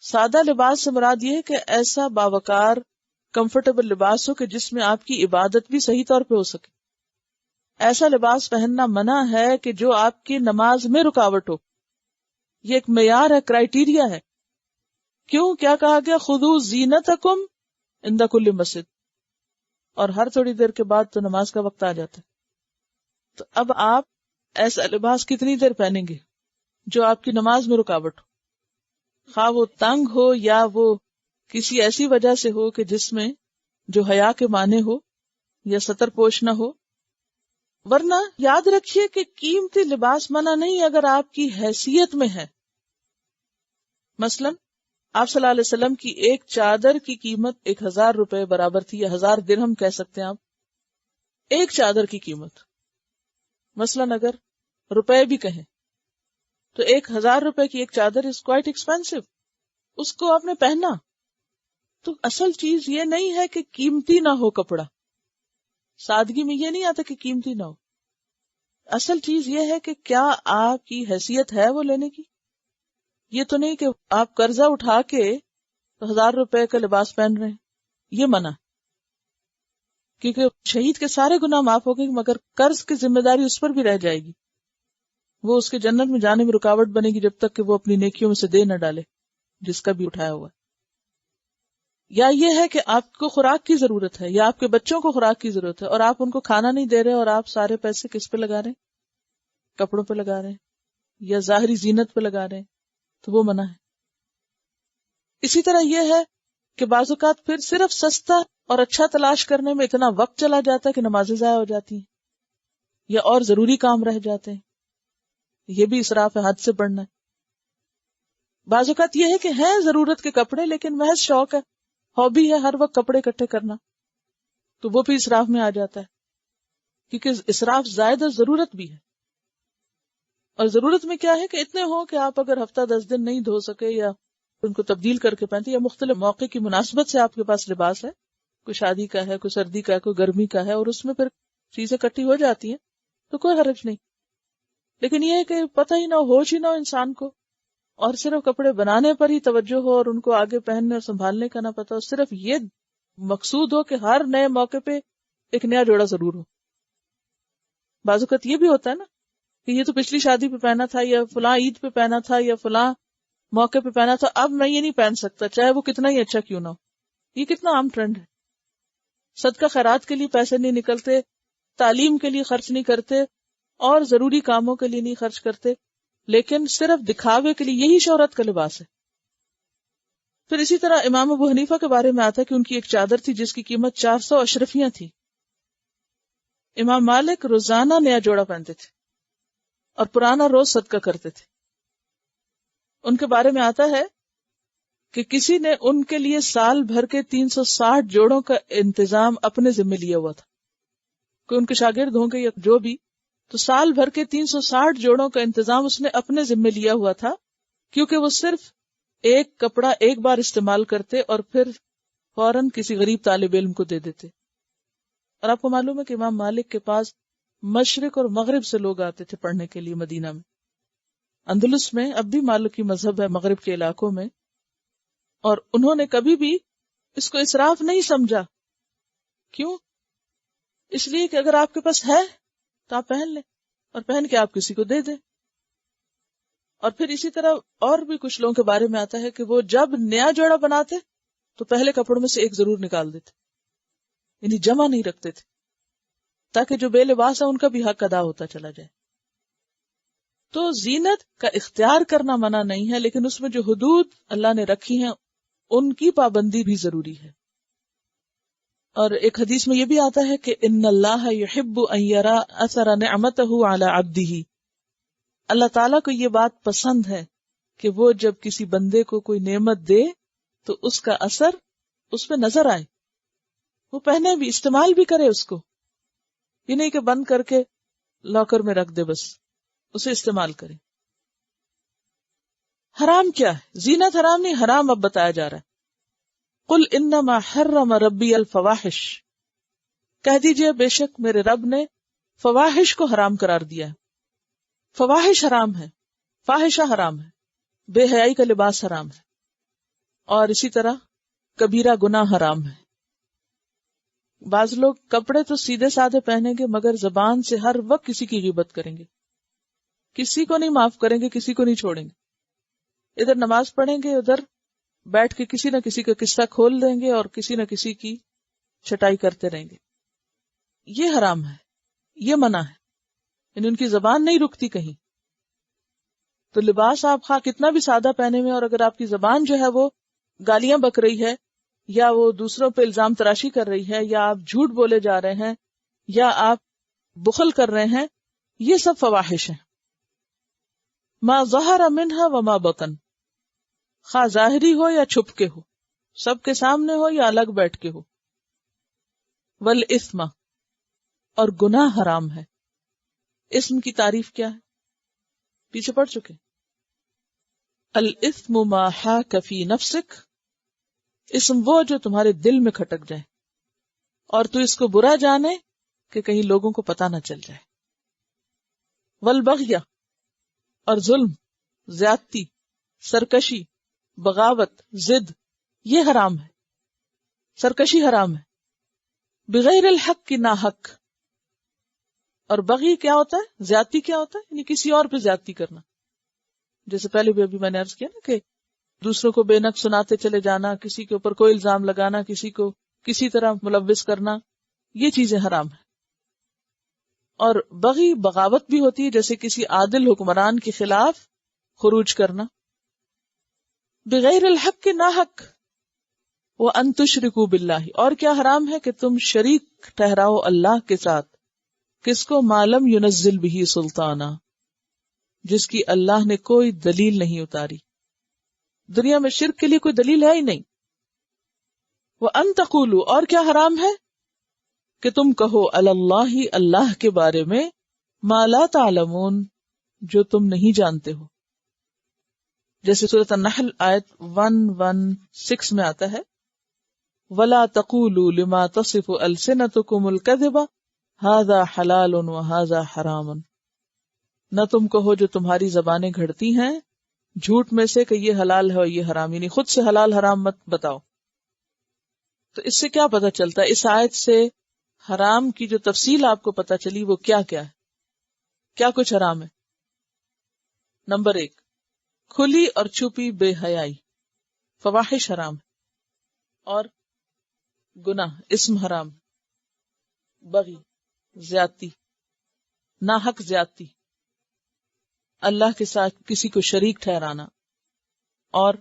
سادہ لباس سے مراد یہ ہے کہ ایسا باوقار کمفرٹیبل لباس ہو کہ جس میں آپ کی عبادت بھی صحیح طور پہ ہو سکے۔ ایسا لباس پہننا منع ہے کہ جو آپ کی نماز میں رکاوٹ ہو، یہ ایک معیار ہے، کرائیٹیریا ہے۔ کیوں؟ کیا کہا گیا؟ خذوا زینتکم عند کل مسجد، اور ہر تھوڑی دیر کے بعد تو نماز کا وقت آ جاتا ہے۔ تو اب آپ ایسا لباس کتنی دیر پہنیں گے جو آپ کی نماز میں رکاوٹ ہو، خواہ وہ تنگ ہو یا وہ کسی ایسی وجہ سے ہو کہ جس میں جو حیا کے معنی ہو یا ستر پوش نہ ہو۔ ورنہ یاد رکھیے کہ قیمتی لباس منع نہیں اگر آپ کی حیثیت میں ہے۔ مثلا آپ صلی اللہ علیہ وسلم کی ایک چادر کی قیمت 1000 روپے برابر تھی، یا 1000 درہم کہہ سکتے ہیں آپ، ایک چادر کی قیمت۔ مثلا اگر روپے بھی کہیں تو 1000 روپے کی ایک چادر از کوائٹ ایکسپینسو، اس کو آپ نے پہنا۔ تو اصل چیز یہ نہیں ہے کہ قیمتی نہ ہو کپڑا، سادگی میں یہ نہیں آتا کہ قیمتی نہ ہو، اصل چیز یہ ہے کہ کیا آپ کی حیثیت ہے وہ لینے کی۔ یہ تو نہیں کہ آپ قرضہ اٹھا کے 1000 روپے کا لباس پہن رہے ہیں، یہ منع، کیونکہ شہید کے سارے گناہ معاف ہو گئے، مگر قرض کی ذمہ داری اس پر بھی رہ جائے گی، وہ اس کے جنت میں جانے میں رکاوٹ بنے گی جب تک کہ وہ اپنی نیکیوں میں سے دے نہ ڈالے جس کا بھی اٹھایا ہوا ہے۔ یا یہ ہے کہ آپ کو خوراک کی ضرورت ہے، یا آپ کے بچوں کو خوراک کی ضرورت ہے، اور آپ ان کو کھانا نہیں دے رہے، اور آپ سارے پیسے کس پہ لگا رہے ہیں؟ کپڑوں پہ لگا رہے ہیں یا ظاہری زینت پہ لگا رہے ہیں، تو وہ منع ہے۔ اسی طرح یہ ہے کہ بعض اوقات پھر صرف سستا اور اچھا تلاش کرنے میں اتنا وقت چلا جاتا ہے کہ نمازیں ضائع ہو جاتی ہیں یا اور ضروری کام رہ جاتے ہیں، یہ بھی اسراف ہے، حد سے بڑھنا ہے۔ بعض اوقات یہ ہے کہ ہیں ضرورت کے کپڑے لیکن محض شوق ہے، ہابی ہے ہر وقت کپڑے اکٹھے کرنا، تو وہ بھی اسراف میں آ جاتا ہے، کیونکہ اسراف زائد ضرورت بھی ہے۔ اور ضرورت میں کیا ہے کہ اتنے ہو کہ آپ اگر ہفتہ 10 دن نہیں دھو سکے یا ان کو تبدیل کر کے پہنتے، یا مختلف موقع کی مناسبت سے آپ کے پاس لباس ہے، کوئی شادی کا ہے، کوئی سردی کا ہے، کوئی گرمی کا ہے، اور اس میں پھر چیزیں اکٹھی ہو جاتی ہیں تو کوئی حرج نہیں۔ لیکن یہ ہے کہ پتہ ہی نہ ہو، ہوش ہی نہ ہو انسان کو، اور صرف کپڑے بنانے پر ہی توجہ ہو اور ان کو آگے پہننے اور سنبھالنے کا نہ پتہ ہو، صرف یہ مقصود ہو کہ ہر نئے موقع پہ ایک نیا جوڑا ضرور ہو۔ بعض اوقات یہ بھی ہوتا ہے نا کہ یہ تو پچھلی شادی پہ پہنا تھا، یا فلاں عید پہ پہنا تھا، یا فلاں موقع پہ پہنا تھا، اب میں یہ نہیں پہن سکتا، چاہے وہ کتنا ہی اچھا کیوں نہ ہو۔ یہ کتنا عام ٹرینڈ ہے۔ صدقہ خیرات کے لیے پیسے نہیں نکلتے، تعلیم کے لیے خرچ نہیں کرتے، اور ضروری کاموں کے لیے نہیں خرچ کرتے، لیکن صرف دکھاوے کے لیے، یہی شہرت کا لباس ہے۔ پھر اسی طرح امام ابو حنیفہ کے بارے میں آتا ہے کہ ان کی ایک چادر تھی جس کی قیمت 400 اشرفیاں تھی۔ امام مالک روزانہ نیا جوڑا پہنتے تھے اور پرانا روز صدقہ کرتے تھے۔ ان کے بارے میں آتا ہے کہ کسی نے ان کے لیے سال بھر کے 360 جوڑوں کا انتظام اپنے ذمہ لیا ہوا تھا، کوئی ان کے شاگرد ہوں گے یا جو بھی، تو سال بھر کے 360 جوڑوں کا انتظام اس نے اپنے ذمہ لیا ہوا تھا، کیونکہ وہ صرف ایک کپڑا ایک بار استعمال کرتے اور پھر فوراً کسی غریب طالب علم کو دے دیتے۔ اور آپ کو معلوم ہے کہ امام مالک کے پاس مشرق اور مغرب سے لوگ آتے تھے پڑھنے کے لیے مدینہ میں۔ اندلس میں اب بھی مالکی مذہب ہے مغرب کے علاقوں میں، اور انہوں نے کبھی بھی اس کو اسراف نہیں سمجھا۔ کیوں؟ اس لیے کہ اگر آپ کے پاس ہے تو آپ پہن لیں، اور پہن کے آپ کسی کو دے دیں۔ اور پھر اسی طرح اور بھی کچھ لوگوں کے بارے میں آتا ہے کہ وہ جب نیا جوڑا بناتے تو پہلے کپڑوں میں سے ایک ضرور نکال دیتے، یعنی جمع نہیں رکھتے تھے، تاکہ جو بے لباس ہے ان کا بھی حق ادا ہوتا چلا جائے۔ تو زینت کا اختیار کرنا منع نہیں ہے، لیکن اس میں جو حدود اللہ نے رکھی ہیں ان کی پابندی بھی ضروری ہے۔ اور ایک حدیث میں یہ بھی آتا ہے کہ ان اللہ یحب ان یرا اثر نعمتہ علی عبدہ، اللہ تعالیٰ کو یہ بات پسند ہے کہ وہ جب کسی بندے کو کوئی نعمت دے تو اس کا اثر اس پہ نظر آئے، وہ پہنے بھی، استعمال بھی کرے اس کو۔ یہ نہیں کہ بند کر کے لاکر میں رکھ دے، بس اسے استعمال کریں. حرام کیا ہے؟ زینت حرام نہیں، حرام اب بتایا جا رہا ہے. قل انما حرم ربی الفواحش، کہہ دیجئے بے شک میرے رب نے فواحش کو حرام قرار دیا ہے. فواحش حرام ہے، فاحشہ حرام ہے، بے حیائی کا لباس حرام ہے، اور اسی طرح کبیرہ گناہ حرام ہے. بعض لوگ کپڑے تو سیدھے سادھے پہنیں گے مگر زبان سے ہر وقت کسی کی غیبت کریں گے، کسی کو نہیں معاف کریں گے، کسی کو نہیں چھوڑیں گے. ادھر نماز پڑھیں گے، ادھر بیٹھ کے کسی نہ کسی کا قصہ کھول دیں گے اور کسی نہ کسی کی چھٹائی کرتے رہیں گے. یہ حرام ہے، یہ منع ہے، یعنی ان کی زبان نہیں رکتی کہیں. تو لباس آپ خواہ کتنا بھی سادہ پہنے ہوئے، اور اگر آپ کی زبان جو ہے وہ گالیاں بک رہی ہے، یا وہ دوسروں پہ الزام تراشی کر رہی ہے، یا آپ جھوٹ بولے جا رہے ہیں، یا آپ بخل کر رہے ہیں، یہ سب فواحش ہیں. ما ظہر منہا وما بطن، خواہ ظاہری ہو یا چھپ کے ہو، سب کے سامنے ہو یا الگ بیٹھ کے ہو. والاثم، اور گناہ حرام ہے. اسم کی تعریف کیا ہے؟ پیچھے پڑھ چکے. الاثم ما حاک فی نفسک، اسم وہ جو تمہارے دل میں کھٹک جائے اور تو اس کو برا جانے کہ کہیں لوگوں کو پتہ نہ چل جائے. والبغی، اور ظلم، زیادتی، سرکشی، بغاوت، ضد، یہ حرام ہے. سرکشی حرام ہے. بغیر الحق کی ناحق. اور بغی کیا ہوتا ہے؟ زیادتی کیا ہوتا ہے؟ یعنی کسی اور پہ زیادتی کرنا. جیسے پہلے بھی ابھی میں نے عرض کیا نا کہ دوسروں کو بے نقص سناتے چلے جانا، کسی کے اوپر کوئی الزام لگانا، کسی کو کسی طرح ملوث کرنا، یہ چیزیں حرام ہیں. اور بغی بغاوت بھی ہوتی ہے، جیسے کسی عادل حکمران کے خلاف خروج کرنا. بغیر الحق کے ناحق. وَأَن تُشْرِكُوا بِاللَّهِ، اور کیا حرام ہے کہ تم شریک ٹھہراؤ اللہ کے ساتھ. کس کو؟ مَالَمْ يُنَزِّلْ بِهِ سُلْطَانًا، جس کی اللہ نے کوئی دلیل نہیں اتاری. دنیا میں شرک کے لیے کوئی دلیل ہے ہی نہیں. وَأَن تَقُولُوا، اور کیا حرام ہے کہ تم کہو علی اللہ، اللہ کے بارے میں، ما لا تعلمون، جو تم نہیں جانتے ہو. جیسے سورۃ النحل آیت 116 میں آتا ہے، وَلَا تَقُولُوا لِمَا تَصِفُ أَلْسِنَتُكُمُ الْكَذِبَ هَذَا حَلَالٌ وَهَذَا حَرَامٌ، نہ تم کہو جو تمہاری زبانیں گھڑتی ہیں جھوٹ میں سے کہ یہ حلال ہے اور یہ حرام، یعنی خود سے حلال حرام مت بتاؤ. تو اس سے کیا پتہ چلتا ہے؟ اس آیت سے حرام کی جو تفصیل آپ کو پتہ چلی وہ کیا کیا ہے، کیا کچھ حرام ہے. نمبر 1، کھلی اور چھپی بے حیائی، فواحش حرام ہے. اور گناہ، اسم حرام، بغی، زیادتی، ناحق زیادتی، اللہ کے ساتھ کسی کو شریک ٹھہرانا، اور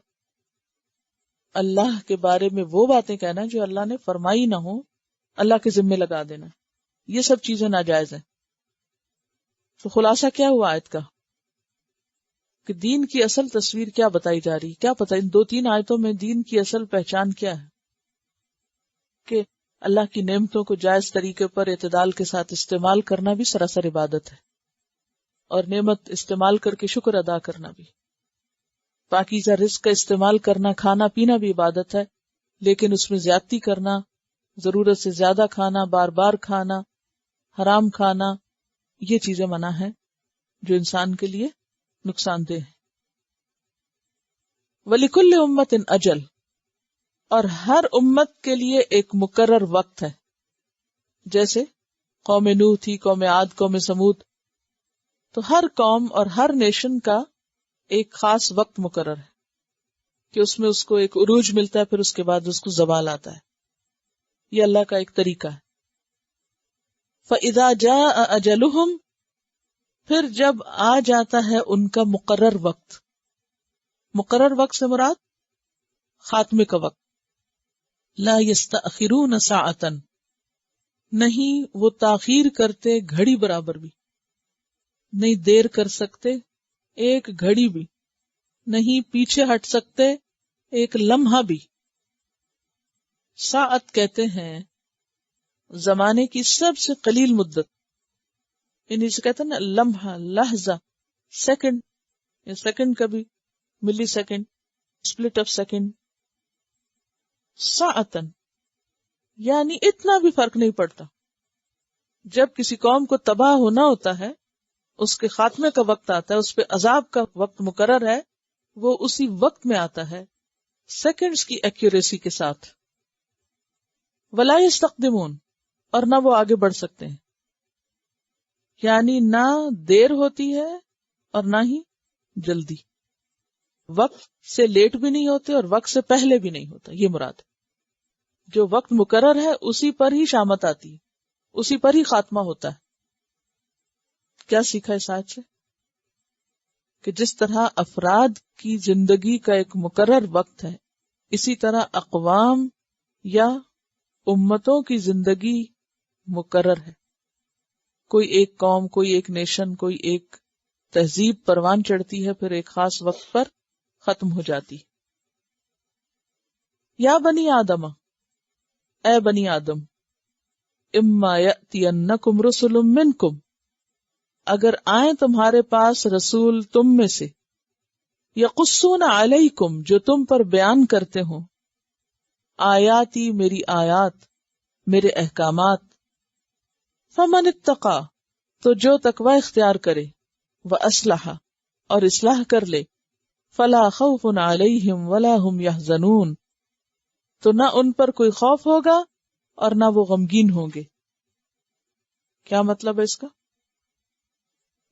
اللہ کے بارے میں وہ باتیں کہنا جو اللہ نے فرمائی نہ ہو، اللہ کے ذمے لگا دینا، یہ سب چیزیں ناجائز ہیں. تو خلاصہ کیا ہوا آیت کا کہ دین کی اصل تصویر کیا بتائی جا رہی، کیا پتہ ان 2-3 آیتوں میں دین کی اصل پہچان کیا ہے؟ کہ اللہ کی نعمتوں کو جائز طریقے پر اعتدال کے ساتھ استعمال کرنا بھی سراسر عبادت ہے، اور نعمت استعمال کر کے شکر ادا کرنا بھی. پاکیزہ رزق کا استعمال کرنا، کھانا پینا بھی عبادت ہے، لیکن اس میں زیادتی کرنا، ضرورت سے زیادہ کھانا، بار بار کھانا، حرام کھانا، یہ چیزیں منع ہیں جو انسان کے لیے نقصان دہ ہیں. وَلِكُلِّ أُمَّةٍ أَجَلٌ، اور ہر امت کے لیے ایک مقرر وقت ہے. جیسے قوم نوح تھی، قوم عاد، قوم سمود، تو ہر قوم اور ہر نیشن کا ایک خاص وقت مقرر ہے کہ اس میں اس کو ایک عروج ملتا ہے، پھر اس کے بعد اس کو زوال آتا ہے. یہ اللہ کا ایک طریقہ ہے. فَإِذَا جَاءَ أَجَلُهُمْ، پھر جب آ جاتا ہے ان کا مقرر وقت. مقرر وقت سے مراد خاتمے کا وقت. لا يستأخرون ساعة، نہیں وہ تاخیر کرتے گھڑی برابر بھی، نہیں دیر کر سکتے ایک گھڑی بھی، نہیں پیچھے ہٹ سکتے ایک لمحہ بھی. ساعت کہتے ہیں زمانے کی سب سے قلیل مدت، یعنی اسے کہتے ہیں نا لمحہ، لحظہ، سیکنڈ، یا سیکنڈ کا بھی millisecond, split of second, ساعتن یعنی اتنا بھی فرق نہیں پڑتا. جب کسی قوم کو تباہ ہونا ہوتا ہے، اس کے خاتمے کا وقت آتا ہے، اس پہ عذاب کا وقت مقرر ہے، وہ اسی وقت میں آتا ہے سیکنڈز کی ایکوریسی کے ساتھ. ولا یستقدمون، اور نہ وہ آگے بڑھ سکتے ہیں، یعنی نہ دیر ہوتی ہے اور نہ ہی جلدی. وقت سے لیٹ بھی نہیں ہوتے اور وقت سے پہلے بھی نہیں ہوتا، یہ مراد ہے. جو وقت مقرر ہے اسی پر ہی شامت آتی ہے، اسی پر ہی خاتمہ ہوتا ہے. کیا سیکھا اس آیت سے؟ کہ جس طرح افراد کی زندگی کا ایک مقرر وقت ہے، اسی طرح اقوام یا امتوں کی زندگی مقرر ہے. کوئی ایک قوم، کوئی ایک نیشن، کوئی ایک تہذیب پروان چڑھتی ہے، پھر ایک خاص وقت پر ختم ہو جاتی. یا بنی آدم، اے بنی آدم، اما یأتینکم رسل منکم، اگر آئیں تمہارے پاس رسول تم میں سے، یقصون علیکم، جو تم پر بیان کرتے ہوں، آیاتی، میری آیات، میرے احکامات، فمن اتقا، تو جو تقوی اختیار کرے، واصلح، اور اصلاح کر لے، فلا خوف علیہم ولا هم یحزنون، تو نہ ان پر کوئی خوف ہوگا اور نہ وہ غمگین ہوں گے. کیا مطلب ہے اس کا؟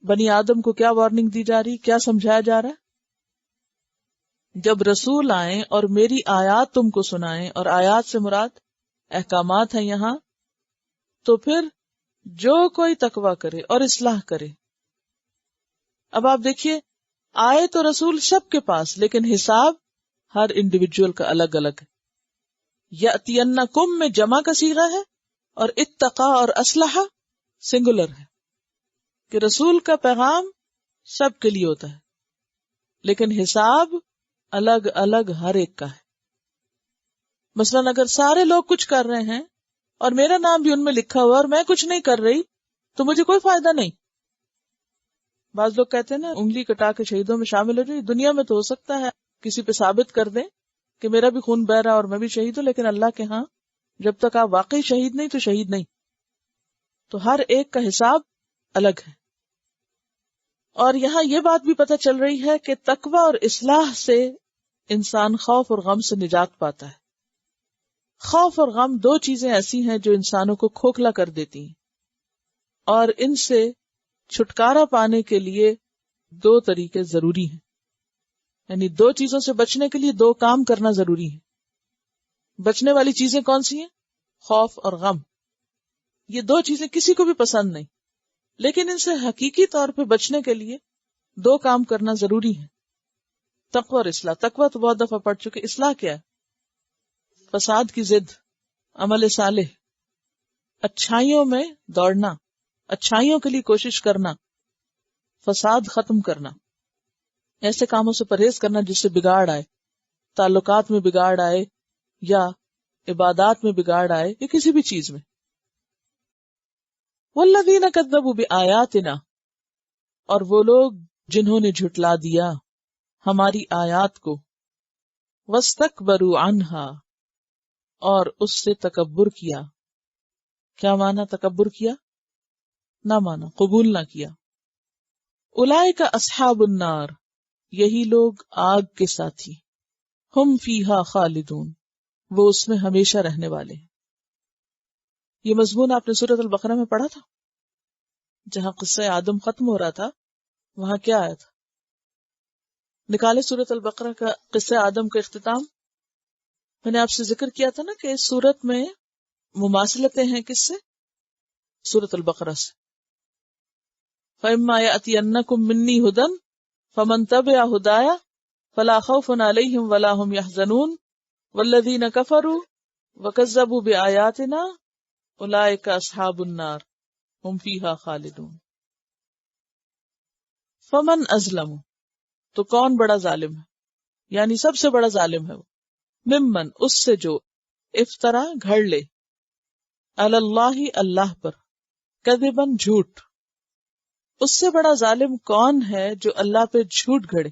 بنی آدم کو کیا وارننگ دی جا رہی، کیا سمجھایا جا رہا ہے؟ جب رسول آئیں اور میری آیات تم کو سنائیں، اور آیات سے مراد احکامات ہیں یہاں، تو پھر جو کوئی تقوی کرے اور اصلاح کرے. اب آپ دیکھیے، آئے تو رسول سب کے پاس، لیکن حساب ہر انڈیویجول کا الگ الگ ہے. یأتینکم میں جمع کا صیغہ ہے، اور اتقا اور اصلح سنگولر ہے، کہ رسول کا پیغام سب کے لیے ہوتا ہے، لیکن حساب الگ الگ ہر ایک کا ہے. مثلاً اگر سارے لوگ کچھ کر رہے ہیں اور میرا نام بھی ان میں لکھا ہوا اور میں کچھ نہیں کر رہی، تو مجھے کوئی فائدہ نہیں. بعض لوگ کہتے ہیں نا انگلی کٹا کے شہیدوں میں شامل ہو جائے. دنیا میں تو ہو سکتا ہے کسی پہ ثابت کر دیں کہ میرا بھی خون بہ رہا اور میں بھی شہید ہوں، لیکن اللہ کے ہاں جب تک آپ واقعی شہید نہیں تو شہید نہیں. تو ہر ایک کا حساب الگ ہے. اور یہاں یہ بات بھی پتہ چل رہی ہے کہ تقوی اور اصلاح سے انسان خوف اور غم سے نجات پاتا ہے. خوف اور غم دو چیزیں ایسی ہیں جو انسانوں کو کھوکھلا کر دیتی ہیں، اور ان سے چھٹکارا پانے کے لیے دو طریقے ضروری ہیں. یعنی دو چیزوں سے بچنے کے لیے دو کام کرنا ضروری ہے. بچنے والی چیزیں کون سی ہیں؟ خوف اور غم. یہ دو چیزیں کسی کو بھی پسند نہیں، لیکن ان سے حقیقی طور پہ بچنے کے لیے دو کام کرنا ضروری ہے، تقوی اور اصلاح. تقوی تو بہت دفعہ پڑھ چکے. اصلاح کیا ہے؟ فساد کی ضد، عمل صالح، اچھائیوں میں دوڑنا، اچھائیوں کے لیے کوشش کرنا، فساد ختم کرنا، ایسے کاموں سے پرہیز کرنا جس سے بگاڑ آئے، تعلقات میں بگاڑ آئے یا عبادات میں بگاڑ آئے یا کسی بھی چیز میں. والذین کذبوا بآیاتنا، اور وہ لوگ جنہوں نے جھٹلا دیا ہماری آیات کو، واستکبروا عنہا، اور اس سے تکبر کیا. کیا معنی تکبر کیا؟ نہ مانا، قبول نہ کیا. اولئک اصحاب النار، یہی لوگ آگ کے ساتھی، ہم فیہا خالدون، وہ اس میں ہمیشہ رہنے والے ہیں. یہ مضمون آپ نے سورۃ البقرہ میں پڑھا تھا، جہاں قصہ آدم ختم ہو رہا تھا. وہاں کیا آیا تھا؟ نکالے سورۃ البقرہ کا قصہ آدم کا اختتام. میں نے آپ سے ذکر کیا تھا نا کہ اس سورت میں مماثلتیں ہیں کس سے؟ سورۃ البقرہ سے. فَإِمَّا يَأْتِيَنَّكُم مِّنِّي هُدًى فَمَن تَبِعَ هُدَايَ فَلَا خَوْفٌ عَلَيْهِمْ وَلَا هُمْ يَحْزَنُونَ وَالَّذِينَ كَفَرُوا وَكَذَّبُوا بِآيَاتِنَا أُولَئِكَ أَصْحَابُ النَّارِ هُمْ فِيهَا خَالِدُونَ. فَمَن أَظْلَمُ، تو کون بڑا ظالم ہے، یعنی سب سے بڑا ظالم ہے وہ، ممن، اس سے جو، افترا گھڑ لے، علی اللہ، اللہ پر، کذباً جھوٹ، اس سے بڑا ظالم کون ہے جو اللہ پہ جھوٹ گھڑے؟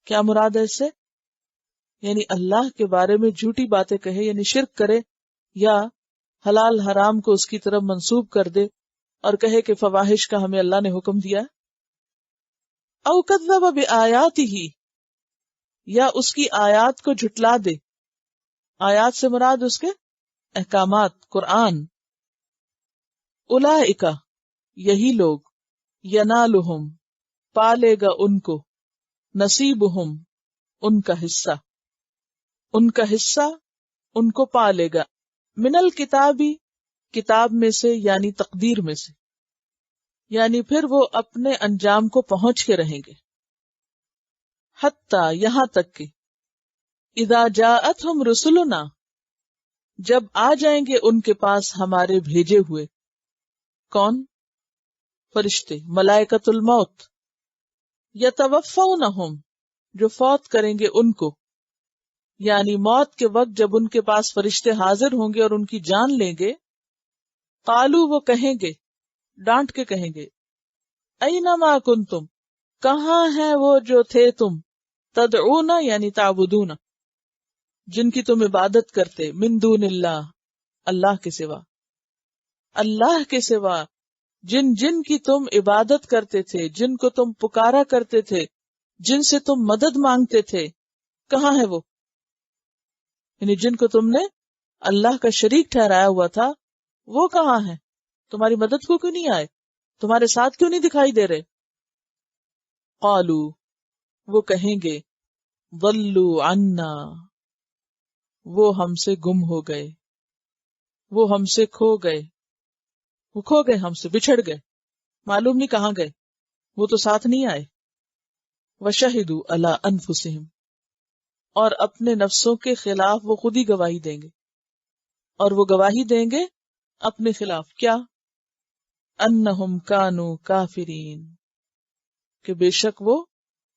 کیا مراد ہے اس سے؟ یعنی اللہ کے بارے میں جھوٹی باتیں کہے، یعنی شرک کرے، یا حلال حرام کو اس کی طرف منسوب کر دے اور کہے کہ فواحش کا ہمیں اللہ نے حکم دیا۔ او کذب بآیاتہ، یا اس کی آیات کو جھٹلا دے۔ آیات سے مراد اس کے احکامات، قرآن۔ اولئک، یہی لوگ، ینالہم، پالے گا ان کو، نصیبہم، ان کا حصہ، ان کا حصہ ان کو پالے گا، من الکتابی، کتاب میں سے یعنی تقدیر میں سے، یعنی پھر وہ اپنے انجام کو پہنچ کے رہیں گے۔ حتی، یہاں تک کہ اذا جاءتہم رسلنا، جب آ جائیں گے ان کے پاس ہمارے بھیجے ہوئے۔ کون؟ فرشتے، ملائکۃ الموت، یتوفونہم، جو فوت کریں گے ان کو، یعنی موت کے وقت جب ان کے پاس فرشتے حاضر ہوں گے اور ان کی جان لیں گے، قالو، وہ کہیں گے، ڈانٹ کے کہیں گے، اینما کنتم، کہاں ہیں وہ جو تھے تم، تدعون یعنی تعبدون، جن کی تم عبادت کرتے، من دون اللہ، اللہ کے سوا، اللہ کے سوا جن جن کی تم عبادت کرتے تھے، جن کو تم پکارا کرتے تھے، جن سے تم مدد مانگتے تھے، کہاں ہے وہ؟ یعنی جن کو تم نے اللہ کا شریک ٹھہرایا ہوا تھا، وہ کہاں ہے؟ تمہاری مدد کو کیوں نہیں آئے؟ تمہارے ساتھ کیوں نہیں دکھائی دے رہے؟ قالو، وہ کہیں گے، ضلوا عنا، وہ ہم سے گم ہو گئے، وہ ہم سے کھو گئے، وہ کھو گئے، ہم سے بچھڑ گئے، معلوم نہیں کہاں گئے، وہ تو ساتھ نہیں آئے۔ وشہدوا علی انفسہم، اور اپنے نفسوں کے خلاف وہ خود ہی گواہی دیں گے، اور وہ گواہی دیں گے اپنے خلاف، کیا؟ انہم کانوا کافرین، کہ بے شک وہ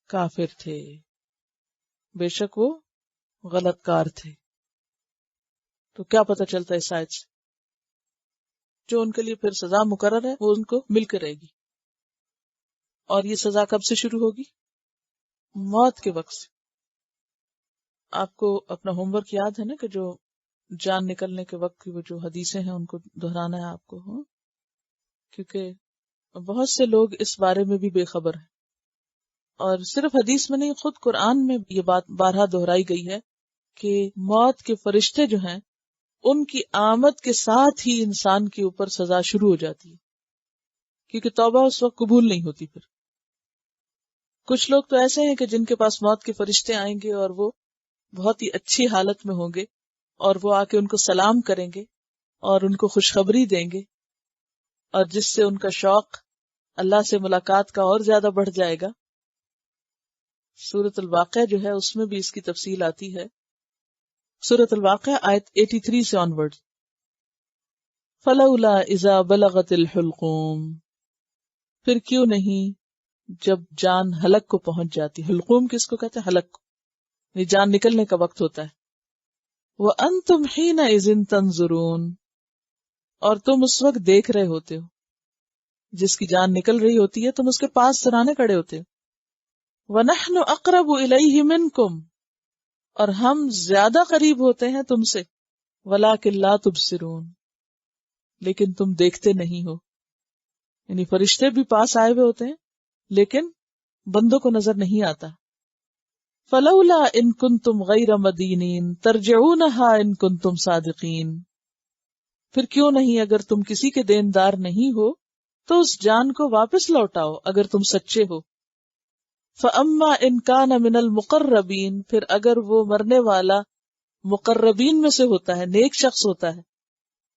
کافر تھے، بے شک وہ غلط کار تھے۔ تو کیا پتہ چلتا ہے اس آیت سے؟ جو ان کے لیے پھر سزا مقرر ہے وہ ان کو مل کے رہے گی، اور یہ سزا کب سے شروع ہوگی؟ موت کے وقت سے۔ آپ کو اپنا ہوم ورک یاد ہے نا کہ جو جان نکلنے کے وقت کی وہ جو حدیثیں ہیں ان کو دہرانا ہے آپ کو، ہاں؟ کیونکہ بہت سے لوگ اس بارے میں بھی بے خبر ہیں، اور صرف حدیث میں نہیں، خود قرآن میں یہ بات بارہا دہرائی گئی ہے کہ موت کے فرشتے جو ہیں ان کی آمد کے ساتھ ہی انسان کے اوپر سزا شروع ہو جاتی ہے، کیونکہ توبہ اس وقت قبول نہیں ہوتی۔ پھر کچھ لوگ تو ایسے ہیں کہ جن کے پاس موت کے فرشتے آئیں گے اور وہ بہت ہی اچھی حالت میں ہوں گے، اور وہ آ کے ان کو سلام کریں گے اور ان کو خوشخبری دیں گے، اور جس سے ان کا شوق اللہ سے ملاقات کا اور زیادہ بڑھ جائے گا۔ سورۃ الواقعہ جو ہے اس میں بھی اس کی تفصیل آتی ہے۔ سورۃ الواقعہ آیت 83 سے آنورڈ۔ فلولا اذا بلغت الحلقوم، پھر کیوں نہیں جب جان حلق کو پہنچ جاتی۔ حلقوم کس کو کہتے ہیں؟ حلق کو، یہ جان نکلنے کا وقت ہوتا ہے۔ وَأَنْتُمْ حِينَئِذٍ تَنْظُرُونَ، اور تم اس وقت دیکھ رہے ہوتے ہو، جس کی جان نکل رہی ہوتی ہے تم اس کے پاس سرانے کھڑے ہوتے ہو۔ وَنَحْنُ أَقْرَبُ إِلَيْهِ مِنْكُمْ، اور ہم زیادہ قریب ہوتے ہیں تم سے، وَلَكِنْ لَا تُبْصِرُونَ، لیکن تم دیکھتے نہیں ہو۔ یعنی فرشتے بھی پاس آئے ہوئے ہوتے ہیں لیکن بندوں کو نظر نہیں آتا۔ فَلَوْلَا إِن كُنْتُمْ غَيْرَ مَدِينِينَ تَرْجِعُونَهَا إِن كُنْتُمْ صَادِقِينَ، پھر کیوں نہیں اگر تم کسی کے دیندار نہیں ہو تو اس جان کو واپس لوٹاؤ اگر تم سچے ہو۔ فَأَمَّا إِن كَانَ مِنَ الْمُقَرَّبِينَ، پھر اگر وہ مرنے والا مقربین میں سے ہوتا ہے، نیک شخص ہوتا ہے،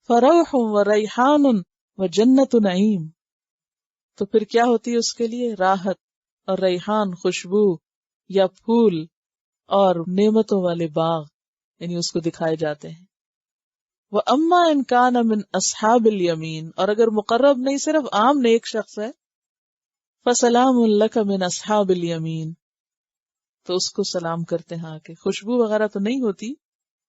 فَرَوْحٌ وَرَيْحَانٌ وَجَنَّتُ نَعِيمٌ، تو پھر کیا ہوتی ہے اس کے لیے؟ راحت اور ریحان، خوشبو یا پھول اور نعمتوں والے باغ، یعنی اس کو دکھائے جاتے ہیں۔ وَأَمَّا إِن كَانَ مِنْ أَصْحَابِ الْيَمِينَ، اور اگر مقرب نہیں، صرف عام نیک شخص ہے، فَسَلَامٌ لَكَ مِنْ أَصْحَابِ الْيَمِينَ، تو اس کو سلام کرتے ہیں کہ خوشبو وغیرہ تو نہیں ہوتی،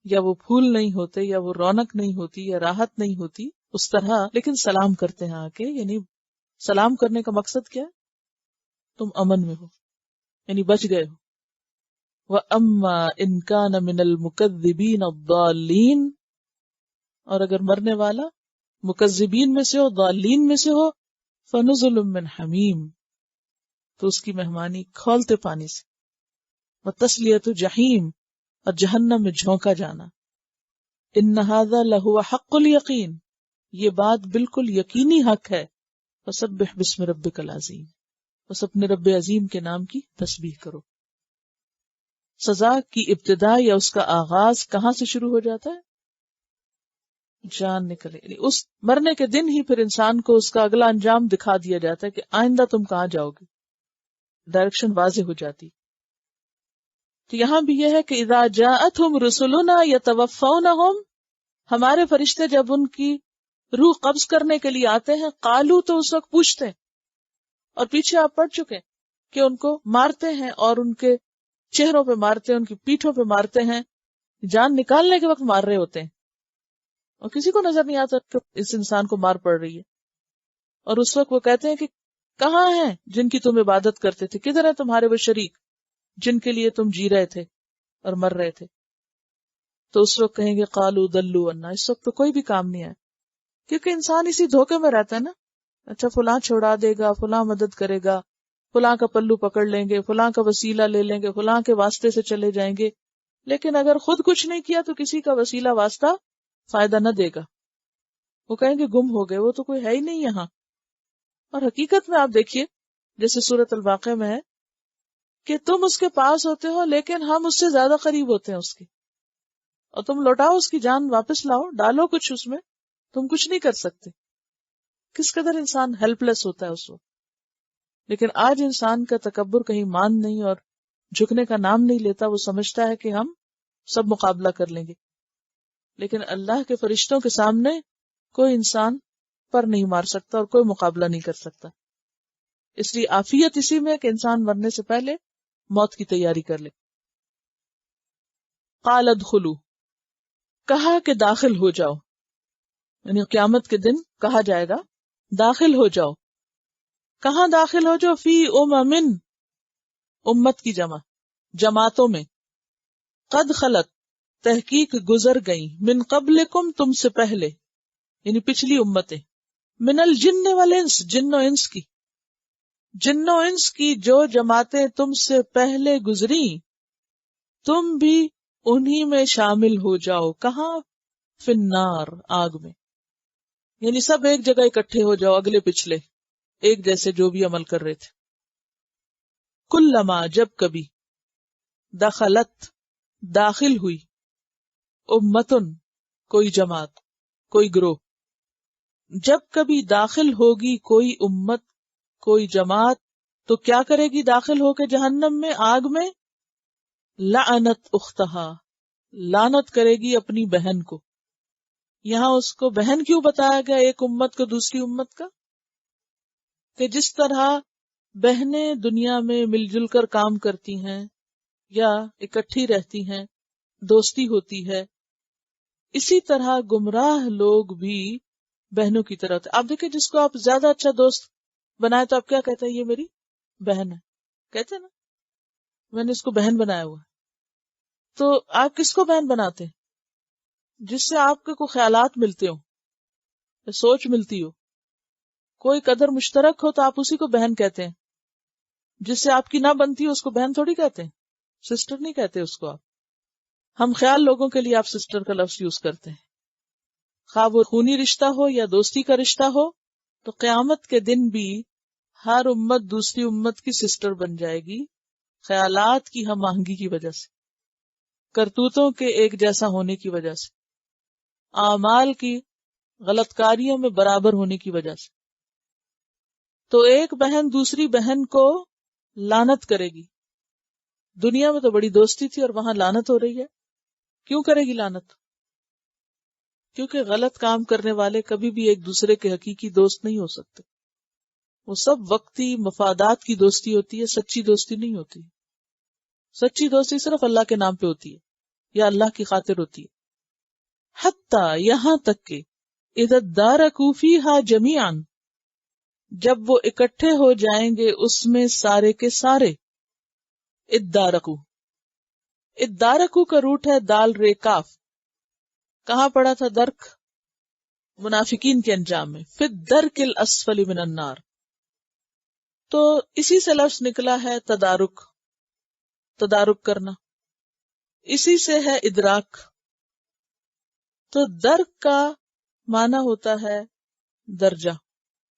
یا وہ پھول نہیں ہوتے، یا وہ رونق نہیں ہوتی، یا راحت نہیں ہوتی اس طرح، لیکن سلام کرتے ہیں کہ یعنی سلام کرنے کا مقصد کیا ہے؟ تم امن میں ہو، یعنی بچ گئے ہو. وَأَمَّا إِن كَانَ مِنَ الْمُكَذِّبِينَ الضَّالِّينَ، اور اگر مرنے والا مکذبین میں سے ہو، ضالین میں سے ہو، فَنُزُلٌ مِّنْ حَمِيمٍ، تو اس کی مہمانی کھولتے پانی سے، وَتَصْلِيَةُ جَحِيمٍ، اور جہنم میں جھونکا جانا. إِنَّ هَذَا لَهُوَ حَقُّ الْيَقِينِ، یہ بات بالکل یقینی حق ہے. فَسَبِّحْ بِاسْمِ رَبِّكَ الْعَظِيمِ، بس اپنے رب عظیم کے نام کی تسبیح کرو. سزا کی ابتدا یا اس کا آغاز کہاں سے شروع ہو جاتا ہے؟ جان نکلے، یعنی اس مرنے کے دن ہی پھر انسان کو اس کا اگلا انجام دکھا دیا جاتا ہے کہ آئندہ تم کہاں جاؤ گے، ڈائریکشن واضح ہو جاتی. تو یہاں بھی یہ ہے کہ اذا جاءتہم رسلنا یتوفونہم، ہمارے فرشتے جب ان کی روح قبض کرنے کے لیے آتے ہیں، قالو، تو اس وقت پوچھتے ہیں، اور پیچھے آپ پڑھ چکے کہ ان کو مارتے ہیں اور ان کے چہروں پہ مارتے ہیں، ان کی پیٹھوں پہ مارتے ہیں، جان نکالنے کے وقت مار رہے ہوتے ہیں، اور کسی کو نظر نہیں آتا کہ اس انسان کو مار پڑ رہی ہے. اور اس وقت وہ کہتے ہیں کہ کہاں ہیں جن کی تم عبادت کرتے تھے، کدھر ہیں تمہارے وہ شریک جن کے لیے تم جی رہے تھے اور مر رہے تھے. تو اس وقت کہیں گے قالوا ضلوا عنا، اس وقت تو کوئی بھی کام نہیں آیا، کیونکہ انسان اسی دھوکے میں رہتا ہے نا. اچھا فلاں چھوڑا دے گا، فلاں مدد کرے گا، فلاں کا پلو پکڑ لیں گے، فلاں کا وسیلہ لے لیں گے، فلاں کے واسطے سے چلے جائیں گے، لیکن اگر خود کچھ نہیں کیا تو کسی کا وسیلہ واسطہ فائدہ نہ دے گا. وہ کہیں گے گم ہو گئے، وہ تو کوئی ہے ہی نہیں یہاں. اور حقیقت میں آپ دیکھیے جیسے سورۃ الواقعہ میں ہے کہ تم اس کے پاس ہوتے ہو لیکن ہم اس سے زیادہ قریب ہوتے ہیں اس کے، اور تم لوٹاؤ اس کی جان واپس لاؤ، ڈالو کچھ اس میں، تم کچھ نہیں کر سکتے. کس قدر انسان ہیلپ لیس ہوتا ہے اس وقت. لیکن آج انسان کا تکبر کہیں مان نہیں اور جھکنے کا نام نہیں لیتا. وہ سمجھتا ہے کہ ہم سب مقابلہ کر لیں گے، لیکن اللہ کے فرشتوں کے سامنے کوئی انسان پر نہیں مار سکتا اور کوئی مقابلہ نہیں کر سکتا. اس لیے عافیت اسی میں کہ انسان مرنے سے پہلے موت کی تیاری کر لے. قال ادخلوا، کہا کہ داخل ہو جاؤ، یعنی قیامت کے دن کہا جائے گا داخل ہو جاؤ. کہاں داخل ہو جاؤ؟ فی امم، امت کی جمع، جماعتوں میں. قد خلت، تحقیق گزر گئی، من قبلکم، تم سے پہلے، یعنی پچھلی امتیں، من الجن والانس، جن و انس کی، جن و انس کی جو جماعتیں تم سے پہلے گزری، تم بھی انہی میں شامل ہو جاؤ. کہاں؟ فی النار، آگ میں. یعنی سب ایک جگہ اکٹھے ہو جاؤ، اگلے پچھلے ایک جیسے جو بھی عمل کر رہے تھے. کلما، جب کبھی، دخلت، داخل ہوئی، امتن، کوئی جماعت، کوئی گروہ، جب کبھی داخل ہوگی کوئی امت، کوئی جماعت، تو کیا کرے گی داخل ہو کے جہنم میں، آگ میں؟ لعنت اختہا، لعنت کرے گی اپنی بہن کو. یہاں اس کو بہن کیوں بتایا گیا ایک امت کو دوسری امت کا؟ کہ جس طرح بہنیں دنیا میں مل جل کر کام کرتی ہیں یا اکٹھی رہتی ہیں، دوستی ہوتی ہے، اسی طرح گمراہ لوگ بھی بہنوں کی طرح ہوتے. آپ دیکھیں جس کو آپ زیادہ اچھا دوست بنائے تو آپ کیا کہتے ہیں؟ یہ میری بہن ہے، کہتے ہیں نا، میں نے اس کو بہن بنایا ہوا. تو آپ کس کو بہن بناتے ہیں؟ جس سے آپ کے کو خیالات ملتے ہو، سوچ ملتی ہو، کوئی قدر مشترک ہو تو آپ اسی کو بہن کہتے ہیں. جس سے آپ کی نہ بنتی ہو اس کو بہن تھوڑی کہتے ہیں، سسٹر نہیں کہتے اس کو آپ. ہم خیال لوگوں کے لیے آپ سسٹر کا لفظ یوز کرتے ہیں، خواہ وہ خونی رشتہ ہو یا دوستی کا رشتہ ہو. تو قیامت کے دن بھی ہر امت دوسری امت کی سسٹر بن جائے گی، خیالات کی ہم آہنگی کی وجہ سے، کرتوتوں کے ایک جیسا ہونے کی وجہ سے، اعمال کی غلط کاریوں میں برابر ہونے کی وجہ سے. تو ایک بہن دوسری بہن کو لعنت کرے گی. دنیا میں تو بڑی دوستی تھی اور وہاں لعنت ہو رہی ہے. کیوں کرے گی لعنت؟ کیونکہ غلط کام کرنے والے کبھی بھی ایک دوسرے کے حقیقی دوست نہیں ہو سکتے. وہ سب وقتی مفادات کی دوستی ہوتی ہے، سچی دوستی نہیں ہوتی. سچی دوستی صرف اللہ کے نام پہ ہوتی ہے یا اللہ کی خاطر ہوتی ہے. حتی، یہاں تک کہ اذا ادارکوا فیہا جمیعا، جب وہ اکٹھے ہو جائیں گے اس میں سارے کے سارے. ادارکو، ادارکو کا روٹ ہے دال رے کاف. کہاں پڑا تھا درک؟ منافقین کے انجام میں. فی الدرک الاسفل من النار. تو اسی سے لفظ نکلا ہے تدارک، تدارک کرنا. اسی سے ہے ادراک. تو درک کا معنی ہوتا ہے درجہ،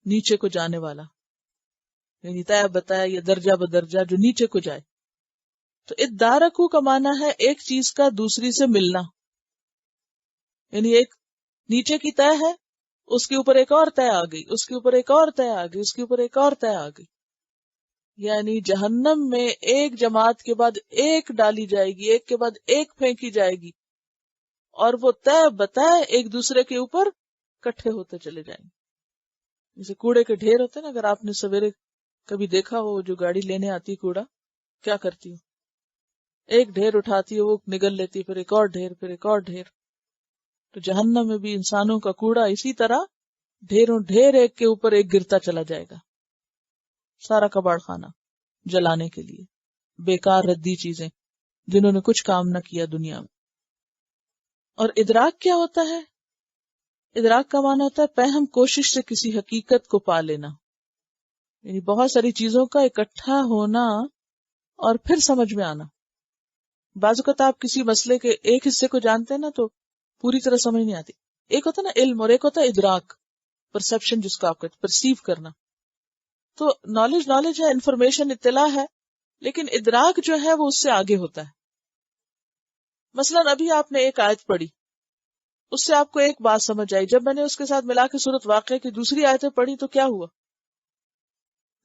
نیچے کو جانے والا، یعنی طے بتایا یا درجہ بدرجہ جو نیچے کو جائے. تو ادارکو کا معنی ہے ایک چیز کا دوسری سے ملنا، یعنی ایک نیچے کی طے ہے، اس کے اوپر ایک اور طے آ گئی، اس کے اوپر ایک اور طے آ گئی، اس کے اوپر ایک اور طے آ گئی. یعنی جہنم میں ایک جماعت کے بعد ایک ڈالی جائے گی، ایک کے بعد ایک پھینکی جائے گی، اور وہ طے بتائے ایک دوسرے کے اوپر کٹھے ہوتے چلے جائیں گے. جیسے کوڑے کے ڈھیر ہوتے ہیں نا، اگر آپ نے سویرے کبھی دیکھا ہو جو گاڑی لینے آتی کوڑا کیا کرتی ہو، ایک ڈھیر اٹھاتی ہو، وہ نگل لیتی، پھر ایک اور ڈھیر، پھر ایک اور ڈھیر. تو جہنم میں بھی انسانوں کا کوڑا اسی طرح ڈھیروں ڈھیر ایک کے اوپر ایک گرتا چلا جائے گا، سارا کباڑ خانہ جلانے کے لیے، بیکار ردی چیزیں جنہوں نے کچھ کام نہ کیا دنیا میں. اور ادراک کیا ہوتا ہے؟ ادراک کا معنی ہوتا ہے پہم کوشش سے کسی حقیقت کو پا لینا، یعنی بہت ساری چیزوں کا اکٹھا ہونا اور پھر سمجھ میں آنا. بعض اوقات آپ کسی مسئلے کے ایک حصے کو جانتے ہیں نا تو پوری طرح سمجھ نہیں آتی. ایک ہوتا ہے نا علم اور ایک ہوتا ہے ادراک، پرسپشن جس کو آپ کہتے ہیں، پرسیو کرنا. تو نالج ہے، انفارمیشن اطلاع ہے، لیکن ادراک جو ہے وہ اس سے آگے ہوتا ہے. مثلا ابھی آپ نے ایک آیت پڑھی، اس سے آپ کو ایک بات سمجھ آئی، جب میں نے اس کے ساتھ ملا کے سورۃ واقعہ کی دوسری آیتیں پڑھی تو کیا ہوا؟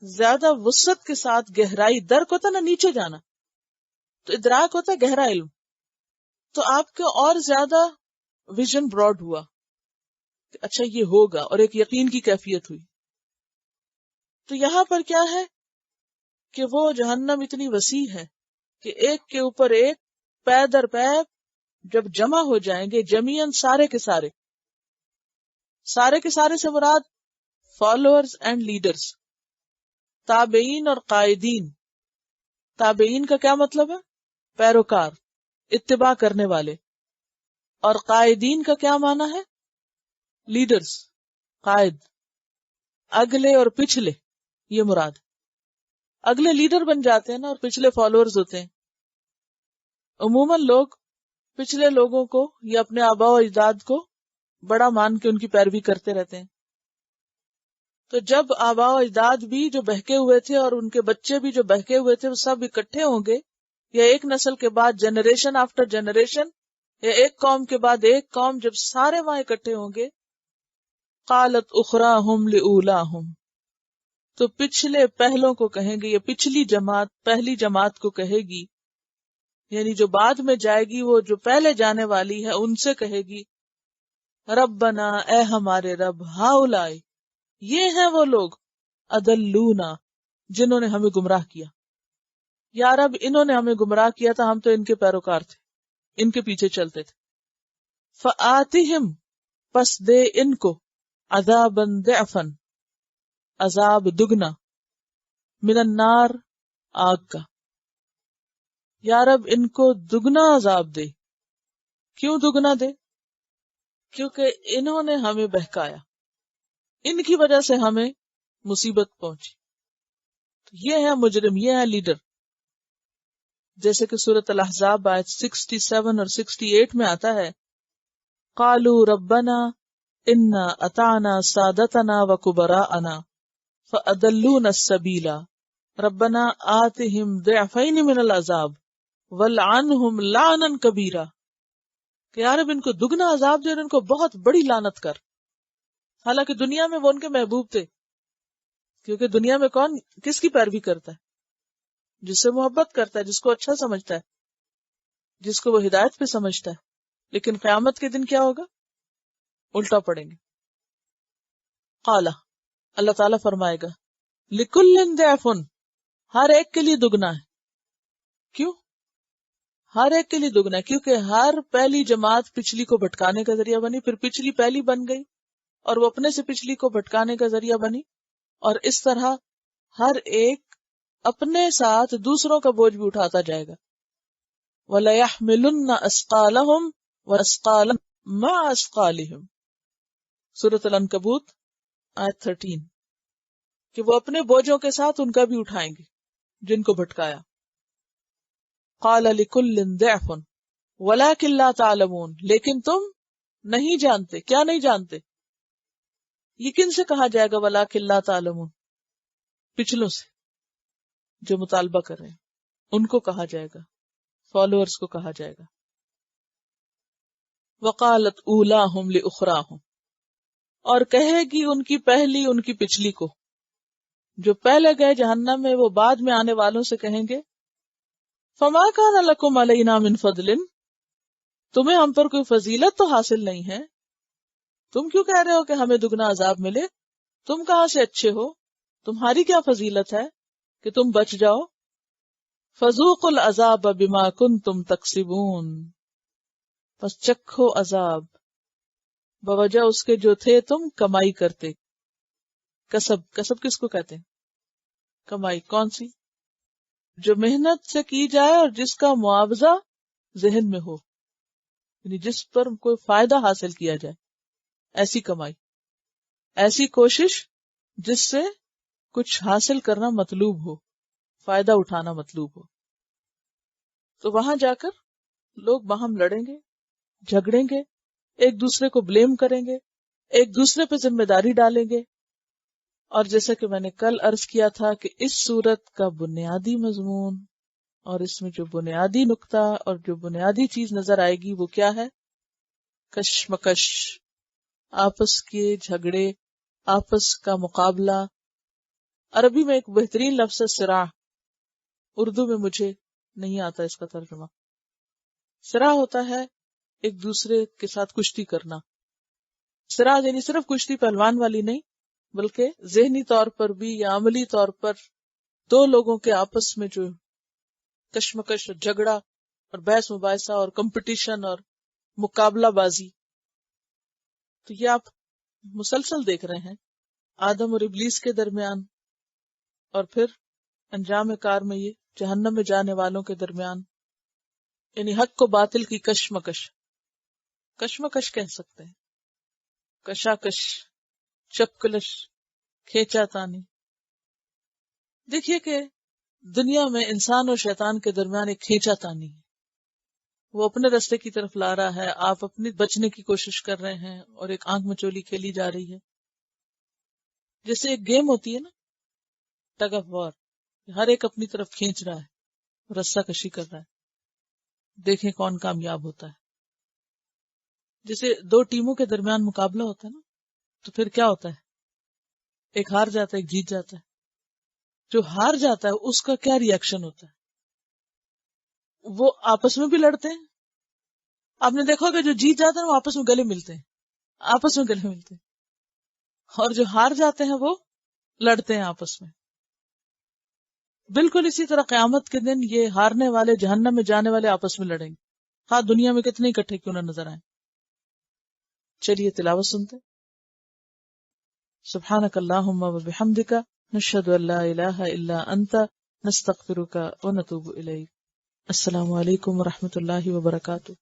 زیادہ وسعت کے ساتھ گہرائی. درک ہوتا نا نیچے جانا، تو ادراک ہوتا ہے گہرا علم. تو آپ کو اور زیادہ ویژن براڈ ہوا کہ اچھا یہ ہوگا، اور ایک یقین کی کیفیت ہوئی. تو یہاں پر کیا ہے کہ وہ جہنم اتنی وسیع ہے کہ ایک کے اوپر ایک پے در پے جب جمع ہو جائیں گے، جمیعاً سارے کے سارے، سارے کے سارے سے مراد فالوورز اینڈ لیڈرز، تابعین اور قائدین. تابعین کا کیا مطلب ہے؟ پیروکار، اتباع کرنے والے. اور قائدین کا کیا معنی ہے؟ لیڈرز، قائد، اگلے اور پچھلے، یہ مراد. اگلے لیڈر بن جاتے ہیں نا، اور پچھلے فالوورز ہوتے ہیں. عموماً لوگ پچھلے لوگوں کو یا اپنے آباء و اجداد کو بڑا مان کے ان کی پیروی کرتے رہتے ہیں. تو جب آباء و اجداد بھی جو بہکے ہوئے تھے اور ان کے بچے بھی جو بہکے ہوئے تھے وہ سب اکٹھے ہوں گے، یا ایک نسل کے بعد جنریشن آفٹر جنریشن، یا ایک قوم کے بعد ایک قوم، جب سارے وہاں اکٹھے ہوں گے، قالت اخراہم لأولاہم، تو پچھلے پہلوں کو کہیں گے، یا پچھلی جماعت پہلی جماعت کو کہے گی، یعنی جو بعد میں جائے گی وہ جو پہلے جانے والی ہے ان سے کہے گی، ربنا، اے ہمارے رب، ہاؤلائی، یہ ہیں وہ لوگ، اضلونا، جنہوں نے ہمیں گمراہ کیا. یا رب انہوں نے ہمیں گمراہ کیا تھا، ہم تو ان کے پیروکار تھے، ان کے پیچھے چلتے تھے. فآتہم، پس دے ان کو، عذابا ضعفا، عذاب دگنا، من النار، آگ کا. یا رب ان کو دگنا عذاب دے. کیوں دگنا دے؟ کیونکہ انہوں نے ہمیں بہکایا، ان کی وجہ سے ہمیں مصیبت پہنچی. یہ ہے مجرم، یہ ہے لیڈر. جیسے کہ سورۃ الاحزاب آیت 67 اور 68 میں آتا ہے، قالوا ربنا انا اطعنا سادتنا وکبراءنا فاضلونا السبیل ربنا آتہم ضعفین من العذاب والعنہم لعنا کبیرا، کہ یا رب ان کو دگنا عذاب دے اور ان کو بہت بڑی لعنت کر. حالانکہ دنیا میں وہ ان کے محبوب تھے، کیونکہ دنیا میں کون کس کی پیروی کرتا ہے؟ جس سے محبت کرتا ہے، جس کو اچھا سمجھتا ہے، جس کو وہ ہدایت پہ سمجھتا ہے. لیکن قیامت کے دن کیا ہوگا؟ الٹا پڑیں گے. قالا، اللہ تعالیٰ فرمائے گا، لکل ضعف، ہر ایک کے لیے دگنا ہے. کیوں ہر ایک کے لیے دگنا ہے؟ کیونکہ ہر پہلی جماعت پچھلی کو بھٹکانے کا ذریعہ بنی، پھر پچھلی پہلی بن گئی اور وہ اپنے سے پچھلی کو بھٹکانے کا ذریعہ بنی، اور اس طرح ہر ایک اپنے ساتھ دوسروں کا بوجھ بھی اٹھاتا جائے گا. وَلَيَحْمِلُنَّ أَثْقَالَهُمْ وَأَثْقَالًا مَعَ أَثْقَالِهِمْ. سورۃ العنکبوت آیت 13. کہ وہ اپنے بوجھوں کے ساتھ ان کا بھی اٹھائیں گے جن کو بھٹکایا. قَالَ لِكُلٍّ ضِعْفٌ وَلَكِنْ لَا تَعْلَمُونَ. لیکن تم نہیں جانتے. کیا نہیں جانتے؟ یہ کن سے کہا جائے گا وَلَكِنْ لَا تَعْلَمُونَ؟ پچھلوں سے جو مطالبہ کر رہے ہیں ان کو کہا جائے گا، فالوورز کو کہا جائے گا. وَقَالَتْ أُولَاهُمْ لِأُخْرَاهُمْ. اور کہے گی ان کی پہلی ان کی پچھلی کو. جو پہلے گئے جہنم میں وہ بعد میں آنے والوں سے کہیں گے فَمَا كَانَ لَكُمْ عَلَيْنَا مِنْ فَضْلٍ. تمہیں ہم پر کوئی فضیلت تو حاصل نہیں ہے، تم کیوں کہہ رہے ہو کہ ہمیں دگنا عذاب ملے؟ تم کہاں سے اچھے ہو؟ تمہاری کیا فضیلت ہے کہ تم بچ جاؤ؟ فَذُوقُوا الْعَذَابَ بِمَا كُنْتُمْ تَكْسِبُونَ. پس چکھو عذاب بوجہ اس کے جو تھے تم کمائی کرتے. کسب کس کو کہتے ہیں؟ کمائی. کون سی؟ جو محنت سے کی جائے اور جس کا معاوضہ ذہن میں ہو، یعنی جس پر کوئی فائدہ حاصل کیا جائے، ایسی کمائی، ایسی کوشش جس سے کچھ حاصل کرنا مطلوب ہو، فائدہ اٹھانا مطلوب ہو. تو وہاں جا کر لوگ باہم لڑیں گے، جھگڑیں گے، ایک دوسرے کو بلیم کریں گے، ایک دوسرے پہ ذمہ داری ڈالیں گے. اور جیسا کہ میں نے کل عرض کیا تھا کہ اس سورت کا بنیادی مضمون اور اس میں جو بنیادی نقطہ اور جو بنیادی چیز نظر آئے گی وہ کیا ہے؟ کشمکش، آپس کے جھگڑے، آپس کا مقابلہ. عربی میں ایک بہترین لفظ ہے صراع. اردو میں مجھے نہیں آتا اس کا ترجمہ. صراع ہوتا ہے ایک دوسرے کے ساتھ کشتی کرنا. صراع یعنی صرف کشتی پہلوان والی نہیں، بلکہ ذہنی طور پر بھی یا عملی طور پر دو لوگوں کے آپس میں جو کشمکش اور جھگڑا اور بحث مباحثہ اور کمپٹیشن اور مقابلہ بازی. تو یہ آپ مسلسل دیکھ رہے ہیں آدم اور ابلیس کے درمیان، اور پھر انجام کار میں یہ جہنم میں جانے والوں کے درمیان. یعنی حق کو باطل کی کشمکش کہہ سکتے ہیں. کشاکش، چپکلش، کھینچا تانی. دیکھیے کہ دنیا میں انسان اور شیطان کے درمیان ایک کھینچا تانی ہے. وہ اپنے رستے کی طرف لا رہا ہے، آپ اپنی بچنے کی کوشش کر رہے ہیں، اور ایک آنکھ مچولی کھیلی جا رہی ہے. جیسے ایک گیم ہوتی ہے نا، ٹگ آف وار، ہر ایک اپنی طرف کھینچ رہا ہے، رسہ کشی کر رہا ہے. دیکھیں کون کامیاب ہوتا ہے. جیسے دو ٹیموں کے درمیان مقابلہ ہوتا ہے نا، تو پھر کیا ہوتا ہے؟ ایک ہار جاتا ہے، ایک جیت جاتا ہے. جو ہار جاتا ہے اس کا کیا ری ایکشن ہوتا ہے؟ وہ آپس میں بھی لڑتے ہیں. آپ نے دیکھا کہ جو جیت جاتے ہیں وہ آپس میں گلے ملتے ہیں، آپس میں گلے ملتے ہیں. اور جو ہار جاتے ہیں وہ لڑتے ہیں آپس میں. بالکل اسی طرح قیامت کے دن یہ ہارنے والے جہنم میں جانے والے آپس میں لڑیں گے، ہاں دنیا میں کتنے اکٹھے کیوں نہ نظر آئیں. چلیے تلاوت سنتے. سبحانک اللہم و بحمدک نشہد ان لا الہ الا انت نستغفرک و نتوب الیک. السلام علیکم و رحمۃ اللہ وبرکاتہ.